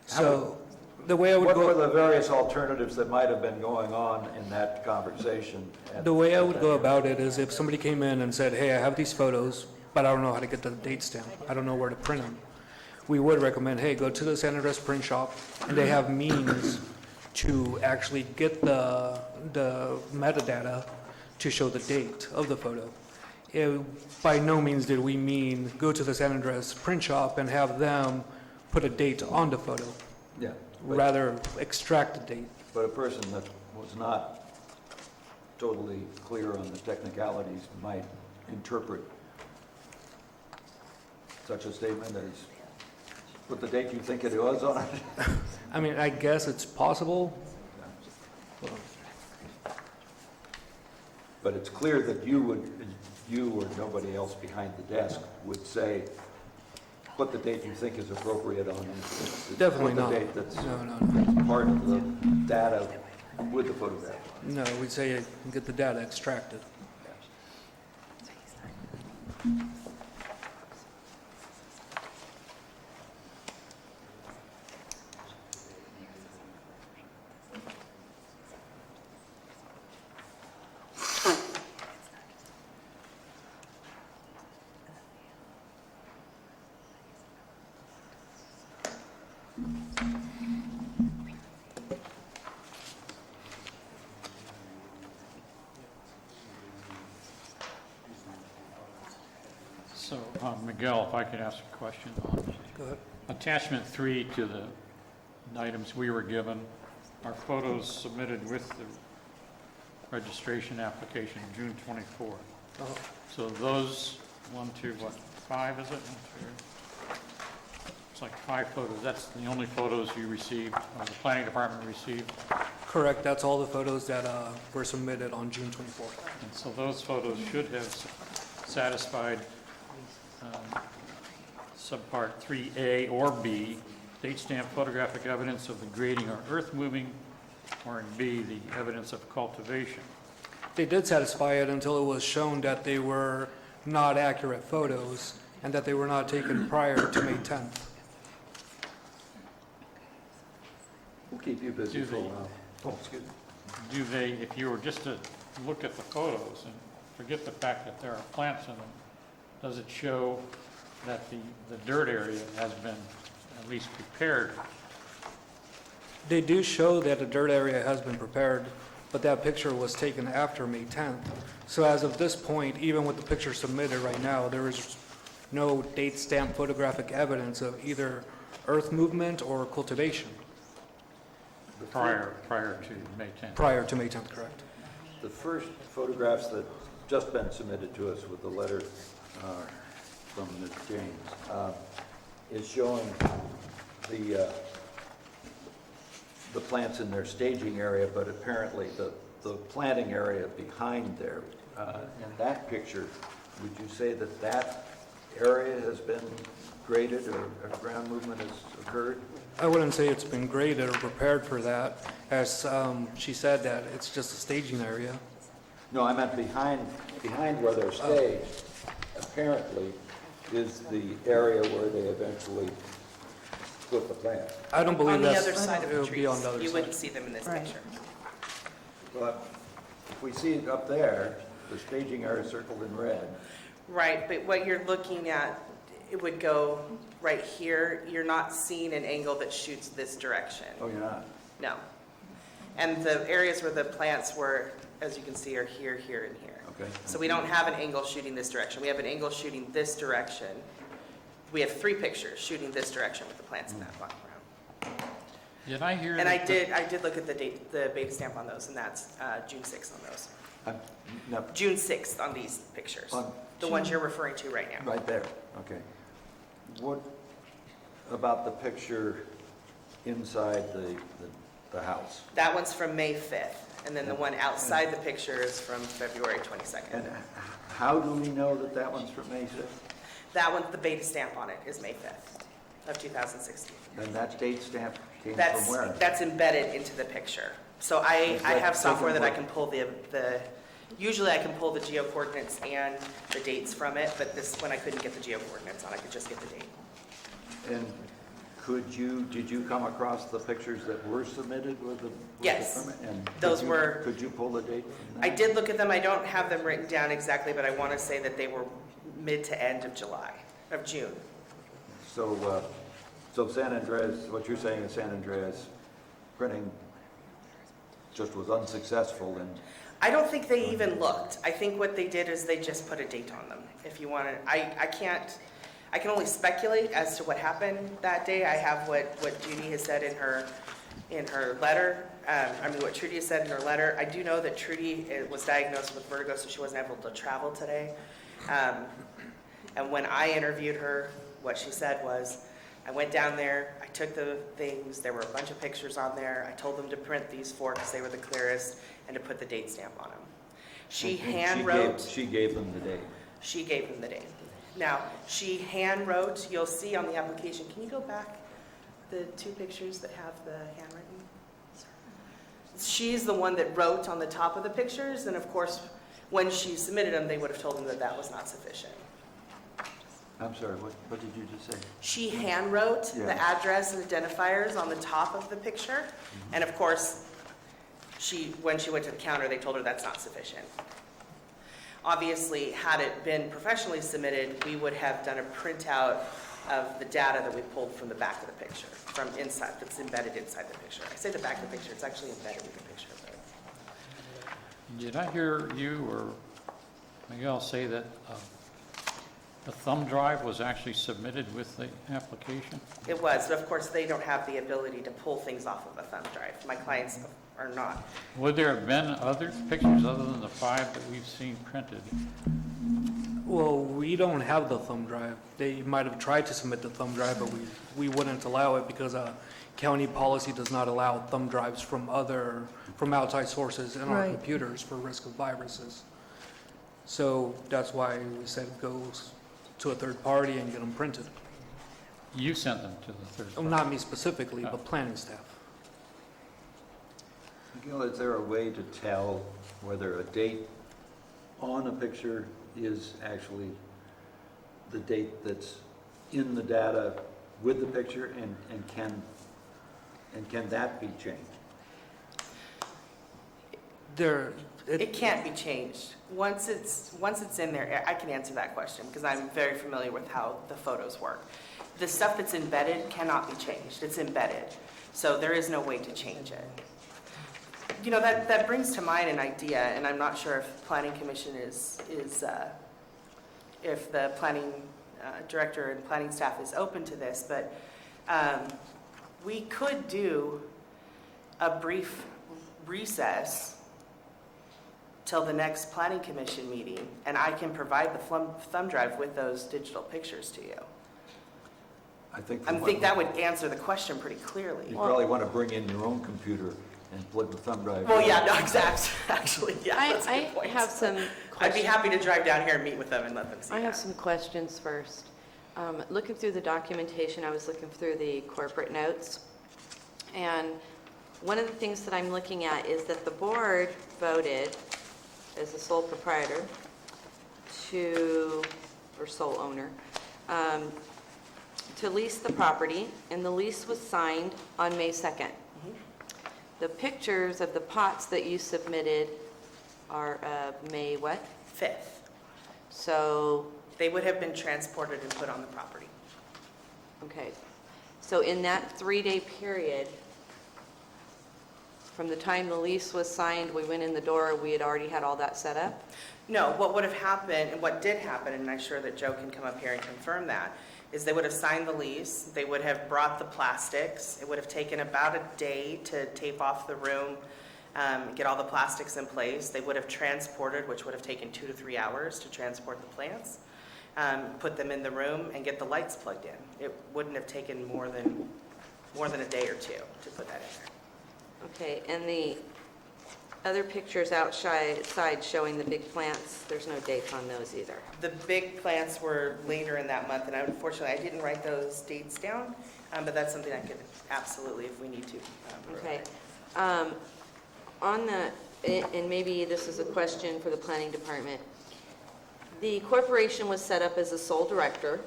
So the way I would What go. were the various alternatives that might have been going on in that conversation? The way I would go about it is if somebody came in and said, hey, I have these photos, but I don't know how to get the dates down. I don't know where to print them. We would recommend, hey, go to the San Andreas Print Shop, and they have means to actually get the metadata to show the date of the photo. By no means did we mean go to the San Andreas Print Shop and have them put a date on the photo. Yeah. Rather, extract the date. But a person that was not totally clear on the technicalities might interpret such a statement as, put the date you think it was on it. I mean, I guess it's possible. But it's clear that you would, you or nobody else behind the desk would say, put the date you think is appropriate on it. Definitely Put not. the date that's No. part of the data with the photograph. No, we'd say get the data extracted. So, Miguel, if I could ask a question on Go ahead. attachment 3 to the items we were given, are photos submitted with the registration application June 24th. So those, 5 is it? 1, 2. It's like 5 photos. That's the only photos you received, or the planning department received? Correct, that's all the photos that were submitted on June 24th. And so those photos should have satisfied subpart 3A or B, date stamp photographic evidence of the grading or earth moving, or in B, the evidence of cultivation. They did satisfy it until it was shown that they were not accurate photos and that they were not taken prior to May 10th. We'll keep you busy for a while. Oh, excuse me. Do they, if you were just to look at the photos and forget the fact that there are plants in them, does it show that the dirt area has been at least prepared? They do show that the dirt area has been prepared, but that picture was taken after May 10th. So as of this point, even with the picture submitted right now, there is no date stamp photographic evidence of either earth movement or cultivation. Prior to May 10th? Prior to May 10th, correct. The first photographs that just been submitted to us with the letter from Ms. James is showing the plants in their staging area, but apparently the planting area behind there. In that picture, would you say that that area has been graded or ground movement has occurred? I wouldn't say it's been graded or prepared for that, as she said that it's just a staging area. No, I meant behind where they're staged, apparently, is the area where they eventually put the plant. I don't believe On the that's, other side of it the would be on the trees. other You side. wouldn't see them in this picture. But if we see it up there, the staging area circled in red. Right, but what you're looking at, it would go right here. You're not seeing an angle that shoots this direction. Oh, you're not? No. And the areas where the plants were, as you can see, are here, here, and here. Okay. So we don't have an angle shooting this direction. We have an angle shooting this direction. We have 3 pictures shooting this direction with the plants in that background. Did I hear? And that I did look at the date, the beta stamp on those, and that's June 6th on those. No, June 6th on these pictures. On The ones you're referring to right now. right there, okay. What about the picture inside the house? That one's from May 5th, and then the one outside the picture is from February 22nd. And how do we know that that one's from May 6th? That one, the beta stamp on it is May 5th of 2016. And that date stamp came from That's, where? that's embedded into the picture. So I Is that have software that I taken can pull usually I can pull the geo-coordinates and the dates from it, but this one I couldn't get the geo-coordinates on, I could just get the date. And did you come across the pictures that were submitted with the Yes. permit? And Those were- Could you pull the date from I that? did look at them, I don't have them written down exactly, but I want to say that they were mid to end of June. So San Andreas, what you're saying is San Andreas printing just was unsuccessful and I don't think they even looked. I think what they did is they just put a date on them. If you want to, I can only speculate as to what happened that day. I have what Judy has said in her letter. What Trudy has said in her letter. I do know that Trudy was diagnosed with vertigo, so she wasn't able to travel today. And when I interviewed her, what she said was, I went down there, I took the things, there were a bunch of pictures on there. I told them to print these 4 because they were the clearest and to put the date stamp on them. She and hand wrote. She gave them the date. She gave him the name. Now, she hand wrote, you'll see on the application, can you go back the 2 pictures that have the handwritten? She's the one that wrote on the top of the pictures, and of course, when she submitted them, they would have told him that that was not sufficient. I'm sorry, what did you just say? She hand wrote the Yeah. address and identifiers on the top of the picture, and of course, when she went to the counter, they told her that's not sufficient. Obviously, had it been professionally submitted, we would have done a printout of the data that we pulled from the back of the picture, from inside, that's embedded inside the picture. I say the back of the picture, it's actually embedded in the picture. Did I hear you or Miguel say that the thumb drive was actually submitted with the application? It was, but of course, they don't have the ability to pull things off of a thumb drive. My clients are not. Would there have been other pictures other than the 5 that we've seen printed? Well, we don't have the thumb drive. They might have tried to submit the thumb drive, but we wouldn't allow it because county policy does not allow thumb drives from outside sources in our Right. computers for risk of viruses. So that's why we said go to a third party and get them printed. You sent them to the third party? Not me specifically, but planning staff. Miguel, is there a way to tell whether a date on a picture is actually the date that's in the data with the picture, and can that be changed? It can't be changed. Once it's in there, I can answer that question because I'm very familiar with how the photos work. The stuff that's embedded cannot be changed. It's embedded. So there is no way to change it. You know, that brings to mind an idea, and I'm not sure if Planning Commission if the planning director and planning staff is open to this, but we could do a brief recess till the next planning commission meeting, and I can provide the thumb drive with those digital pictures to you. I think that would answer the question pretty clearly. You probably want to bring in your own computer and plug the thumb drive. Well, yeah, no, exactly. Actually, yeah, that's a I good point. have some I'd be happy to drive down here and meet with them and let them see I have that. some questions first. Looking through the documentation, I was looking through the corporate notes, and one of the things that I'm looking at is that the board voted as the sole proprietor or sole owner, to lease the property, and the lease was signed on May 2nd. The pictures of the pots that you submitted are May what? 5th. So, They would have been transported and put on the property. okay. So in that 3-day period, from the time the lease was signed, we went in the door, we had already had all that set up? No, what would have happened, and what did happen, and I'm sure that Joe can come up here and confirm that, is they would have signed the lease, they would have brought the plastics, it would have taken about a day to tape off the room, get all the plastics in place. They would have transported, which would have taken 2 to 3 hours to transport the plants, put them in the room, and get the lights plugged in. It wouldn't have taken more than a day or 2 to put that in there. Okay, and the other pictures outside showing the big plants, there's no dates on those either. The big plants were later in that month, and unfortunately, I didn't write those dates down, but that's something I could absolutely, if we need to. Okay. And maybe this is a question for the planning department. The corporation was set up as a sole director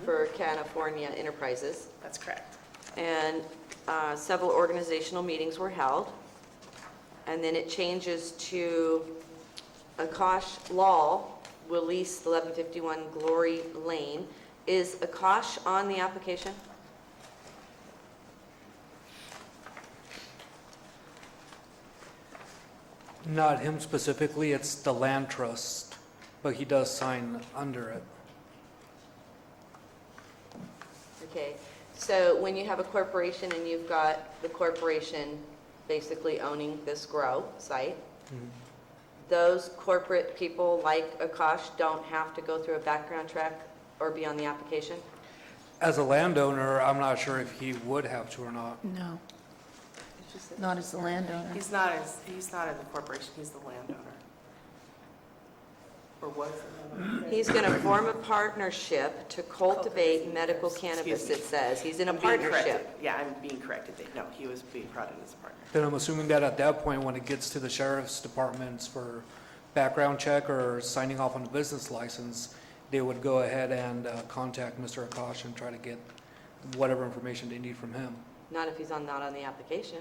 for California Enterprises. That's correct. And several organizational meetings were held. And then it changes to Akash Lal will lease 1151 Glory Lane. Is Akash on the application? Not him specifically, it's the land trust, but he does sign under it. Okay, so when you have a corporation and you've got the corporation basically owning this grow site, those corporate people like Akash don't have to go through a background check or be on the application? As a landowner, I'm not sure if he would have to or not. No. Not as the landowner. He's not in the corporation, he's the landowner. Or Or was it? He's going to form a partnership to cultivate medical cannabis, it says. He's in a I'm being corrected. partnership. Yeah, I'm being corrected. No, he was being brought in as a partner. Then I'm assuming that at that point, when it gets to the sheriff's departments for background check or signing off on the business license, they would go ahead and contact Mr. Akash and try to get whatever information they need from him. Not if he's not on the application.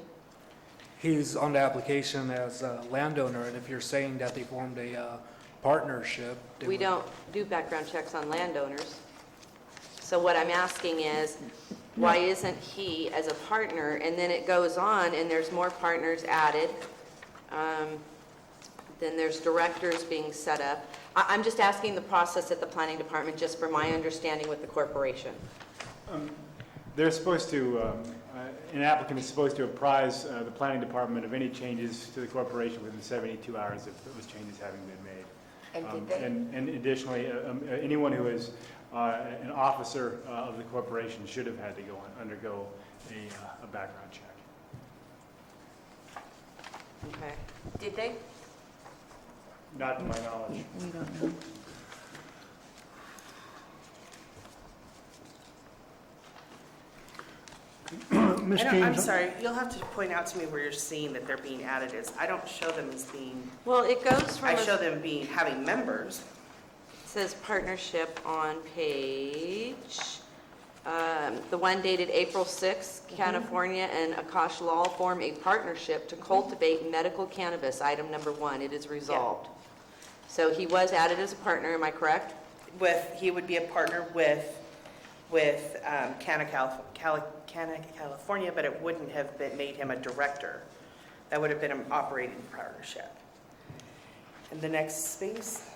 He's on the application as a landowner, and if you're saying that they formed a partnership. they We would- don't do background checks on landowners. So what I'm asking is, why isn't he as a partner? And then it goes on, and there's more partners added. Then there's directors being set up. I'm just asking the process at the planning department, just for my understanding with the corporation. They're supposed to, an applicant is supposed to apprise the planning department of any changes to the corporation within 72 hours of those changes having been made. And did they? And additionally, anyone who is an officer of the corporation should have had to undergo a background check. Okay. Did they? Not to my knowledge. We don't know. Ms. I'm James? sorry, you'll have to point out to me where you're seeing that they're being added is. I don't show them as being, Well, it goes from, I it show them having members. says partnership on page, the one dated April 6th, California and Akash Lal form a partnership to cultivate medical cannabis, item number 1. It is resolved. So he was added as a partner, am I correct? He would be a partner with Canna, California, but it wouldn't have made him a director. That would have been an operating partnership. And the next space,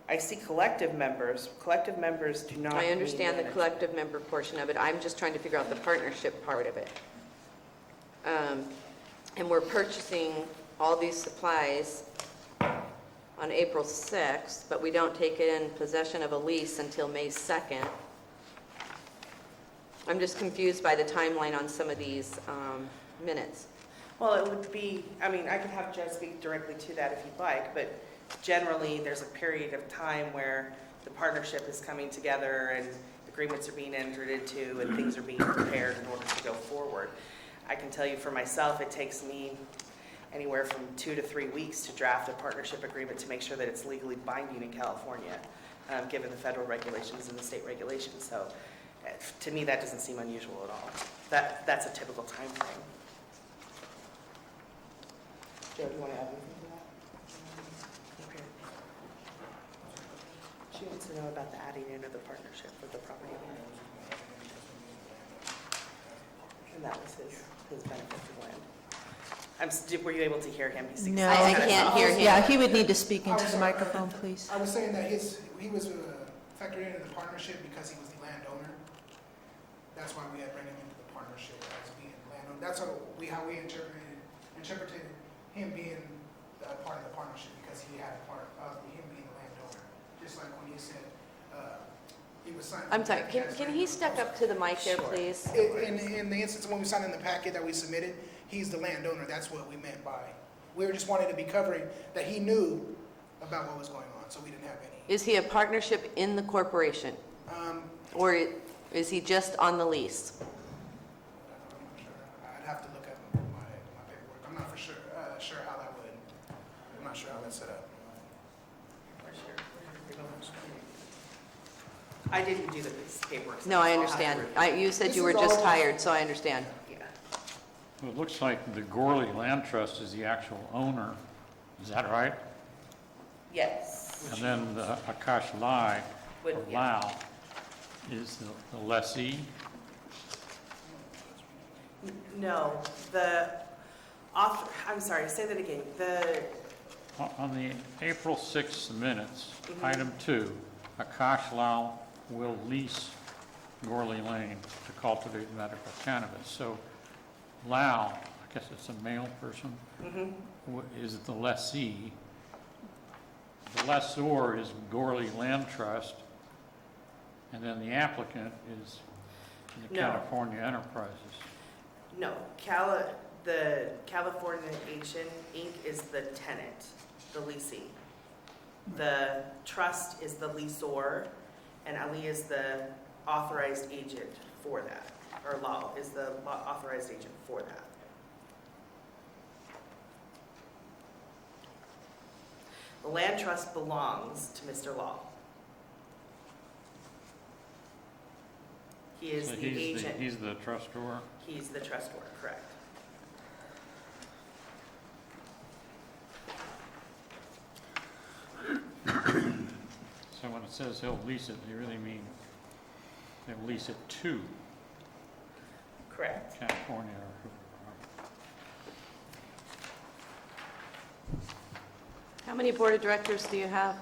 I see collective members. Collective members do not I mean understand the that- collective member portion of it. I'm just trying to figure out the partnership part of it. And we're purchasing all these supplies on April 6th, but we don't take it in possession of a lease until May 2nd. I'm just confused by the timeline on some of these minutes. Well, it would be, I mean, I could have Jed speak directly to that if you'd like, but generally, there's a period of time where the partnership is coming together and agreements are being entered into and things are being prepared in order to go forward. I can tell you for myself, it takes me anywhere from 2 to 3 weeks to draft a partnership agreement to make sure that it's legally binding in California, given the federal regulations and the state regulations. So to me, that doesn't seem unusual at all. That's a typical time frame. Joe, do you want to add anything to that? Okay. She wants to know about the adding into the partnership with the property owner. And that was his benefit to the land. Were you able to hear him? No, I can't hear him. Yeah, he would need to speak into the microphone, please. I was saying that he was factored into the partnership because he was the landowner. That's why we had brought him into the partnership as being landowner. That's how we interpreted him being part of the partnership because he had a part of him being the landowner. Just like when you said he was signing. I'm sorry, can he step up to the mic there, please? In the instance when we signed in the packet that we submitted, he's the landowner. That's what we meant by. We were just wanting to be covering that he knew about what was going on, so we didn't have any. Is he a partnership in the corporation? Or is he just on the lease? I'm not sure. I'd have to look at my paperwork. I'm not for sure how that would. I'm not sure how that's set up. I didn't do the paperwork. No, I understand. You said you were just hired, so I understand. Yeah. Well, it looks like the Gorley Land Trust is the actual owner. Is that right? Yes. And then the Akash Lai, Would- or yeah. Lao, is the lessee? No, I'm sorry, say that again. On the April 6th minutes, item 2, Akash Lal will lease Gorley Lane to cultivate medical cannabis. So Lal, I guess it's a male person, is the lessee. The lessor is Gorley Land Trust, and then the applicant is the No. California Enterprises. No, The California Asian Inc. is the tenant, the leasing. The trust is the leaseor, and Ali is the authorized agent for that, or Law is the authorized agent for that. The land trust belongs to Mr. Law. He is So the agent. He's the trustor. He's the trustor, correct. So when it says he'll lease it, you really mean he'll lease it to Correct. California or How many board of directors do you have?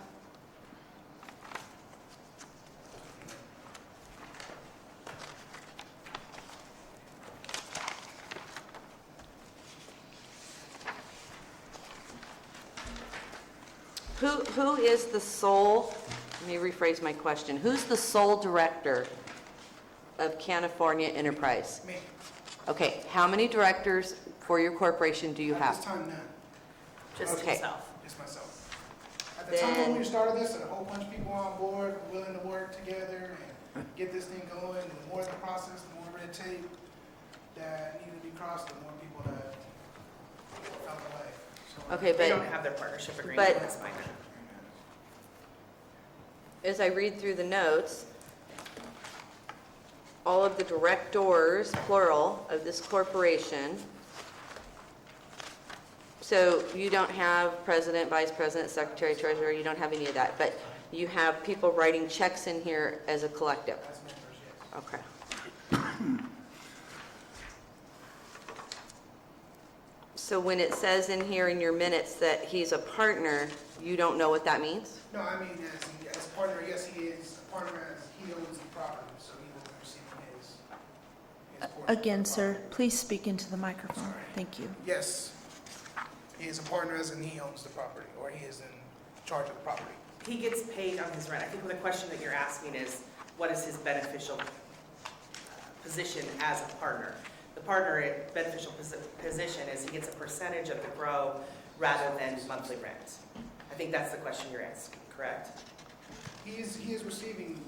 Who is the sole, let me rephrase my question, who's the sole director of California Enterprise? Me. Okay, how many directors for your corporation do you At have? this time, none. Just Okay. himself. Just myself. At the time when Then- we started this, and a whole bunch of people on board, willing to work together and get this thing going, the more the process, the more red tape that needed to be crossed, the more people that felt the way. So, Okay, They don't but have their partnership agreement, but- that's fine. as I read through the notes, all of the directors, plural, of this corporation, so you don't have president, vice president, secretary, treasurer, you don't have any of that, but you have people writing checks in here as a collective? As members, yes. Okay. So when it says in here in your minutes that he's a partner, you don't know what that means? No, I mean, as a partner, yes, he is a partner as he owns the property, so he will be receiving his portion of the Again, sir, property. please speak into the microphone. Sorry. Thank you. Yes, he is a partner as in he owns the property, or he is in charge of the property. He gets paid on his rent. I think the question that you're asking is, what is his beneficial position as a partner? The partner beneficial position is he gets a percentage of the grow rather than monthly rent. I think that's the question you're asking, correct? He is receiving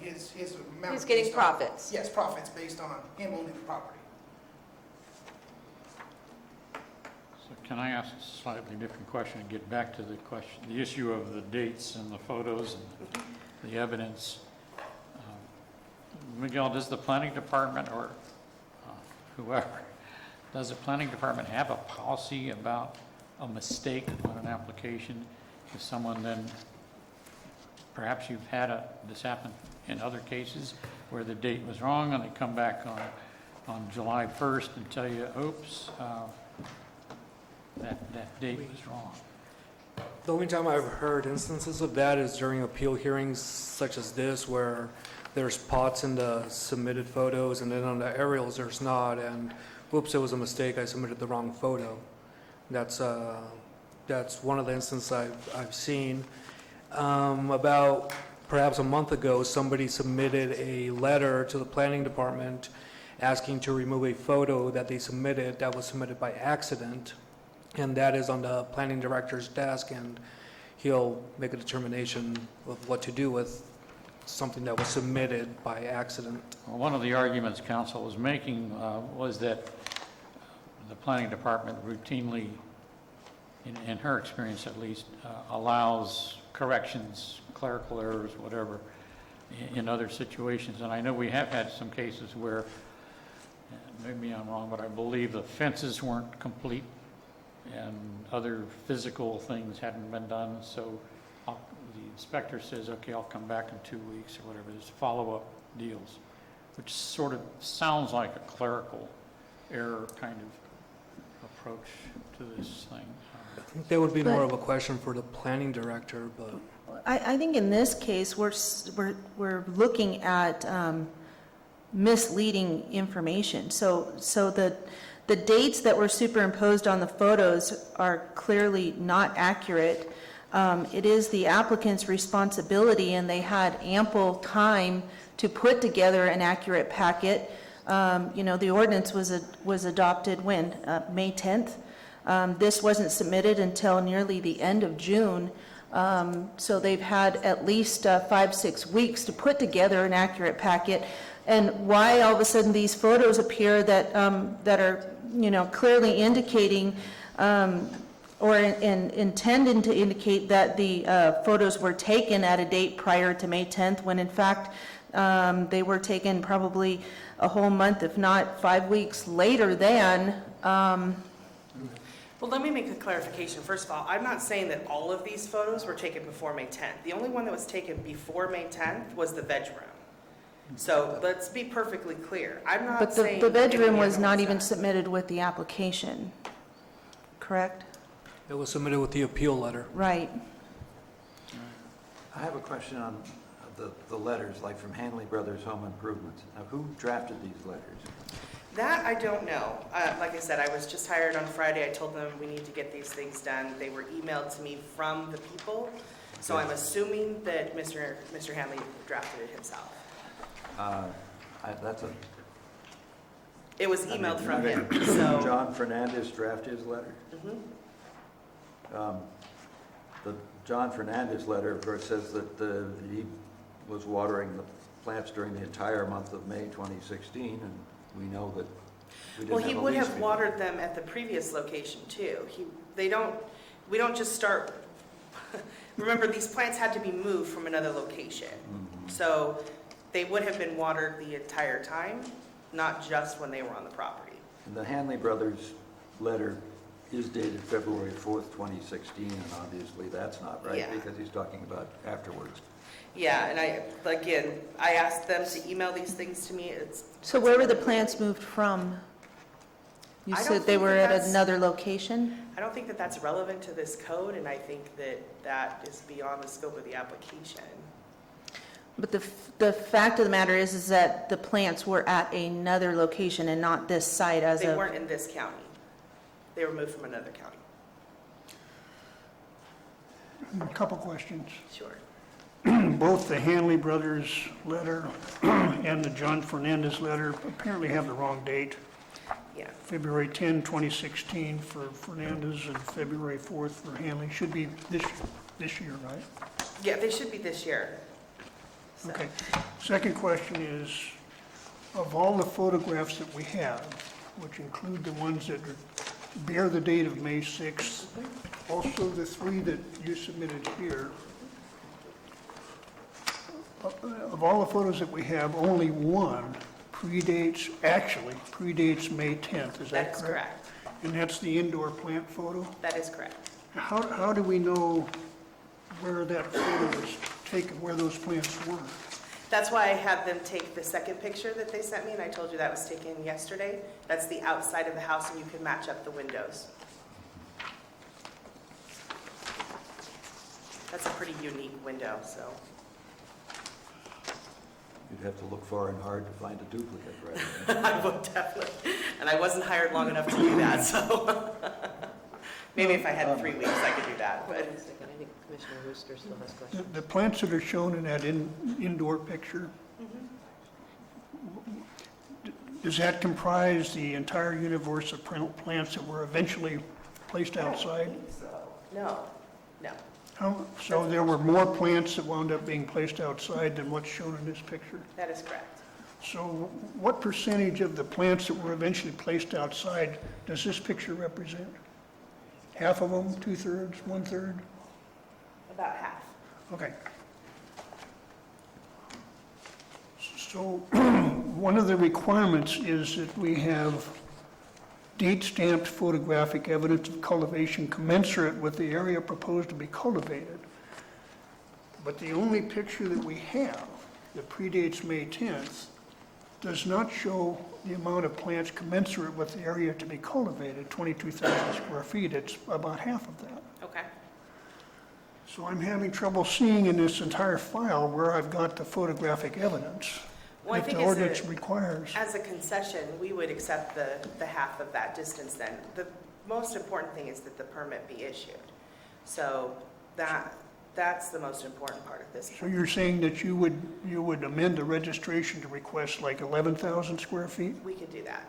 his amount. He's getting based on- profits. Yes, profits based on him owning the property. So can I ask a slightly different question and get back to the question, the issue of the dates and the photos and the evidence? Miguel, does the planning department or whoever, does the planning department have a policy about a mistake on an application? If someone then, perhaps you've had this happen in other cases where the date was wrong and they come back on July 1st and tell you, oops, that date was wrong. The only time I've heard instances of that is during appeal hearings such as this, where there's spots in the submitted photos and then on the aerials there's not, and whoops, it was a mistake, I submitted the wrong photo. That's one of the instances I've seen. About perhaps a month ago, somebody submitted a letter to the planning department asking to remove a photo that they submitted that was submitted by accident, and that is on the planning director's desk, and he'll make a determination of what to do with something that was submitted by accident. Well, one of the arguments council was making was that the planning department routinely, in her experience at least, allows corrections, clerical errors, whatever, in other situations. And I know we have had some cases where, maybe I'm wrong, but I believe the fences weren't complete and other physical things hadn't been done. So the inspector says, okay, I'll come back in 2 weeks or whatever. There's follow-up deals, which sort of sounds like a clerical error kind of approach to this thing. I think that would be more of a question for the planning director, but I think in this case, we're looking at misleading information. So the dates that were superimposed on the photos are clearly not accurate. It is the applicant's responsibility, and they had ample time to put together an accurate packet. The ordinance was adopted when? May 10th? This wasn't submitted until nearly the end of June. So they've had at least 5-6 weeks to put together an accurate packet. And why all of a sudden these photos appear that are, clearly indicating or intending to indicate that the photos were taken at a date prior to May 10th, when in fact they were taken probably a whole month, if not 5 weeks later than. Well, let me make a clarification. First of all, I'm not saying that all of these photos were taken before May 10th. The only one that was taken before May 10th was the veg room. So let's be perfectly clear. I'm not But saying. the that bedroom any was other not one's even done. submitted with the application, correct? It was submitted with the appeal letter. Right. I have a question on the letters, like from Hanley Brothers Home Improvements. Now, who drafted these letters? That I don't know. Like I said, I was just hired on Friday. I told them we need to get these things done. They were emailed to me from the people. So I'm assuming that Mr. Hanley drafted it himself. It was emailed from him, so. John Fernandez drafted his letter? Mhm. The John Fernandez letter, of course, says that he was watering the plants during the entire month of May 2016, and we know that we didn't Well, have he a would lease have agreement. watered them at the previous location too. We don't just start, remember, these plants had to be moved from another location. Mhm. So they would have been watered the entire time, not just when they were on the property. And the Hanley Brothers letter is dated February 4th, 2016, and obviously that's not right, Yeah. because he's talking about afterwards. Yeah, and I asked them to email these things to me. So where were the plants moved from? You I don't said they think were that at that's- another location? I don't think that that's relevant to this code, and I think that is beyond the scope of the application. But the fact of the matter is that the plants were at another location and not this site as They of... weren't in this county. They were moved from another county. A couple questions. Sure. Both the Hanley Brothers letter and the John Fernandez letter apparently have the wrong date. Yeah. February 10, 2016 for Fernandez and February 4th for Hanley. Should be this year, right? Yeah, they should be this year. So- Okay. Second question is, of all the photographs that we have, which include the ones that bear the date of May 6th, also the three that you submitted here, of all the photos that we have, only one predates May 10th, is that correct? That is correct. And that's the indoor plant photo? That is correct. How do we know where that photo was taken, where those plants were? That's why I had them take the second picture that they sent me, and I told you that was taken yesterday. That's the outside of the house, and you can match up the windows. That's a pretty unique window, so. You'd have to look far and hard to find a duplicate, right? I would definitely, and I wasn't hired long enough to do that, so. Maybe if I had 3 weeks, I could do that, but. I think Commissioner Rooster still has questions. The plants that are shown in that indoor picture, does that comprise the entire universe of plants that were eventually placed outside? No. So there were more plants that wound up being placed outside than what's shown in this picture? That is correct. So what percentage of the plants that were eventually placed outside does this picture represent? Half of them, 2/3, 1/3? About half. Okay. So one of the requirements is that we have date-stamped photographic evidence of cultivation commensurate with the area proposed to be cultivated. But the only picture that we have that predates May 10th does not show the amount of plants commensurate with the area to be cultivated, 22,000 square feet. It's about half of that. Okay. So I'm having trouble seeing in this entire file where I've got the photographic evidence Well, I that think the ordinance requires. as a concession, we would accept the half of that distance then. The most important thing is that the permit be issued. So that, That's the most important part of this. So you're saying that you would amend the registration to request like 11,000 square feet? We could do that.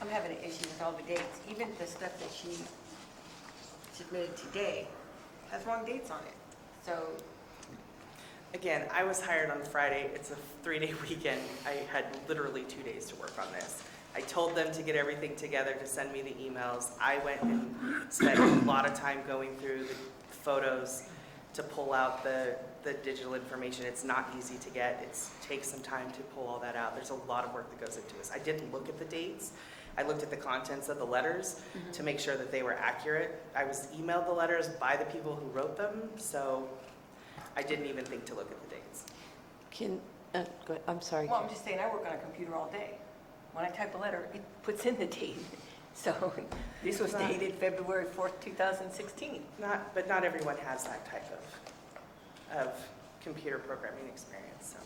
I'm having an issue with all the dates, even the stuff that she submitted today has wrong dates on it. So, Again, I was hired on Friday. It's a 3-day weekend. I had literally 2 days to work on this. I told them to get everything together to send me the emails. I went and spent a lot of time going through the photos to pull out the digital information. It's not easy to get. It takes some time to pull all that out. There's a lot of work that goes into this. I didn't look at the dates. I looked at the contents of the letters to make sure that they were accurate. I was emailed the letters by the people who wrote them, so I didn't even think to look at the dates. Go ahead. I'm sorry. well, I'm just saying, I work on a computer all day. When I type a letter, it puts in the date. So this was dated February 4th, 2016. But not everyone has that type of computer programming experience, so.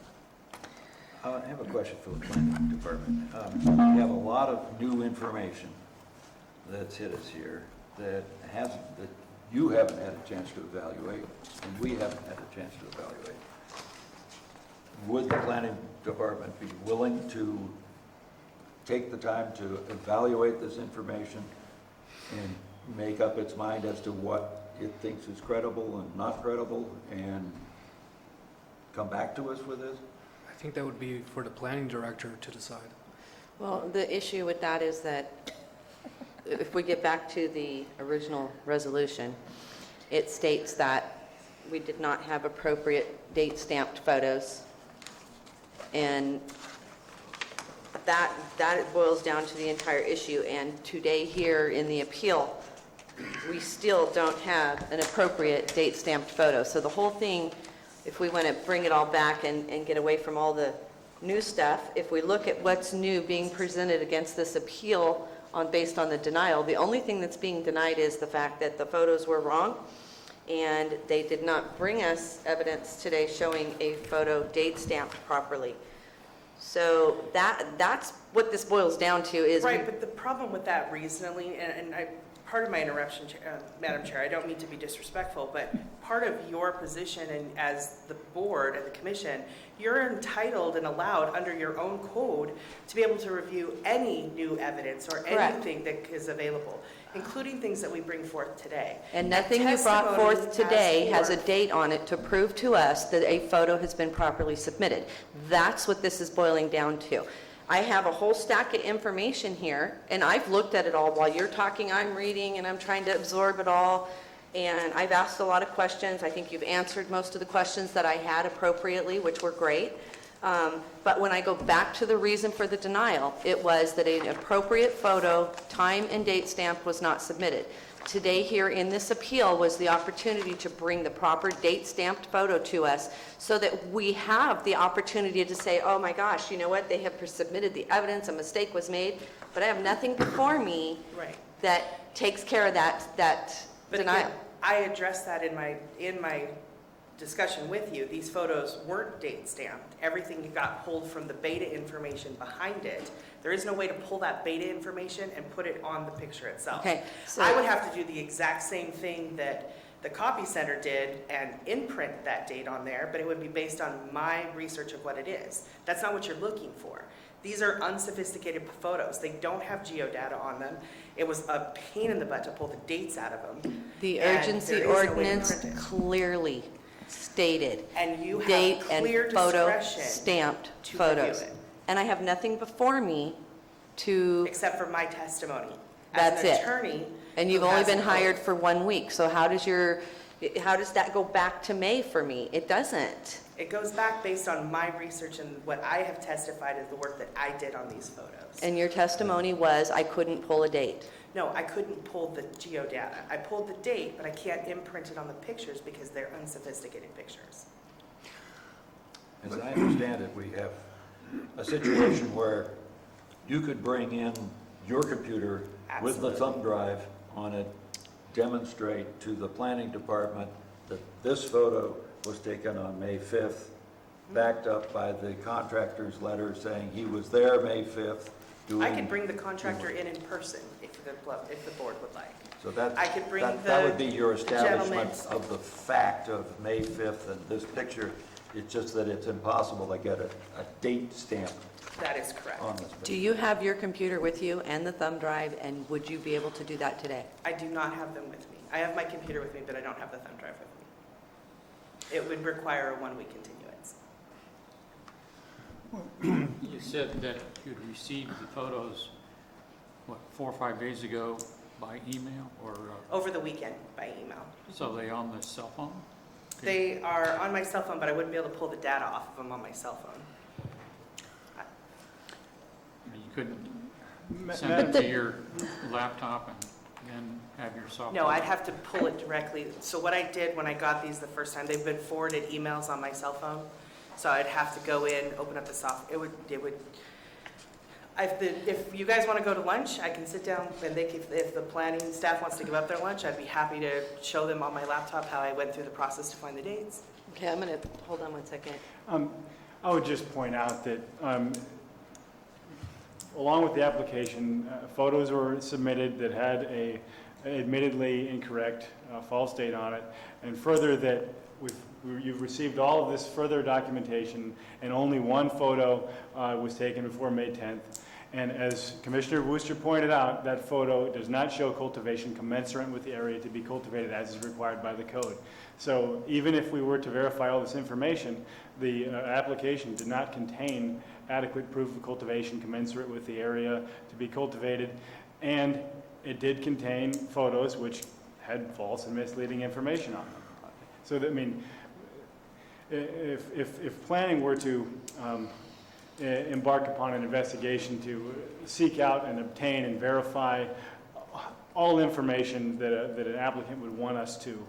I have a question for the planning department. We have a lot of new information that's hit us here that you haven't had a chance to evaluate, and we haven't had a chance to evaluate. Would the planning department be willing to take the time to evaluate this information and make up its mind as to what it thinks is credible and not credible, and come back to us with this? I think that would be for the planning director to decide. Well, the issue with that is that if we get back to the original resolution, it states that we did not have appropriate date-stamped photos, and that boils down to the entire issue. And today here in the appeal, we still don't have an appropriate date-stamped photo. So the whole thing, if we want to bring it all back and get away from all the new stuff, if we look at what's new being presented against this appeal based on the denial, the only thing that's being denied is the fact that the photos were wrong, and they did not bring us evidence today showing a photo date stamped properly. So that's what this boils down to is... Right, but the problem with that reasonably, and part of my interruption, Madam Chair, I don't mean to be disrespectful, but part of your position and as the board and the commission, you're entitled and allowed under your own code to be able to review any new evidence or anything that is available, including things that we bring forth today. And nothing you brought forth today has a date on it to prove to us that a photo has been properly submitted. That's what this is boiling down to. I have a whole stack of information here, and I've looked at it all. While you're talking, I'm reading, and I'm trying to absorb it all. And I've asked a lot of questions. I think you've answered most of the questions that I had appropriately, which were great. But when I go back to the reason for the denial, it was that an appropriate photo, time and date stamp was not submitted. Today here in this appeal was the opportunity to bring the proper date stamped photo to us so that we have the opportunity to say, oh my gosh, you know what, they have submitted the evidence, a mistake was made, but I have nothing before me that takes care of that denial. Again, I addressed that in my discussion with you. These photos weren't date stamped. Everything got pulled from the beta information behind it. There is no way to pull that beta information and put it on the picture itself. Okay, so I would have to do the exact same thing that the copy center did and imprint that date on there, but it would be based on my research of what it is. That's not what you're looking for. These are unsophisticated photos. They don't have geodata on them. It was a pain in the butt to pull the dates out of them. The and urgency there is no way to ordinance print it. clearly stated And you have date clear and photo discretion stamped to photos. review it. And I have nothing before me to... Except for my testimony. That's As an it. attorney. And you've who only has been a hired code. for 1 week, so how does that go back to May for me? It doesn't. It goes back based on my research and what I have testified is the work that I did on these photos. And your testimony was, I couldn't pull a date. No, I couldn't pull the geodata. I pulled the date, but I can't imprint it on the pictures because they're unsophisticated pictures. As I understand it, we have a situation where you could bring in your computer with the thumb drive on it, demonstrate to the planning department that this photo was taken on May 5th, backed up by the contractor's letter saying he was there May 5th doing... I could bring the contractor in person if if the board would like. So that, I could bring that would be the your establishment gentleman's- of the fact of May 5th and this picture. It's just that it's impossible to get a date stamp That is correct. on this Do picture. you have your computer with you and the thumb drive, and would you be able to do that today? I do not have them with me. I have my computer with me, but I don't have the thumb drive with me. It would require a one-week continuance. You said that you'd received the photos, what, 4 or 5 days ago by email, or, Over the weekend by email. so they on the cell phone? They are on my cell phone, but I wouldn't be able to pull the data off of them on my cell phone. You couldn't Ma- send Madam- it to your laptop and then have your software? No, I'd have to pull it directly. So what I did when I got these the first time, they've been forwarded emails on my cell phone. So I'd have to go in, open up the software. If you guys want to go to lunch, I can sit down and if the planning staff wants to give up their lunch, I'd be happy to show them on my laptop how I went through the process to find the dates. Okay, I'm going to, hold on one second. I would just point out that along with the application, photos were submitted that had a admittedly incorrect false date on it, and further that you've received all of this further documentation, and only one photo was taken before May 10th. And as Commissioner Wooster pointed out, that photo does not show cultivation commensurate with the area to be cultivated as is required by the code. So even if we were to verify all this information, the application did not contain adequate proof of cultivation commensurate with the area to be cultivated, and it did contain photos which had false and misleading information on them. So that, I mean, if planning were to embark upon an investigation to seek out and obtain and verify all information that an applicant would want us to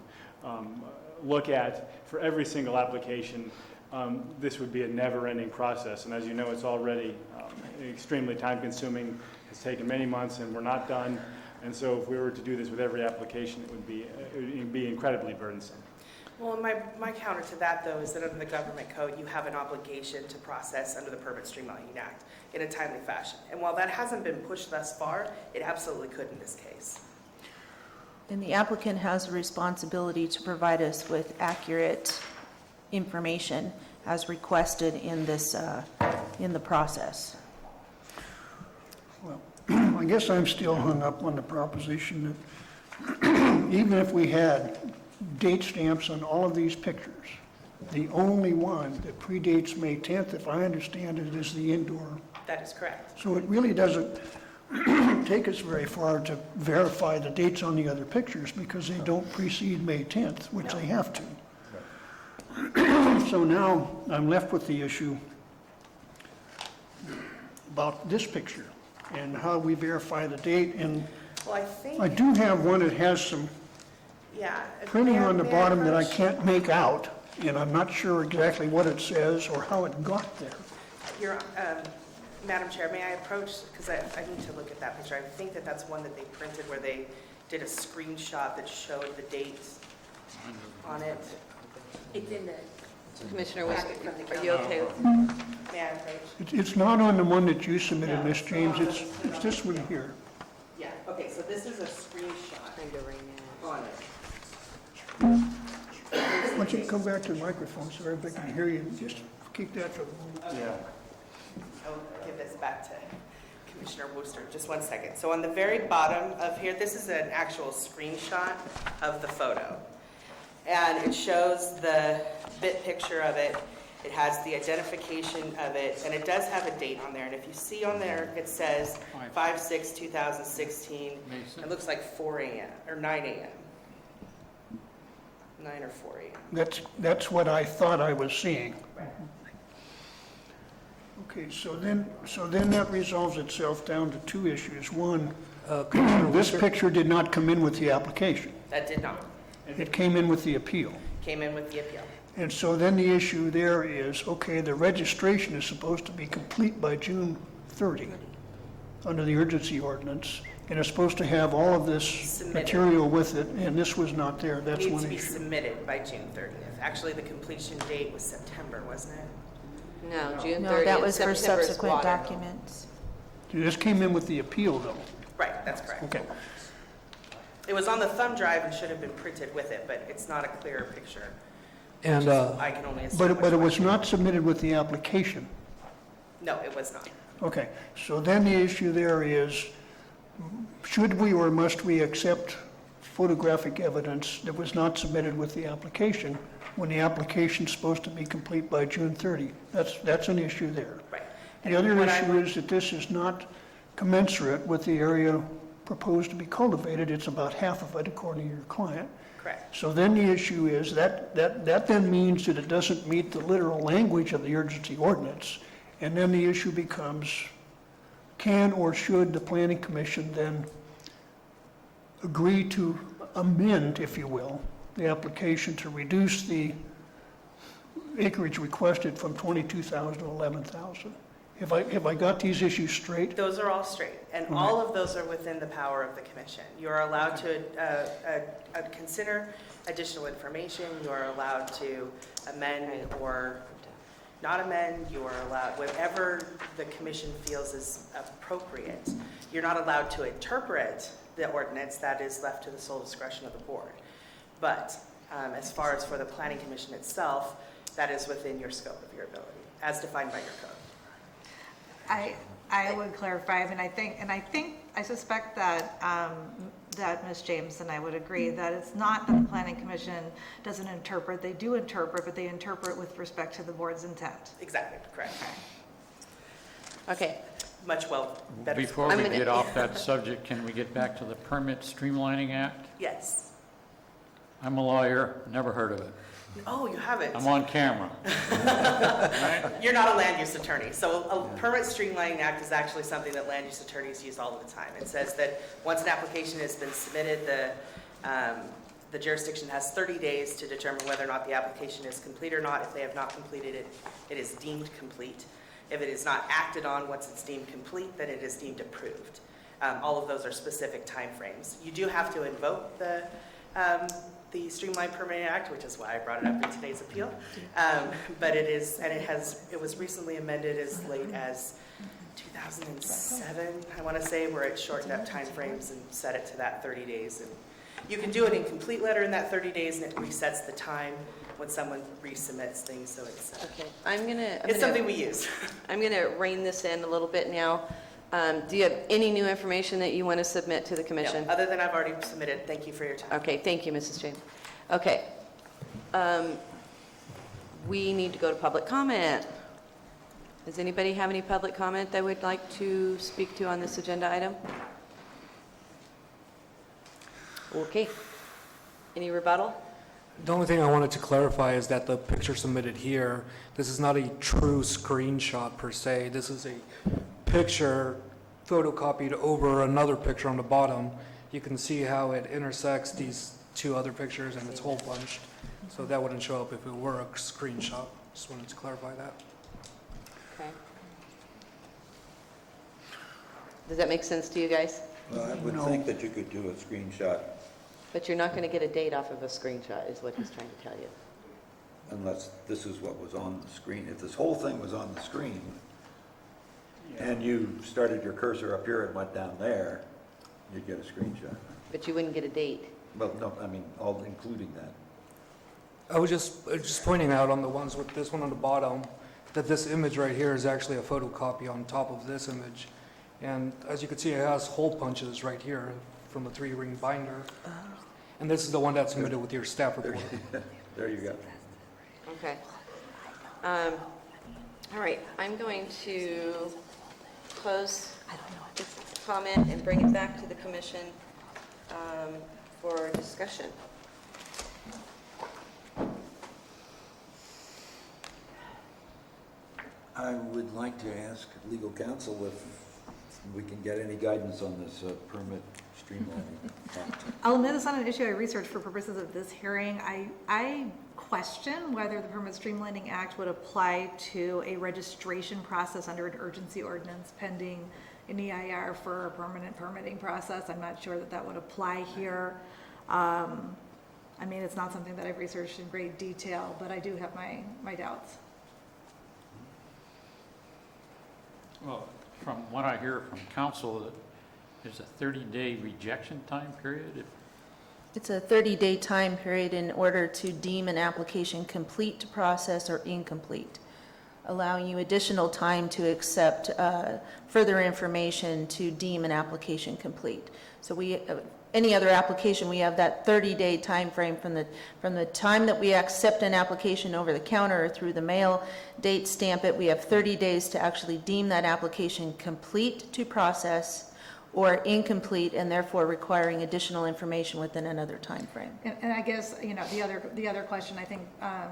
look at for every single application, this would be a never-ending process. And as you know, it's already extremely time-consuming. It's taken many months, and we're not done. And so if we were to do this with every application, it would be incredibly burdensome. Well, my counter to that, though, is that under the government code, you have an obligation to process under the Permit Streamlining Act in a timely fashion. And while that hasn't been pushed thus far, it absolutely could in this case. And the applicant has a responsibility to provide us with accurate information as requested in this, in the process. Well, I guess I'm still hung up on the proposition that even if we had date stamps on all of these pictures, the only one that predates May 10th, if I understand it, is the indoor. That is correct. So it really doesn't take us very far to verify the dates on the other pictures because they don't precede May 10th, which they have to. So now I'm left with the issue about this picture and how we verify the date. And Well, I think, I do have one that has some yeah. printing on the May bottom that I approach? can't make out, and I'm not sure exactly what it says or how it got there. Your, Madam Chair, may I approach, because I need to look at that picture. I think that that's one that they printed where they did a screenshot that showed the dates on it. It's in the Commissioner packet from the are you okay with? May I approach? It's not on the one that you submitted, No, Ms. it's James, not. it's this one here. Yeah, okay, so this is a screenshot on it. Why don't you come back to the microphone so everybody can hear you? Just keep that for a moment. Yeah. I'll give this back to Commissioner Wooster, just one second. So on the very bottom of here, this is an actual screenshot of the photo. And it shows the bit picture of it. It has the identification of it, and it does have a date on there. And if you see on there, it says 5/6/2016. It looks like 4 a.m. or 9 a.m. 9 or 4 a.m. That's what I thought I was seeing. Okay, so then that resolves itself down to two issues. One, this picture did not come in with the application. That did not. It came in with the appeal. Came in with the appeal. And so then the issue there is, okay, the registration is supposed to be complete by June 30 under the urgency ordinance, and it's supposed to have all of this Submitted. material with it, and this was not there. That's Needs one to be issue. submitted by June 30th. Actually, the completion date was September, wasn't it? No, June 30th. No, that was for September's subsequent water. documents. This came in with the appeal, though. Right, that's correct. Okay. It was on the thumb drive and should have been printed with it, but it's not a clear picture. And, I can only assume. but it which was one. not submitted with the application. No, it was not. Okay, so then the issue there is, should we or must we accept photographic evidence that was not submitted with the application when the application's supposed to be complete by June 30? That's an issue there. Right. The other issue is that this is not commensurate with the area proposed to be cultivated. It's about half of it, according to your client. Correct. So then the issue is that then means that it doesn't meet the literal language of the urgency ordinance. And then the issue becomes, can or should the planning commission then agree to amend, if you will, the application to reduce the acreage requested from 22,000 to 11,000? Have I got these issues straight? Those are all straight, and all of those are within the power of the commission. You are allowed to consider additional information. You are allowed to amend or not amend. You are allowed, whatever the commission feels is appropriate. You're not allowed to interpret the ordinance. That is left to the sole discretion of the board. But as far as for the planning commission itself, that is within your scope of your ability, as defined by your code. I would clarify, I suspect that, that Ms. James and I would agree that it's not that the planning commission doesn't interpret, they do interpret, but they interpret with respect to the board's intent. Exactly, correct. Okay. Much better. Before we get off that subject, can we get back to the Permit Streamlining Act? Yes. I'm a lawyer, never heard of it. Oh, you haven't? I'm on camera. You're not a land use attorney. So a permit streamlining act is actually something that land use attorneys use all the time. It says that once an application has been submitted, the jurisdiction has 30 days to determine whether or not the application is complete or not. If they have not completed it, it is deemed complete. If it is not acted on once it's deemed complete, then it is deemed approved. All of those are specific timeframes. You do have to invoke the Streamlined Permitting Act, which is why I brought it up in today's appeal. But it is, and it was recently amended as late as 2007, I want to say, where it shortened up timeframes and set it to that 30 days. And you can do an incomplete letter in that 30 days, and it resets the time when someone resubmits things. So it's Okay, it's something we use. I'm going to rein this in a little bit now. Do you have any new information that you want to submit to the commission? No, other than I've already submitted. Thank you for your time. Okay, thank you, Mrs. James. Okay. We need to go to public comment. Does anybody have any public comment they would like to speak to on this agenda item? Okay. Any rebuttal? The only thing I wanted to clarify is that the picture submitted here, this is not a true screenshot per se. This is a picture photocopied over another picture on the bottom. You can see how it intersects these two other pictures and it's hole punched. So that wouldn't show up if it were a screenshot. Just wanted to clarify that. Okay. Does that make sense to you guys? Well, I would think that you could do a screenshot But you're not going to get a date off of a screenshot, is what he's trying to tell you. unless this is what was on the screen. If this whole thing was on the screen, and you started your cursor up here and went down there, you'd get a screenshot. But you wouldn't get a date. Well, no, I mean, all including that. I was just pointing out on the ones with this one on the bottom, that this image right here is actually a photocopy on top of this image. And as you can see, it has hole punches right here from the 3-ring binder. And this is the one that's submitted with your staff report. There you go. Okay. All right, I'm going to close this comment and bring it back to the commission for discussion. I would like to ask legal counsel if we can get any guidance on this permit streamlining act. I'll admit it's not an issue I researched for purposes of this hearing. I question whether the Permit Streamlining Act would apply to a registration process under an urgency ordinance pending an EIR for a permanent permitting process. I'm not sure that that would apply here. I mean, it's not something that I've researched in great detail, but I do have my doubts. Well, from what I hear from council, there's a 30-day rejection time period? It's a 30-day time period in order to deem an application complete to process or incomplete, allowing you additional time to accept further information to deem an application complete. So any other application, we have that 30-day time frame from the time that we accept an application over the counter or through the mail, date stamp it, we have 30 days to actually deem that application complete to process or incomplete, and therefore requiring additional information within another time frame. And I guess, the other question, I think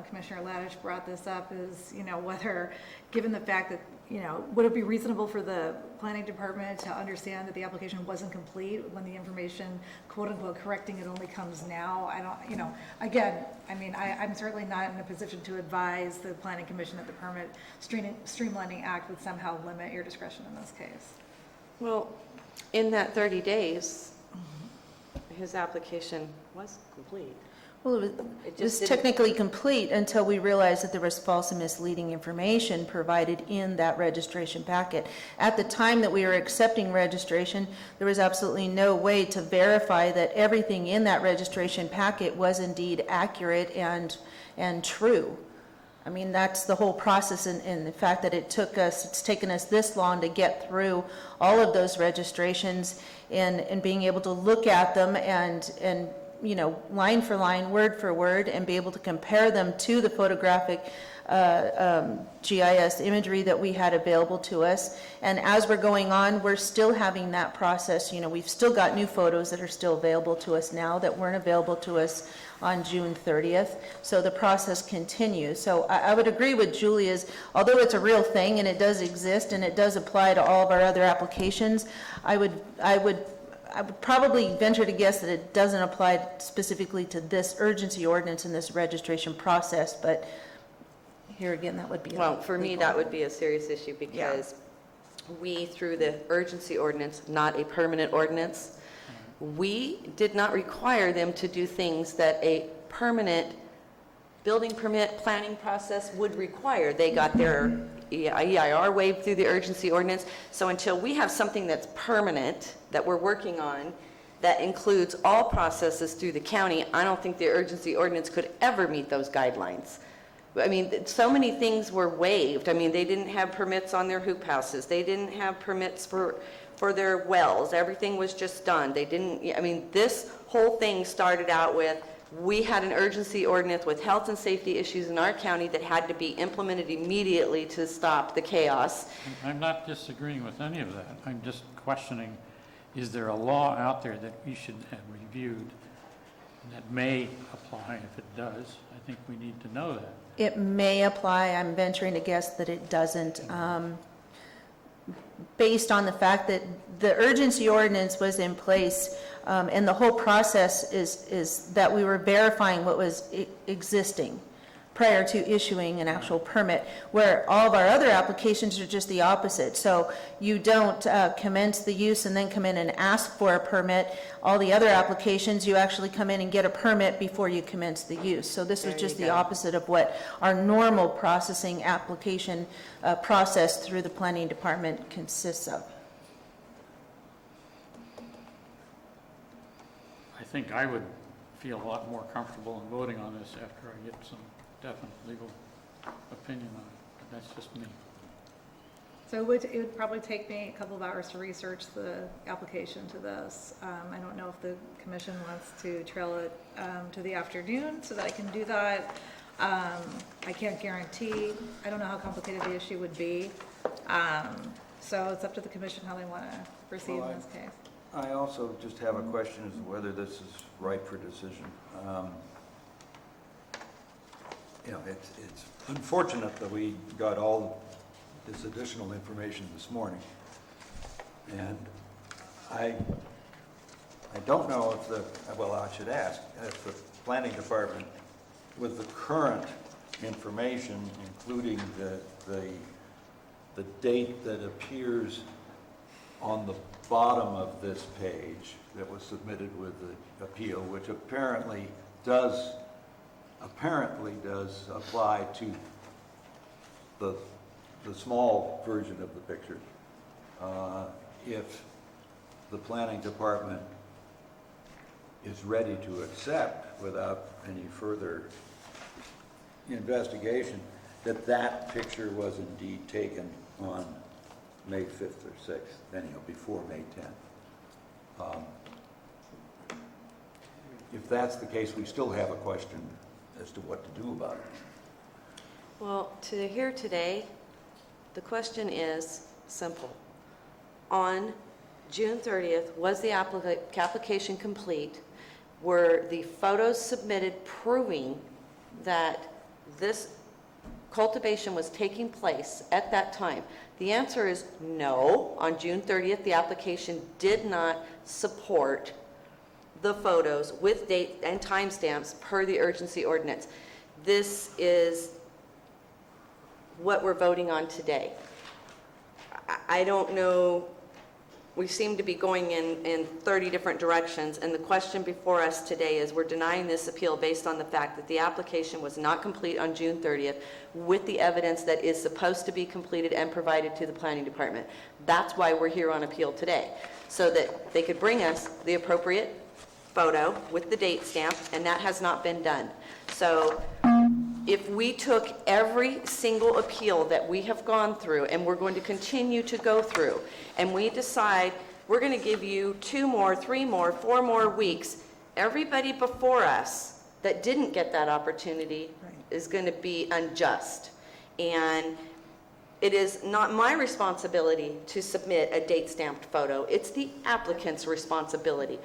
Commissioner Laddish brought this up, is, whether, given the fact that, would it be reasonable for the planning department to understand that the application wasn't complete when the information, quote unquote, correcting it only comes now? I don't, again, I'm certainly not in a position to advise the planning commission that the Permit Streamlining Act would somehow limit your discretion in this case. Well, in that 30 days, his application was complete. Well, it was technically complete until we realized that there was false and misleading information provided in that registration packet. At the time that we were accepting registration, there was absolutely no way to verify that everything in that registration packet was indeed accurate and true. That's the whole process, and the fact that it's taken us this long to get through all of those registrations and being able to look at them and line for line, word for word, and be able to compare them to the photographic GIS imagery that we had available to us. And as we're going on, we're still having that process. We've still got new photos that are still available to us now that weren't available to us on June 30th. So the process continues. So I would agree with Julia's, although it's a real thing and it does exist and it does apply to all of our other applications, I would probably venture to guess that it doesn't apply specifically to this urgency ordinance and this registration process, but here again, that would be Well, for me, that would be a serious issue because we, through the urgency ordinance, not a permanent ordinance, we did not require them to do things that a permanent building permit planning process would require. They got their EIR waived through the urgency ordinance. So until we have something that's permanent that we're working on that includes all processes through the county, I don't think the urgency ordinance could ever meet those guidelines. So many things were waived. They didn't have permits on their hoop houses. They didn't have permits for their wells. Everything was just done. They didn't, this whole thing started out with, we had an urgency ordinance with health and safety issues in our county that had to be implemented immediately to stop the chaos. I'm not disagreeing with any of that. I'm just questioning, is there a law out there that we should have reviewed that may apply? If it does, I think we need to know that. It may apply. I'm venturing to guess that it doesn't, based on the fact that the urgency ordinance was in place, and the whole process is that we were verifying what was existing prior to issuing an actual permit, where all of our other applications are just the opposite. So you don't commence the use and then come in and ask for a permit. All the other applications, you actually come in and get a permit before you commence the use. So this was just the opposite of what our normal processing application process through the planning department consists of. I think I would feel a lot more comfortable in voting on this after I get some definite legal opinion on it, but that's just me. So it would probably take me a couple of hours to research the application to this. I don't know if the commission wants to trail it to the afternoon so that I can do that. I can't guarantee. I don't know how complicated the issue would be. So it's up to the commission how they want to proceed in this case. I also just have a question as to whether this is ripe for decision. It's unfortunate that we got all this additional information this morning. And I don't know if I should ask, if the planning department, with the current information, including the date that appears on the bottom of this page that was submitted with the appeal, which apparently does apply to the small version of the picture. the planning department is ready to accept without any further investigation, that that picture was indeed taken on May 5th or 6th, anyhow, before May 10th. If that's the case, we still have a question as to what to do about it. Well, to hear today, the question is simple. On June 30th, was the application complete? Were the photos submitted proving that this cultivation was taking place at that time? The answer is no. On June 30th, the application did not support the photos with date and timestamps per the urgency ordinance. This is what we're voting on today. I don't know, we seem to be going in 30 different directions, and the question before us today is we're denying this appeal based on the fact that the application was not complete on June 30th with the evidence that is supposed to be completed and provided to the planning department. That's why we're here on appeal today, so that they could bring us the appropriate photo with the date stamp, and that has not been done. So if we took every single appeal that we have gone through, and we're going to continue to go through, and we decide we're going to give you 2 more, 3 more, 4 more weeks, everybody before us that didn't get that opportunity is going to be unjust. And it is not my responsibility to submit a date-stamped photo. It's the applicant's responsibility.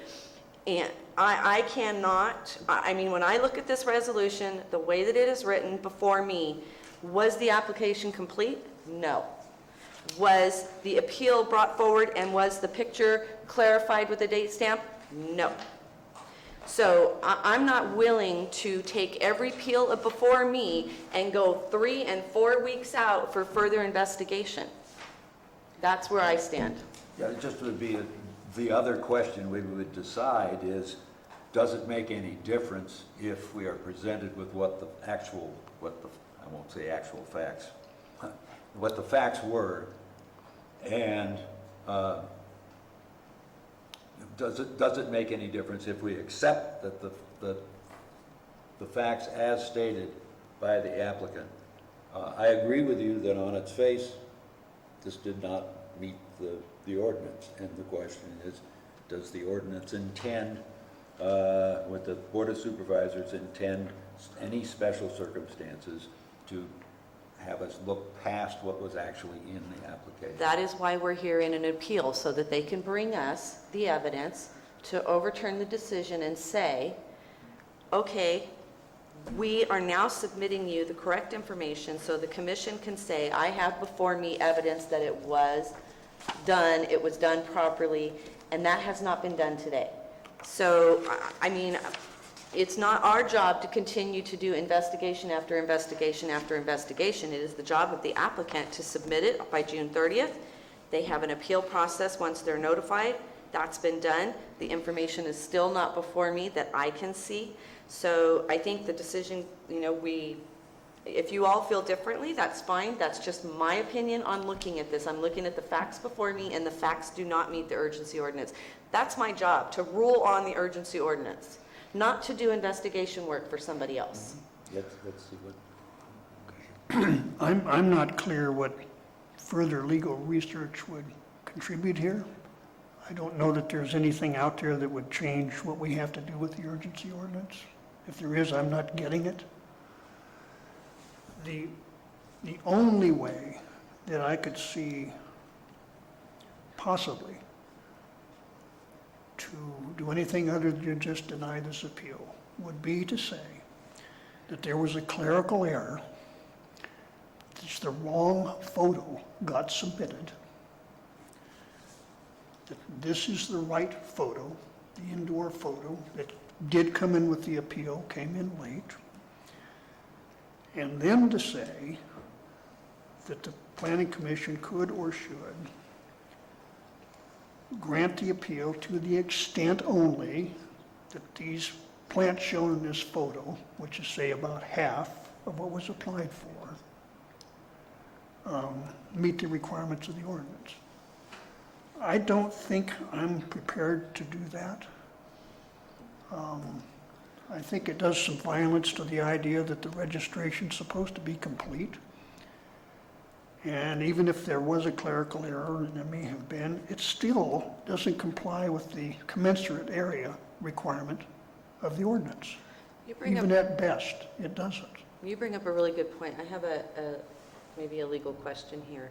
And I cannot, I mean, when I look at this resolution, the way that it is written before me, was the application complete? No. Was the appeal brought forward and was the picture clarified with a date stamp? No. So I'm not willing to take every appeal before me and go 3 and 4 weeks out for further investigation. That's where I stand. Yeah, it just would be the other question we would decide is, does it make any difference if we are presented with what the actual, I won't say actual facts, what the facts were, and does it make any difference if we accept that the facts as stated by the applicant? I agree with you that on its face, this did not meet the ordinance, and the question is, does the ordinance intend, with the Board of Supervisors intend any special circumstances to have us look past what was actually in the application? That is why we're here in an appeal, so that they can bring us the evidence to overturn the decision and say, okay, we are now submitting you the correct information so the commission can say, I have before me evidence that it was done properly, and that has not been done today. So, I mean, it's not our job to continue to do investigation after investigation after investigation. It is the job of the applicant to submit it by June 30th. They have an appeal process once they're notified. That's been done. The information is still not before me that I can see. So I think the decision, if you all feel differently, that's fine. That's just my opinion on looking at this. I'm looking at the facts before me, and the facts do not meet the urgency ordinance. That's my job, to rule on the urgency ordinance, not to do investigation work for somebody else. Let's see what... I'm not clear what further legal research would contribute here. I don't know that there's anything out there that would change what we have to do with the urgency ordinance. If there is, I'm not getting it. The only way that I could see possibly to do anything other than just deny this appeal would be to say that there was a clerical error, that the wrong photo got submitted, that this is the right photo, the indoor photo that did come in with the appeal, came in late, and then to say that the Planning Commission could or should grant the appeal to the extent only that these plants shown in this photo, which is say about half of what was applied for, meet the requirements of the ordinance. I don't think I'm prepared to do that. I think it does some violence to the idea that the registration's supposed to be complete. And even if there was a clerical error, and there may have been, it still doesn't comply with the commensurate area requirement of the ordinance. Even at best, it doesn't. You bring up a really good point. I have maybe a legal question here.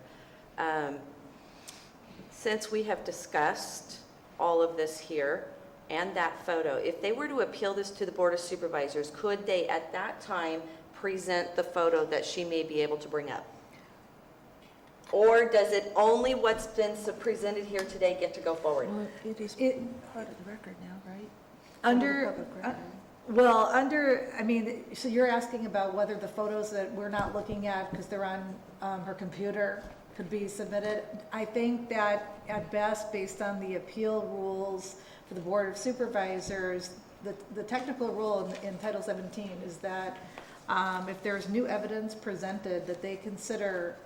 Since we have discussed all of this here and that photo, if they were to appeal this to the Board of Supervisors, could they at that time present the photo that she may be able to bring up? Or does it only what's been presented here today get to go forward? Well, it is part of the record now, right? I mean, so you're asking about whether the photos that we're not looking at because they're on her computer could be submitted. I think that at best, based on the appeal rules for the Board of Supervisors, the technical rule in Title 17 is that if there's new evidence presented that they consider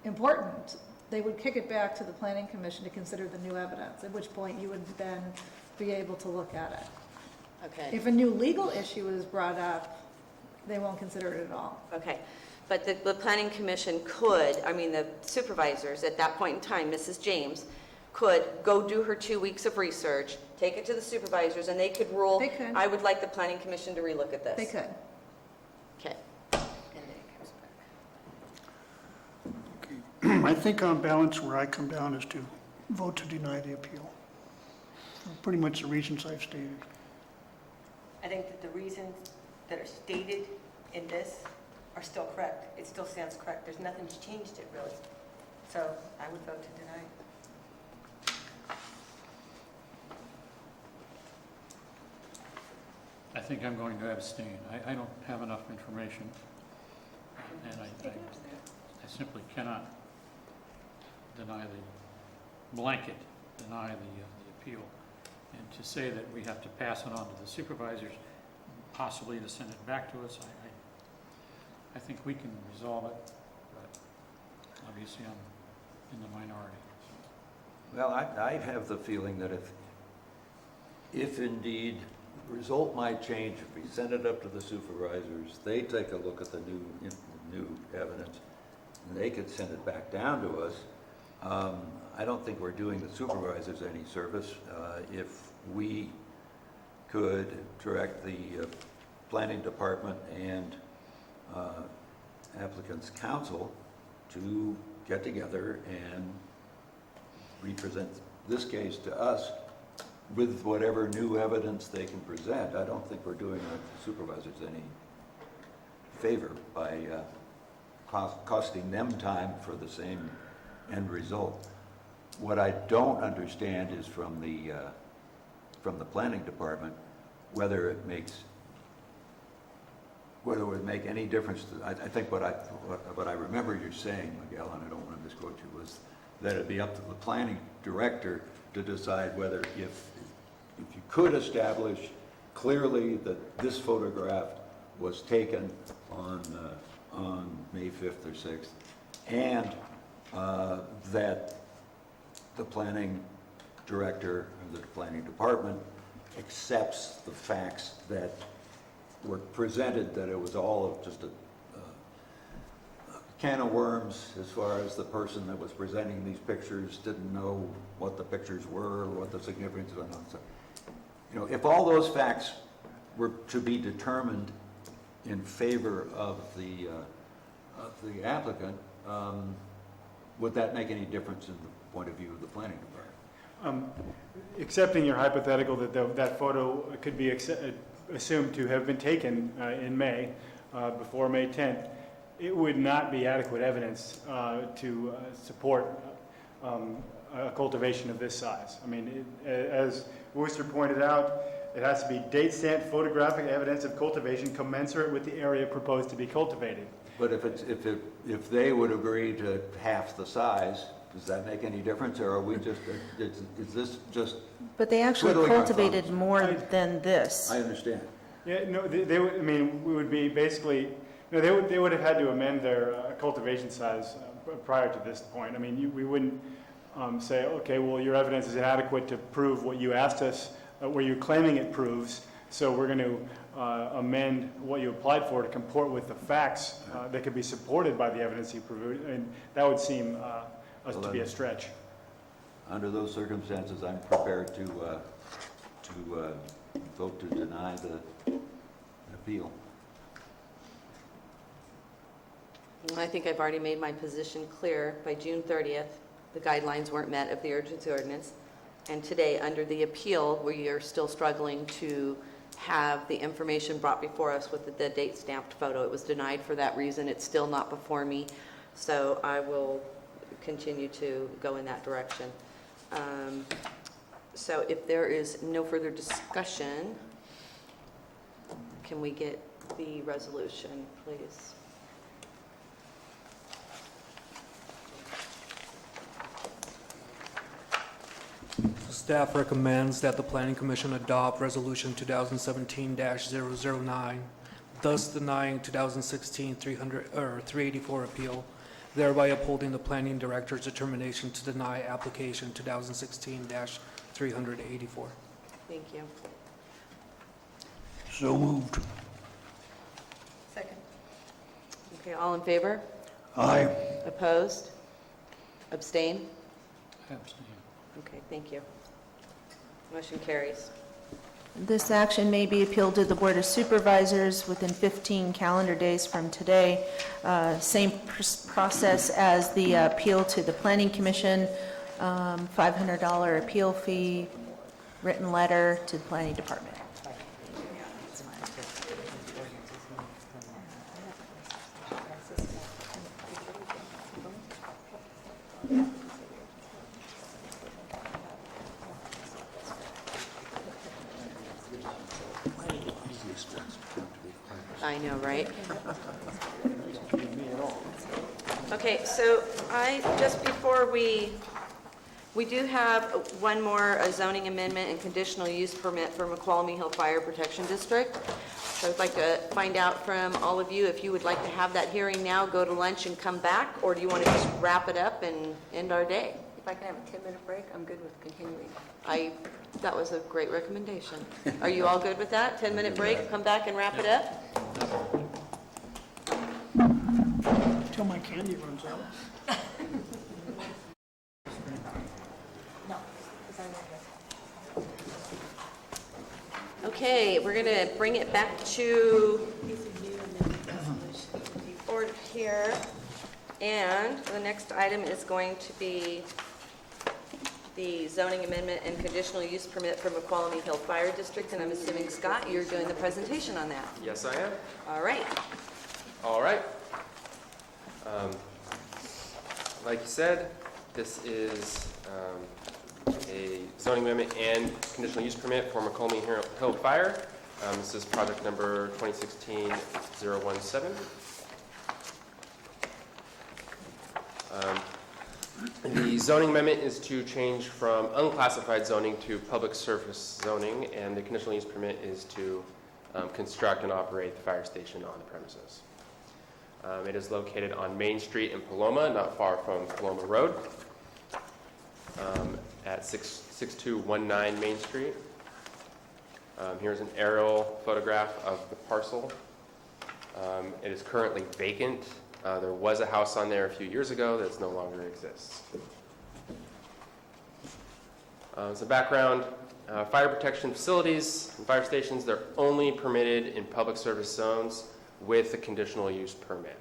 important, they would kick it back to the Planning Commission to consider the new evidence, at which point you would then be able to look at it. Okay. If a new legal issue is brought up, they won't consider it at all. Okay. But the Planning Commission could, the supervisors at that point in time, Mrs. James, could go do her 2 weeks of research, take it to the supervisors, and they could rule, They could. I would like the Planning Commission to relook at this. They could. Okay. I think on balance, where I come down is to vote to deny the appeal. For pretty much the reasons I've stated. I think that the reasons that are stated in this are still correct. It still stands correct. There's nothing that's changed it, really. So I would vote to deny. I think I'm going to abstain. I don't have enough information, and I simply cannot blanket deny the appeal. And to say that we have to pass it on to the supervisors, possibly to send it back to us, I think we can resolve it, but obviously I'm in the minority. Well, I have the feeling that if indeed the result might change, if we send it up to the supervisors, they take a look at the new evidence, and they could send it back down to us. I don't think we're doing the supervisors any service if we could direct the planning department and applicant's counsel to get together and represent this case to us with whatever new evidence they can present. I don't think we're doing the supervisors any favor by costing them time for the same end result. What I don't understand is from the planning department whether it would make any difference. I think what I remember you saying, Miguel, and I don't want to misquote you, was that it'd be up to the planning director to decide whether if you could establish clearly that this photograph was taken on May 5th or 6th, and that the planning director or the planning department accepts the facts that were presented, that it was all just a can of worms as far as the person that was presenting these pictures didn't know what the pictures were or what the significance of them. So, if all those facts were to be determined in favor of the applicant, would that make any difference in the point of view of the planning department? Accepting your hypothetical that that photo could be assumed to have been taken in May, before May 10th, it would not be adequate evidence to support a cultivation of this size. As Worcester pointed out, it has to be date-stamped photographic evidence of cultivation commensurate with the area proposed to be cultivated. But if they would agree to half the size, does that make any difference, or are we just, is this just? But they actually twiddling our cultivated thumbs? more than this. I understand. Yeah, no, they would, we would be basically, they would have had to amend their cultivation size prior to this point. We wouldn't, say, okay, well, your evidence is inadequate to prove what you asked us, where you're claiming it proves, so we're going to amend what you applied for to comport with the facts that could be supported by the evidence you proved, and that would seem us to be a stretch. Under those circumstances, I'm prepared to vote to deny the appeal. I think I've already made my position clear. By June 30th, the guidelines weren't met of the urgency ordinance. And today, under the appeal, we are still struggling to have the information brought before us with the date stamped photo. It was denied for that reason. It's still not before me. So I will continue to go in that direction. So if there is no further discussion, can we get the resolution, please? Staff recommends that the Planning Commission adopt Resolution 2017-009, thus denying 2016 384 appeal, thereby upholding the Planning Director's determination to deny application 2016-384. Thank you. So moved. Second. Okay, all in favor? Aye. Opposed? Abstain? Abstain. Okay, thank you. Motion carries. This action may be appealed to the Board of Supervisors within 15 calendar days from today. Same process as the appeal to the Planning Commission, $500 appeal fee, written letter to the Planning Department. I know, right? Okay, so just before we do have one more zoning amendment and conditional use permit for McQualmie Hill Fire Protection District. So I'd like to find out from all of you if you would like to have that hearing now, go to lunch and come back, or do you want to just wrap it up and end our day? If I can have a 10-minute break, I'm good with continuing. That was a great recommendation. Are you all good with that? 10-minute break, come back and wrap it up? Till my candy runs out. Okay, we're going to bring it back to order here. And the next item is going to be the zoning amendment and conditional use permit for McQualmie Hill Fire District. And I'm assuming, Scott, you're doing the presentation on that. Yes, I am. All right. All right. Like you said, this is a zoning amendment and conditional use permit for McQualmie Hill Fire. This is project number 2016-017. The zoning amendment is to change from unclassified zoning to public service zoning, and the conditional use permit is to construct and operate the fire station on the premises. It is located on Main Street in Paloma, not far from Paloma Road, at 6219 Main Street. Here's an aerial photograph of the parcel. It is currently vacant. There was a house on there a few years ago that no longer exists. Some background, fire protection facilities and fire stations, they're only permitted in public service zones with a conditional use permit.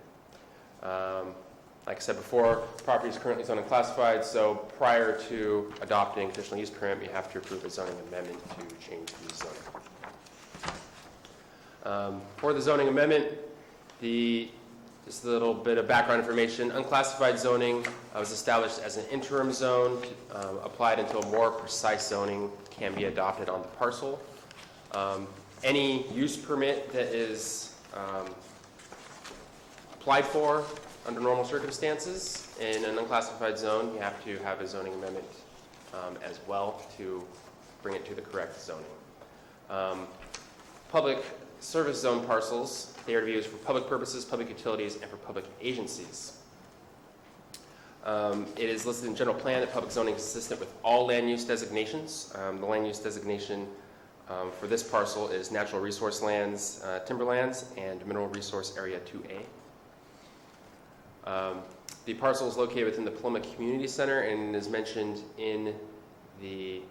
Like I said before, property is currently zoned unclassified, so prior to adopting a conditional use permit, we have to approve a zoning amendment to change the zoning. For the zoning amendment, just a little bit of background information. Unclassified zoning was established as an interim zone, applied until more precise zoning can be adopted on the parcel. Any use permit that is applied for under normal circumstances in an unclassified zone, you have to have a zoning amendment as well to bring it to the correct zoning. Public service zone parcels, they are to be used for public purposes, public utilities, and for public agencies. It is listed in general plan that public zoning is consistent with all land use designations. The land use designation for this parcel is natural resource lands, timberlands, and mineral resource area 2A. The parcel is located within the Paloma Community Center and is mentioned in the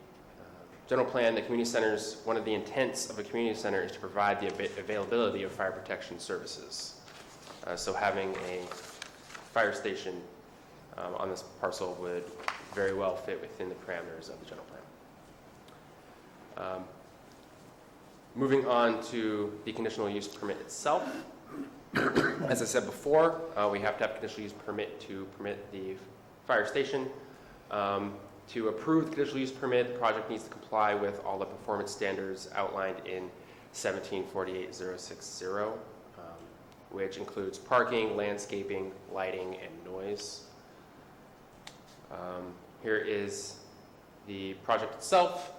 general plan. The community centers, one of the intents of a community center is to provide the availability of fire protection services. So having a fire station on this parcel would very well fit within the parameters of the general plan. Moving on to the conditional use permit itself. As I said before, we have to have a conditional use permit to permit the fire station. To approve the conditional use permit, the project needs to comply with all the performance standards outlined in 1748060, which includes parking, landscaping, lighting, and noise. Here is the project itself.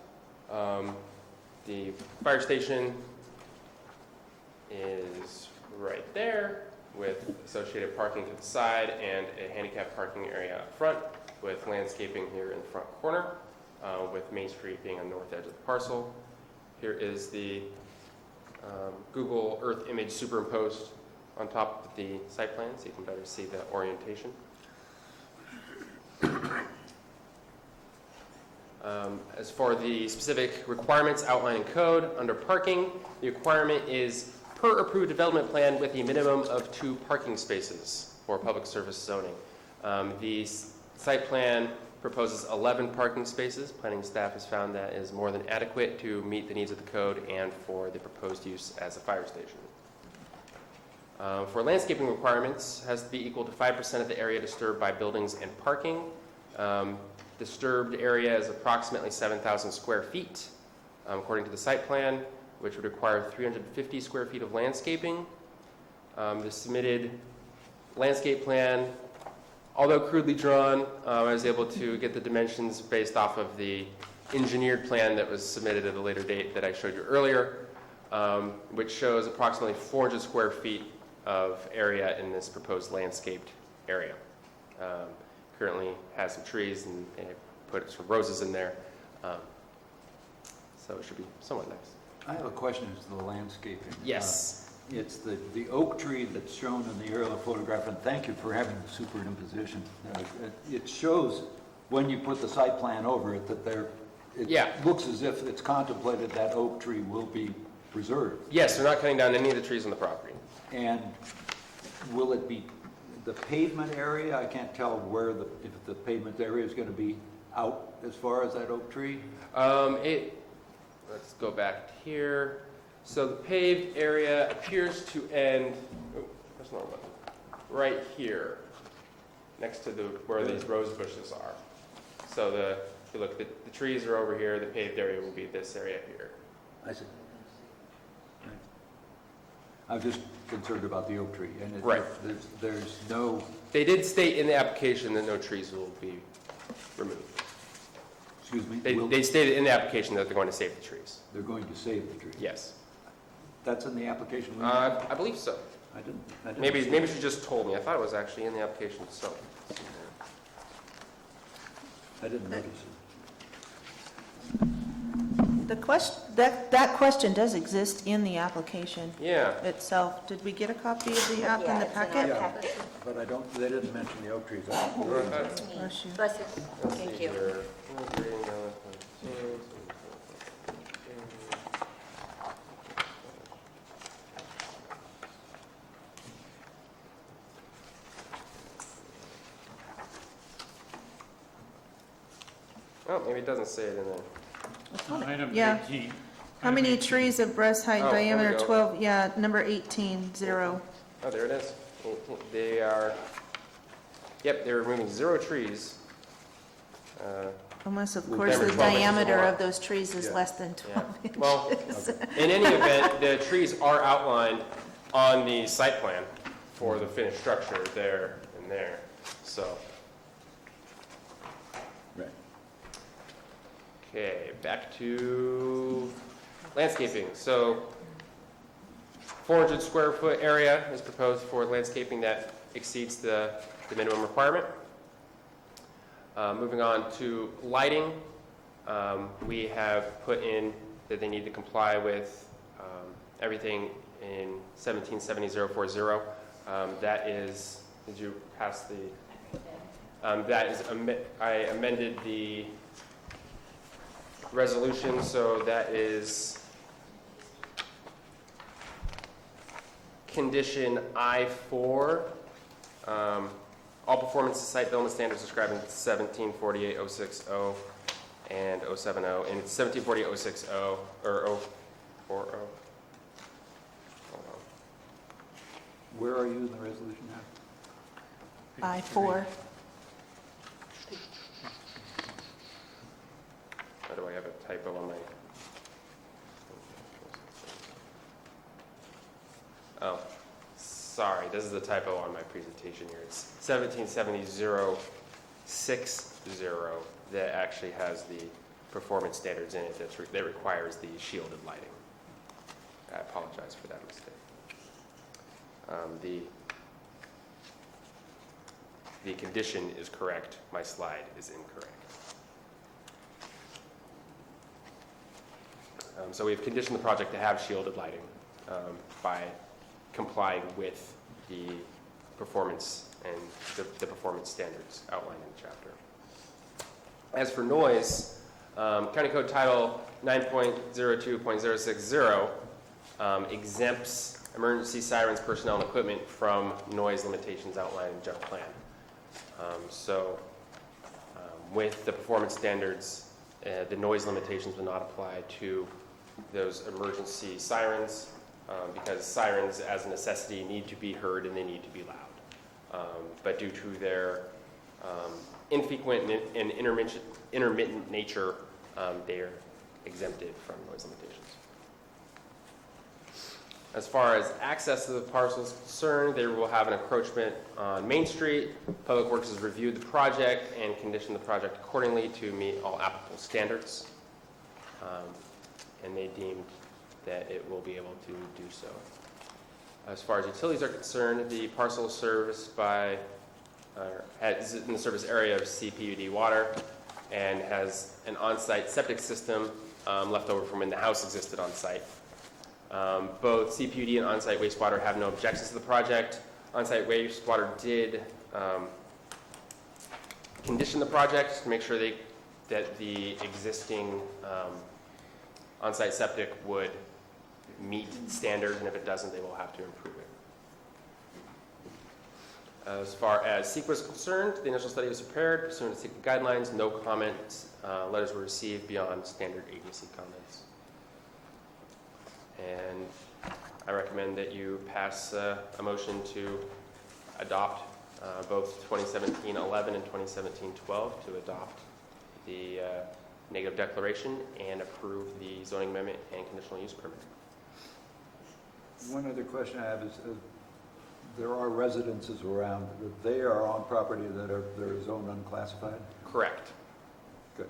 The fire station is right there with associated parking to the side and a handicap parking area up front with landscaping here in the front corner, with Main Street being on the north edge of the parcel. Here is the Google Earth image superimposed on top of the site plan so you can better see the orientation. As for the specific requirements outlined in code, under parking, the requirement is per approved development plan with a minimum of 2 parking spaces for public service zoning. The site plan proposes 11 parking spaces. Planning staff has found that is more than adequate to meet the needs of the code and for the proposed use as a fire station. For landscaping requirements, has to be equal to 5% of the area disturbed by buildings and parking. Disturbed area is approximately 7,000 square feet, according to the site plan, which would require 350 square feet of landscaping. The submitted landscape plan, although crudely drawn, I was able to get the dimensions based off of the engineered plan that was submitted at a later date that I showed you earlier, which shows approximately 400 square feet of area in this proposed landscaped area. Currently has some trees and put some roses in there, so it should be somewhat nice. I have a question as to the landscaping. Yes. It's the oak tree that's shown in the aerial photograph, and thank you for having the superimposition. It shows when you put the site plan over it that it looks as if it's contemplated that oak tree will be preserved. Yes, they're not cutting down any of the trees on the property. And will it be the pavement area? I can't tell if the pavement area is going to be out as far as that oak tree. Let's go back here. So the paved area appears to end, that's not one, right here, next to where these rose bushes are. So if you look, the trees are over here, the paved area will be this area here. I see. Right. I'm just concerned about the oak tree. And there's no... They did state in the application that no trees will be removed. Excuse me? They stated in the application that they're going to save the trees. They're going to save the trees? Yes. That's in the application? I believe so. I didn't Maybe she just told me. I thought it was actually in the application itself. I didn't notice it. That question does exist in the application Yeah. itself. Did we get a copy of the app in the packet? Yeah, but they didn't mention the oak trees. Bless you. Bless you. Thank you. Oh, maybe it doesn't say it in there. Item Yeah. 18. How many trees of breast height Oh, there we diameter go. 12? Yeah, number 18, 0. Oh, there it is. They are, they're removing 0 trees. Unless, of With course, number the 12 inches diameter long. of those trees is less than 12 inches. Well, in any event, the trees are outlined on the site plan for the finished structure there and there, so. Right. Okay, back to landscaping. So 400 square foot area is proposed for landscaping that exceeds the minimum requirement. Moving on to lighting, we have put in that they need to comply with everything in 1770-040. That is, did you pass the? That is, I amended the resolution, so that is condition I4. All performance site development standards described in 1748-060 and 070, and it's 1748-060 or 040. Hold on. Where are you in the resolution now? I-4. Why do I have a typo on my? Oh, sorry, this is the typo on my presentation here. It's 1770-060 that actually has the performance standards in it that requires the shielded lighting. I apologize for that mistake. The condition is correct. My slide is incorrect. So we've conditioned the project to have shielded lighting by complying with the performance and the performance standards outlined in the chapter. As for noise, County Code Title 9.02.060 exempts emergency sirens, personnel, and equipment from noise limitations outlined in general plan. With the performance standards, the noise limitations will not apply to those emergency sirens because sirens, as a necessity, need to be heard and they need to be loud. But due to their infrequent and intermittent nature, they are exempted from noise limitations. As far as access to the parcel is concerned, they will have an encroachment on Main Street. Public Works has reviewed the project and conditioned the project accordingly to meet all applicable standards. And they deemed that it will be able to do so. As far as utilities are concerned, the parcel is serviced by, is in the service area of CPUD water and has an on-site septic system left over from when the house existed on site. Both CPUD and on-site wastewater have no objections to the project. On-site wastewater did condition the project to make sure that the existing on-site septic would meet standards, and if it doesn't, they will have to improve it. As far as CEQA is concerned, the initial study was prepared pursuant to CEQA guidelines. No comments letters were received beyond standard agency comments. And I recommend that you pass a motion to adopt both 2017-11 and 2017-12 to adopt the negative declaration and approve the zoning amendment and conditional use permit. One other question I have is, there are residences around, they are on property that are zoned unclassified? Correct. Good.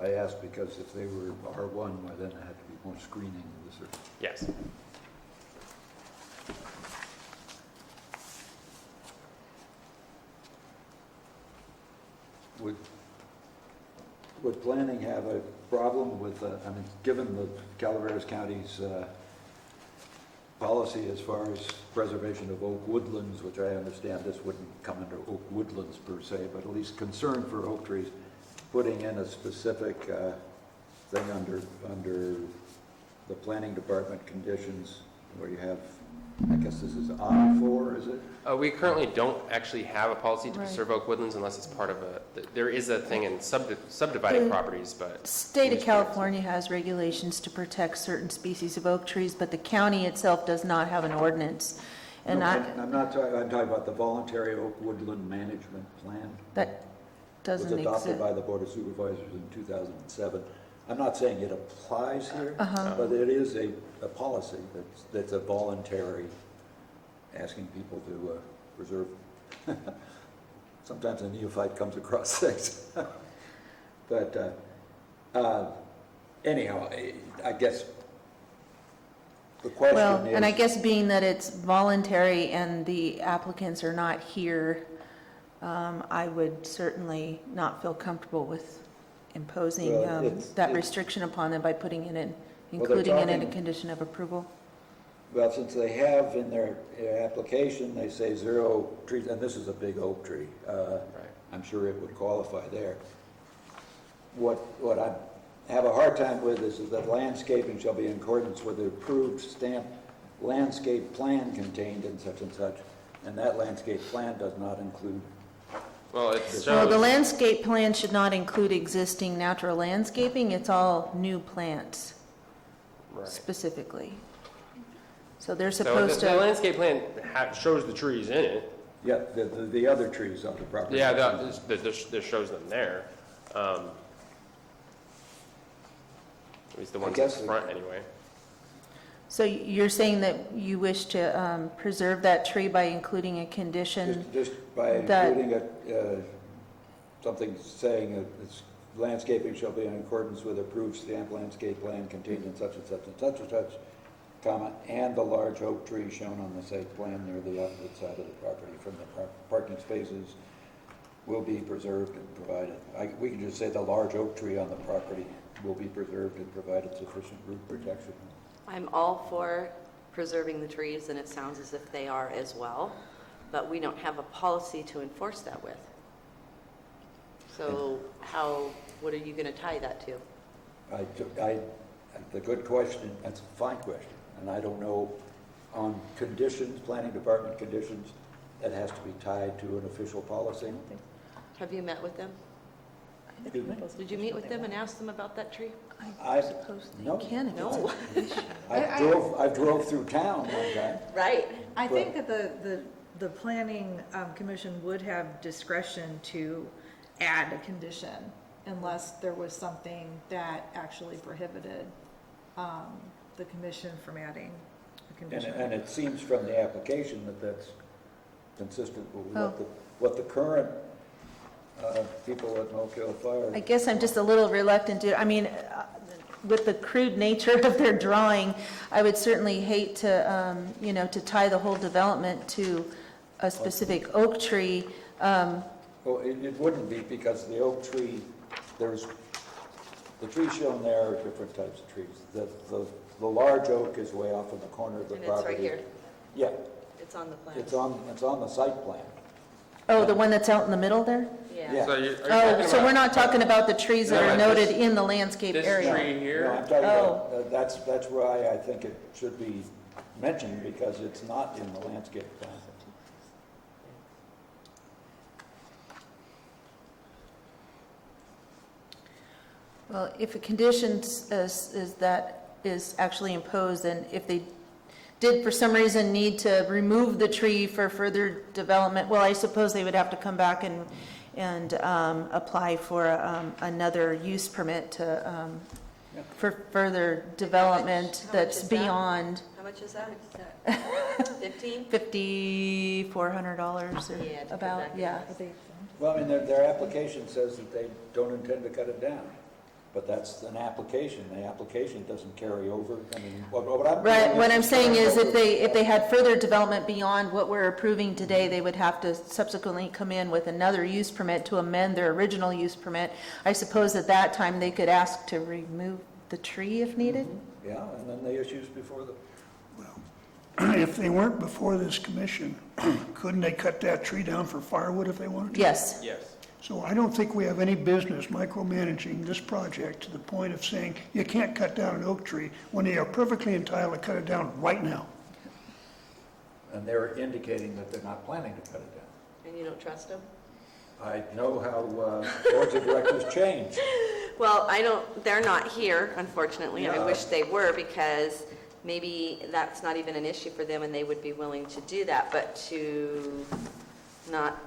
I asked because if they were R1, well, then there had to be more screening of this. Yes. Would planning have a problem with, I mean, given the Calaveras County's policy as far as preservation of oak woodlands, which I understand this wouldn't come under oak woodlands per se, but at least concern for oak trees, putting in a specific thing under the planning department conditions where you have, I guess this is I4, is it? We currently don't actually have a policy to preserve oak woodlands unless it's part of there is a thing in subdividing properties, but. State of California has regulations to protect certain species of oak trees, but the county itself does not have an ordinance. And No, I'm talking about the voluntary oak woodland management plan. that doesn't Was adopted exist. by the Board of Supervisors in 2007. I'm not saying it applies here, Uh-huh. but it is a policy that's a voluntary, asking people to preserve. Sometimes a neophyte comes across things. But anyhow, I guess the question Well, is... and I guess being that it's voluntary and the applicants are not here, I would certainly not feel comfortable with imposing Well, that restriction upon them by putting it in, Well, they're including it in a talking- condition of approval. Well, since they have in their application, they say 0 trees, and this is a big oak tree. I'm sure it would qualify there. What I have a hard time with is that landscaping shall be in accordance with the approved stamped landscape plan contained in such and such, and that landscape plan does not include. Well, it's Well, the landscape plan should not include existing natural landscaping, it's all new plants specifically. So they're So supposed the to, landscape plan shows the trees in it. Yeah, the other trees on the property. Yeah, that shows them there. At least the ones in front, anyway. so you're saying that you wish to preserve that tree by including a condition? Just by that- including something saying that it's landscaping shall be in accordance with approved stamp landscape plan contained in such and such and such and such, comma, and the large oak tree shown on the site plan near the opposite side of the property from the parking spaces will be preserved and provided. We can just say the large oak tree on the property will be preserved and provided sufficient root protection. I'm all for preserving the trees, and it sounds as if they are as well, but we don't have a policy to enforce that with. So what are you going to tie that to? The good question, that's a fine question, and I don't know on conditions, planning department conditions, that has to be tied to an official policy. Have you met with them? Excuse me? Did you meet with them and ask them about that tree? I suppose they no. can. if it's No. a condition. I drove through town one time. Right. I think that the planning commission would have discretion to add a condition unless there was something that actually prohibited the commission from adding a condition. And it seems from the application that that's consistent with Oh. what the current people at Oak Hill Fire. I guess I'm just a little reluctant to, I mean, with the crude nature of their drawing, I would certainly hate to, to tie the whole development to a specific oak tree. Well, it wouldn't be because the oak tree, the trees shown there are different types of trees. The large oak is way off in the corner of the And property. it's right here. Yeah, It's on the plan. it's on the site plan. Oh, the one that's out in the middle there? Yeah. So are you Oh, talking so about- we're not talking about the trees that No, are this- noted in the landscape this area? tree here? No, I'm talking Oh. about, that's why I think it should be mentioned, because it's not in the landscape plan. Well, if a condition is actually imposed, and if they did for some reason need to remove the tree for further development, well, I suppose they would have to come back and apply for another use permit to, for further development that's is that? beyond How much is that? 15? $5,400 or Yeah, to come about, back and yeah. ask. Well, I mean, their application says that they don't intend to cut it down, but that's an application. The application doesn't carry over. I mean, what I'm. Right, what I'm saying is if they had further development beyond what we're approving today, they would have to subsequently come in with another use permit to amend their original use permit. I suppose at that time, they could ask to remove the tree if needed? Yeah, and then the issues before the, If they weren't before this commission, couldn't they cut that tree down for firewood if they wanted to? Yes. Yes. So I don't think we have any business micromanaging this project to the point of saying you can't cut down an oak tree when they are perfectly entitled to cut it down right now. and they're indicating that they're not planning to cut it down. And you don't trust them? I know how boards of directors change. Well, they're not here, unfortunately. I Yeah. wish they were, because maybe that's not even an issue for them and they would be willing to do that, but to not,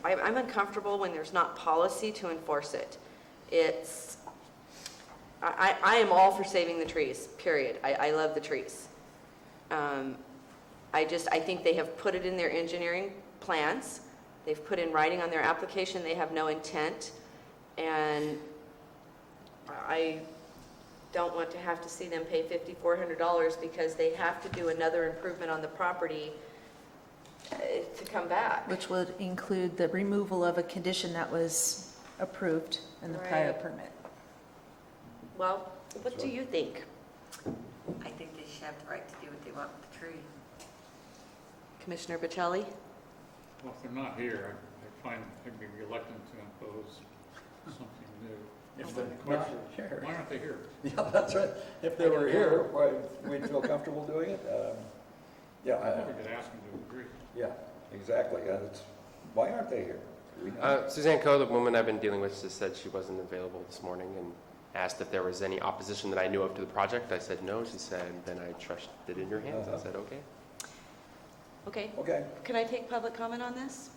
I'm uncomfortable when there's not policy to enforce it. I am all for saving the trees, period. I love the trees. I think they have put it in their engineering plans. They've put in writing on their application they have no intent, and I don't want to have to see them pay $5,400 because they have to do another improvement on the property to come back. Which would include the removal of a condition that was approved in the prior Right. permit. Well, what do you think? I think they should have the right to do what they want with the tree. Commissioner Bocelli? Well, if they're not here, I find I'd be reluctant to impose something new. If The they're question not is, here. why aren't they here? Yeah, that's right. If they were here, why, we'd feel comfortable doing it. Yeah, I think we could ask them to agree. yeah, exactly. Why aren't they here? Do we know? Suzanne Coe, the woman I've been dealing with, just said she wasn't available this morning and asked if there was any opposition that I knew of to the project. I said no. She said, then I trust it in your hands. I said, okay. Okay. Okay. Can I take public comment on this?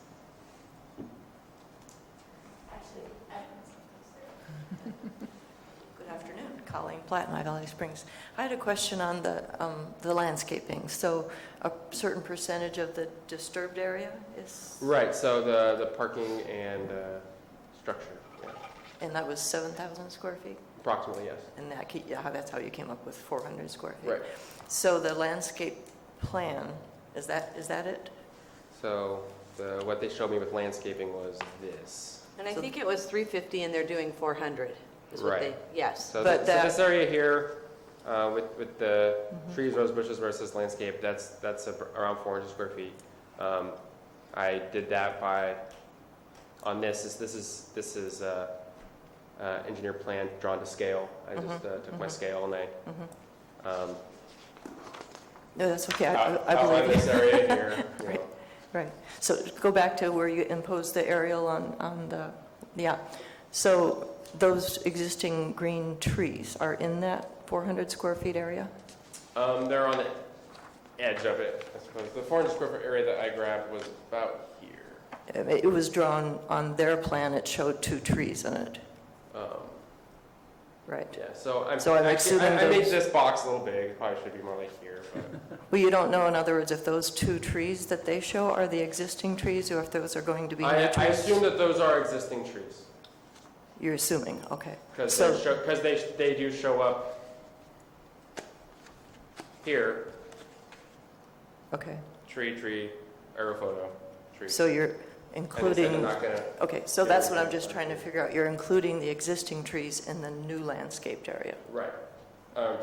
Good afternoon, Colleen Platt, My Valley Springs. I had a question on the landscaping. So a certain percentage of the disturbed area is, Right, so the parking and structure, yeah. and that was 7,000 square feet? Approximately, yes. And that's how you came up with 400 square feet? Right. So the landscape plan, is that it? So what they showed me with landscaping was this. And I think it was 350 and they're doing 400. Is what Right. they, yes. So, But so that- this area here, with the trees, rose bushes versus landscape, that's around 400 square feet. I did that on this is engineer plan drawn to scale. I just took my scale and I No, that's okay. I outlined believe this you. area here. You Right. know. Right. So go back to where you imposed the aerial on the, yeah. So those existing green trees are in that 400 square feet area? They're on the edge of it, I suppose. The 400 square foot area that I grabbed was about here. It was drawn on their plan, it showed 2 trees in it. Right. Yeah, so I'm assuming I made those- this box a little big. It probably should be more like here. But. Well, you don't know, in other words, if those 2 trees that they show are the existing trees or if those are going to be new I trees? assume that those are existing trees. You're assuming, okay. Because So- they do show up here, Okay. tree, aerophoto, tree. So you're And they said including, they're not gonna okay, so get that's rid what of I'm that. just trying to figure out. You're including the existing trees in the new landscaped area. Right.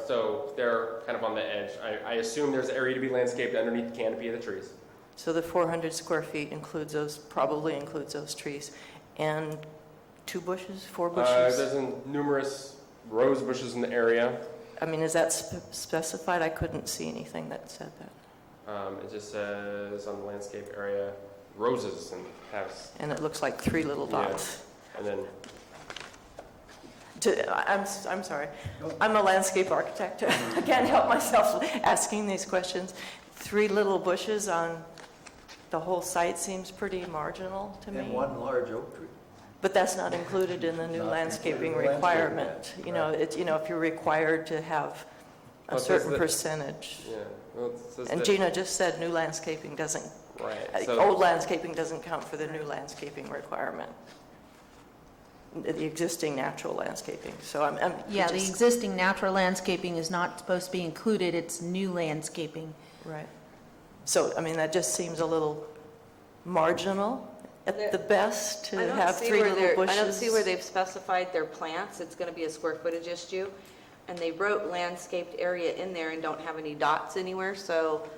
So they're kind of on the edge. I assume there's area to be landscaped underneath the canopy of the trees. So the 400 square feet probably includes those trees. And 2 bushes, 4 bushes? There's numerous rose bushes in the area. I mean, is that specified? I couldn't see anything that said that. It just says on the landscape area, roses and has. And it looks like 3 little Yeah. dots. And then I'm sorry. I'm a landscape architect. I can't help myself asking these questions. 3 little bushes on the whole site seems pretty marginal to me. And 1 large oak tree. But that's not included in the new Not landscaping included in the landscaping requirement. plan, You know, right. if you're required to have a Well, it says certain that- percentage. yeah. Well, it says And that- Gina just said new landscaping doesn't, Right. So old landscaping doesn't count for the new landscaping requirement. The existing natural landscaping. So I'm Yeah, the just- existing natural landscaping is not supposed to be included, it's new landscaping. Right. So, I mean, that just seems a little marginal at the best to have 3 little bushes. I don't see where they've specified their plants. It's going to be a square footage issue. And they wrote landscaped area in there and don't have any dots anywhere. So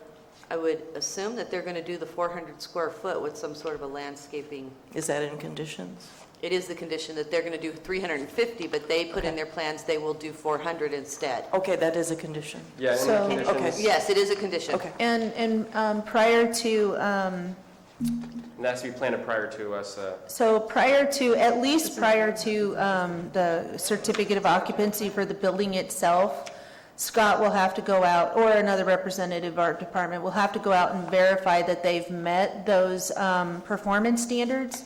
I would assume that they're going to do the 400 square foot with some sort of a landscaping. Is that in conditions? It is the condition that they're going to do 350, but they put in their plans they will do 400 instead. Okay, that is a condition. Yeah, in the So- conditions. Okay. Yes, it is a condition. Okay. And prior to, And that has to be planted prior to us. at least prior to the certificate of occupancy for the building itself, Scott will have to go out, or another representative of our department will have to go out and verify that they've met those performance standards.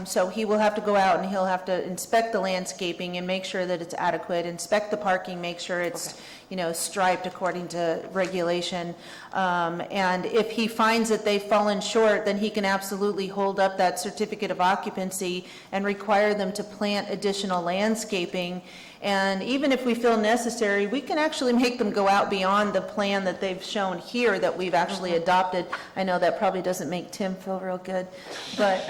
So he will have to go out and he'll have to inspect the landscaping and make sure that it's adequate, inspect the parking, make sure it's, striped according to regulation. And if he finds that they've fallen short, then he can absolutely hold up that certificate of occupancy and require them to plant additional landscaping. And even if we feel necessary, we can actually make them go out beyond the plan that they've shown here that we've actually adopted. I know that probably doesn't make Tim feel real good, but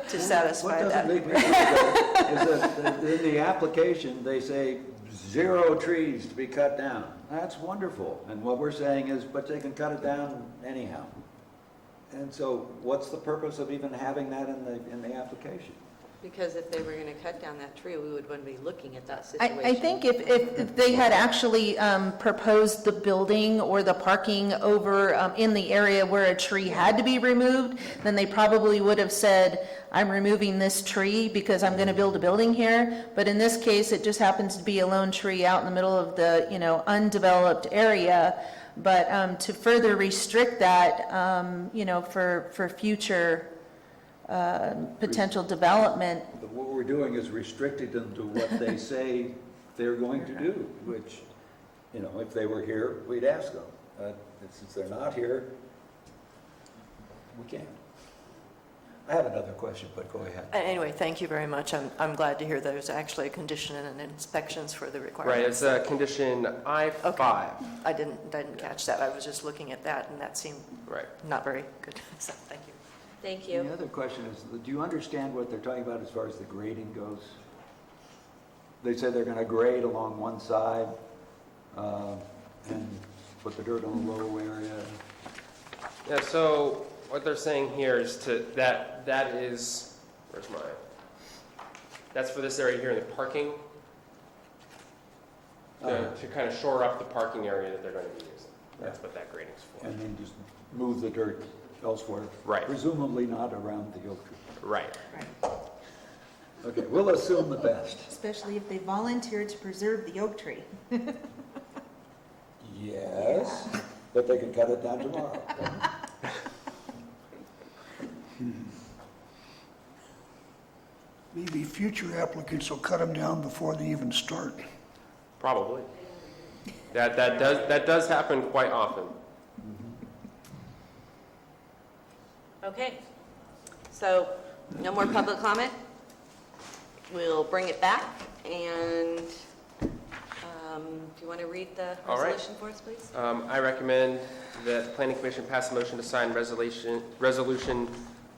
To satisfy What that. doesn't make me is that in the application, they say 0 trees to be cut down. That's wonderful. And what we're saying is, but they can cut it down anyhow. And so what's the purpose of even having that in the application? Because if they were going to cut down that tree, we would want to be looking at that situation. I think if they had actually proposed the building or the parking over in the area where a tree had to be removed, then they probably would have said, I'm removing this tree because I'm going to build a building here. But in this case, it just happens to be a lone tree out in the middle of the, undeveloped area. But to further restrict that, for future potential development. But what we're doing is restricting them to what they say they're going to do, which, if they were here, we'd ask them. Since they're not here, we can't. I have another question, but go ahead. Anyway, thank you very much. I'm glad to hear there's actually a condition and inspections for the requirements. Right, it's a condition I-5. Okay. I didn't catch that. I was just looking at that, and that seemed not very good. So, thank you. Thank you. The other question is, do you understand what they're talking about as far as the grading goes? They say they're going to grade along one side and put the dirt on the low area. Yeah, so what they're saying here is that is, that's for this area here in the parking, to kind of shore up the parking area that they're going to be using. That's what that grading's for. And then just move the dirt elsewhere. Right. Presumably not around the oak tree. Right. Okay, we'll assume the best. Especially if they volunteered to preserve the oak tree. Yes, but they can cut it down tomorrow. Maybe future applicants will cut them down before they even start. Probably. That does happen quite often. Okay, so no more public comment. We'll bring it back, and do you want to read the All right. resolution for us, please? I recommend that the Planning Commission pass a motion to sign Resolution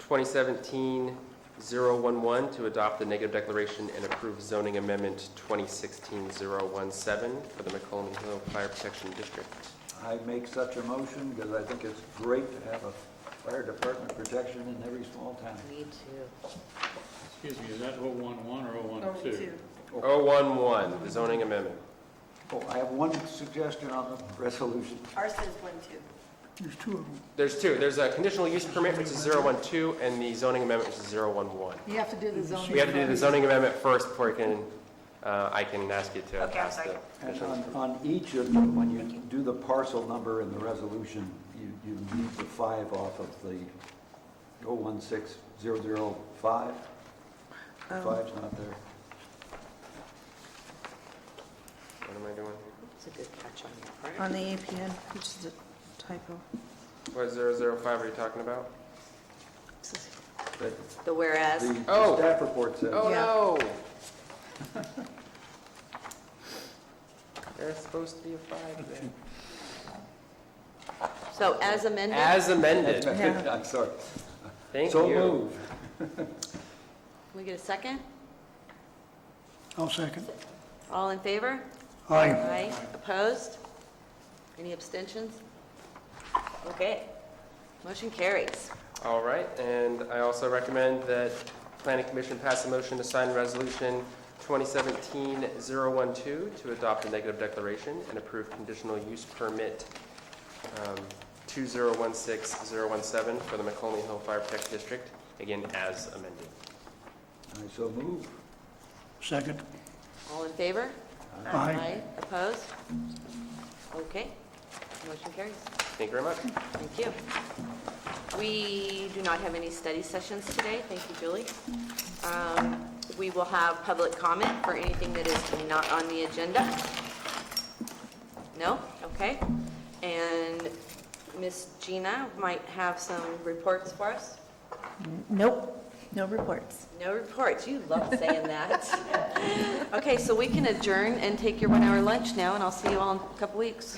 2017-011 to adopt the negative declaration and approve zoning amendment 2016-017 for the McCollum Hill Fire Protection District. I make such a motion because I think it's great to have a fire department protection in every small town. Me too. Excuse me, is that 011 or 012? 011, the zoning amendment. Oh, I have one suggestion on the resolution. Ours says 1, 2. There's two of them. There's two. There's a conditional use permit, which is 012, and the zoning amendment, which is 011. You have to do the zoning. We have to do the zoning amendment first before I can ask you to pass the And conditional. on each of them, when you do the parcel number in the resolution, you leave the 5 off of the 016005. The 5's not there. What am I doing? It's a good catch on your part. On the APN, which is a typo. What 005 are you talking about? The whereas. The Oh. staff report says. Oh, Yeah. no. There's supposed to be a 5 there. So as amended? As amended. I'm sorry. Thank So you. move. Can we get a second? I'll second. All in favor? Aye. Aye. Opposed? Any abstentions? Okay. Motion carries. All right, and I also recommend that Planning Commission pass a motion to sign Resolution 2017-012 to adopt a negative declaration and approve conditional use permit 2016-017 for the McCollum Hill Fire Protection District, again, as amended. I so move. Second. All in favor? Aye. Opposed? Okay. Motion carries. Thank you very much. Thank you. We do not have any study sessions today. Thank you, Julie. We we will have public comment for anything that is not on the agenda. No? Okay. And Miss Gina might have some reports for us. Nope, no reports. No reports. You love saying that. Okay, so we can adjourn and take your 1 hour lunch now, and I'll see you all in a couple weeks.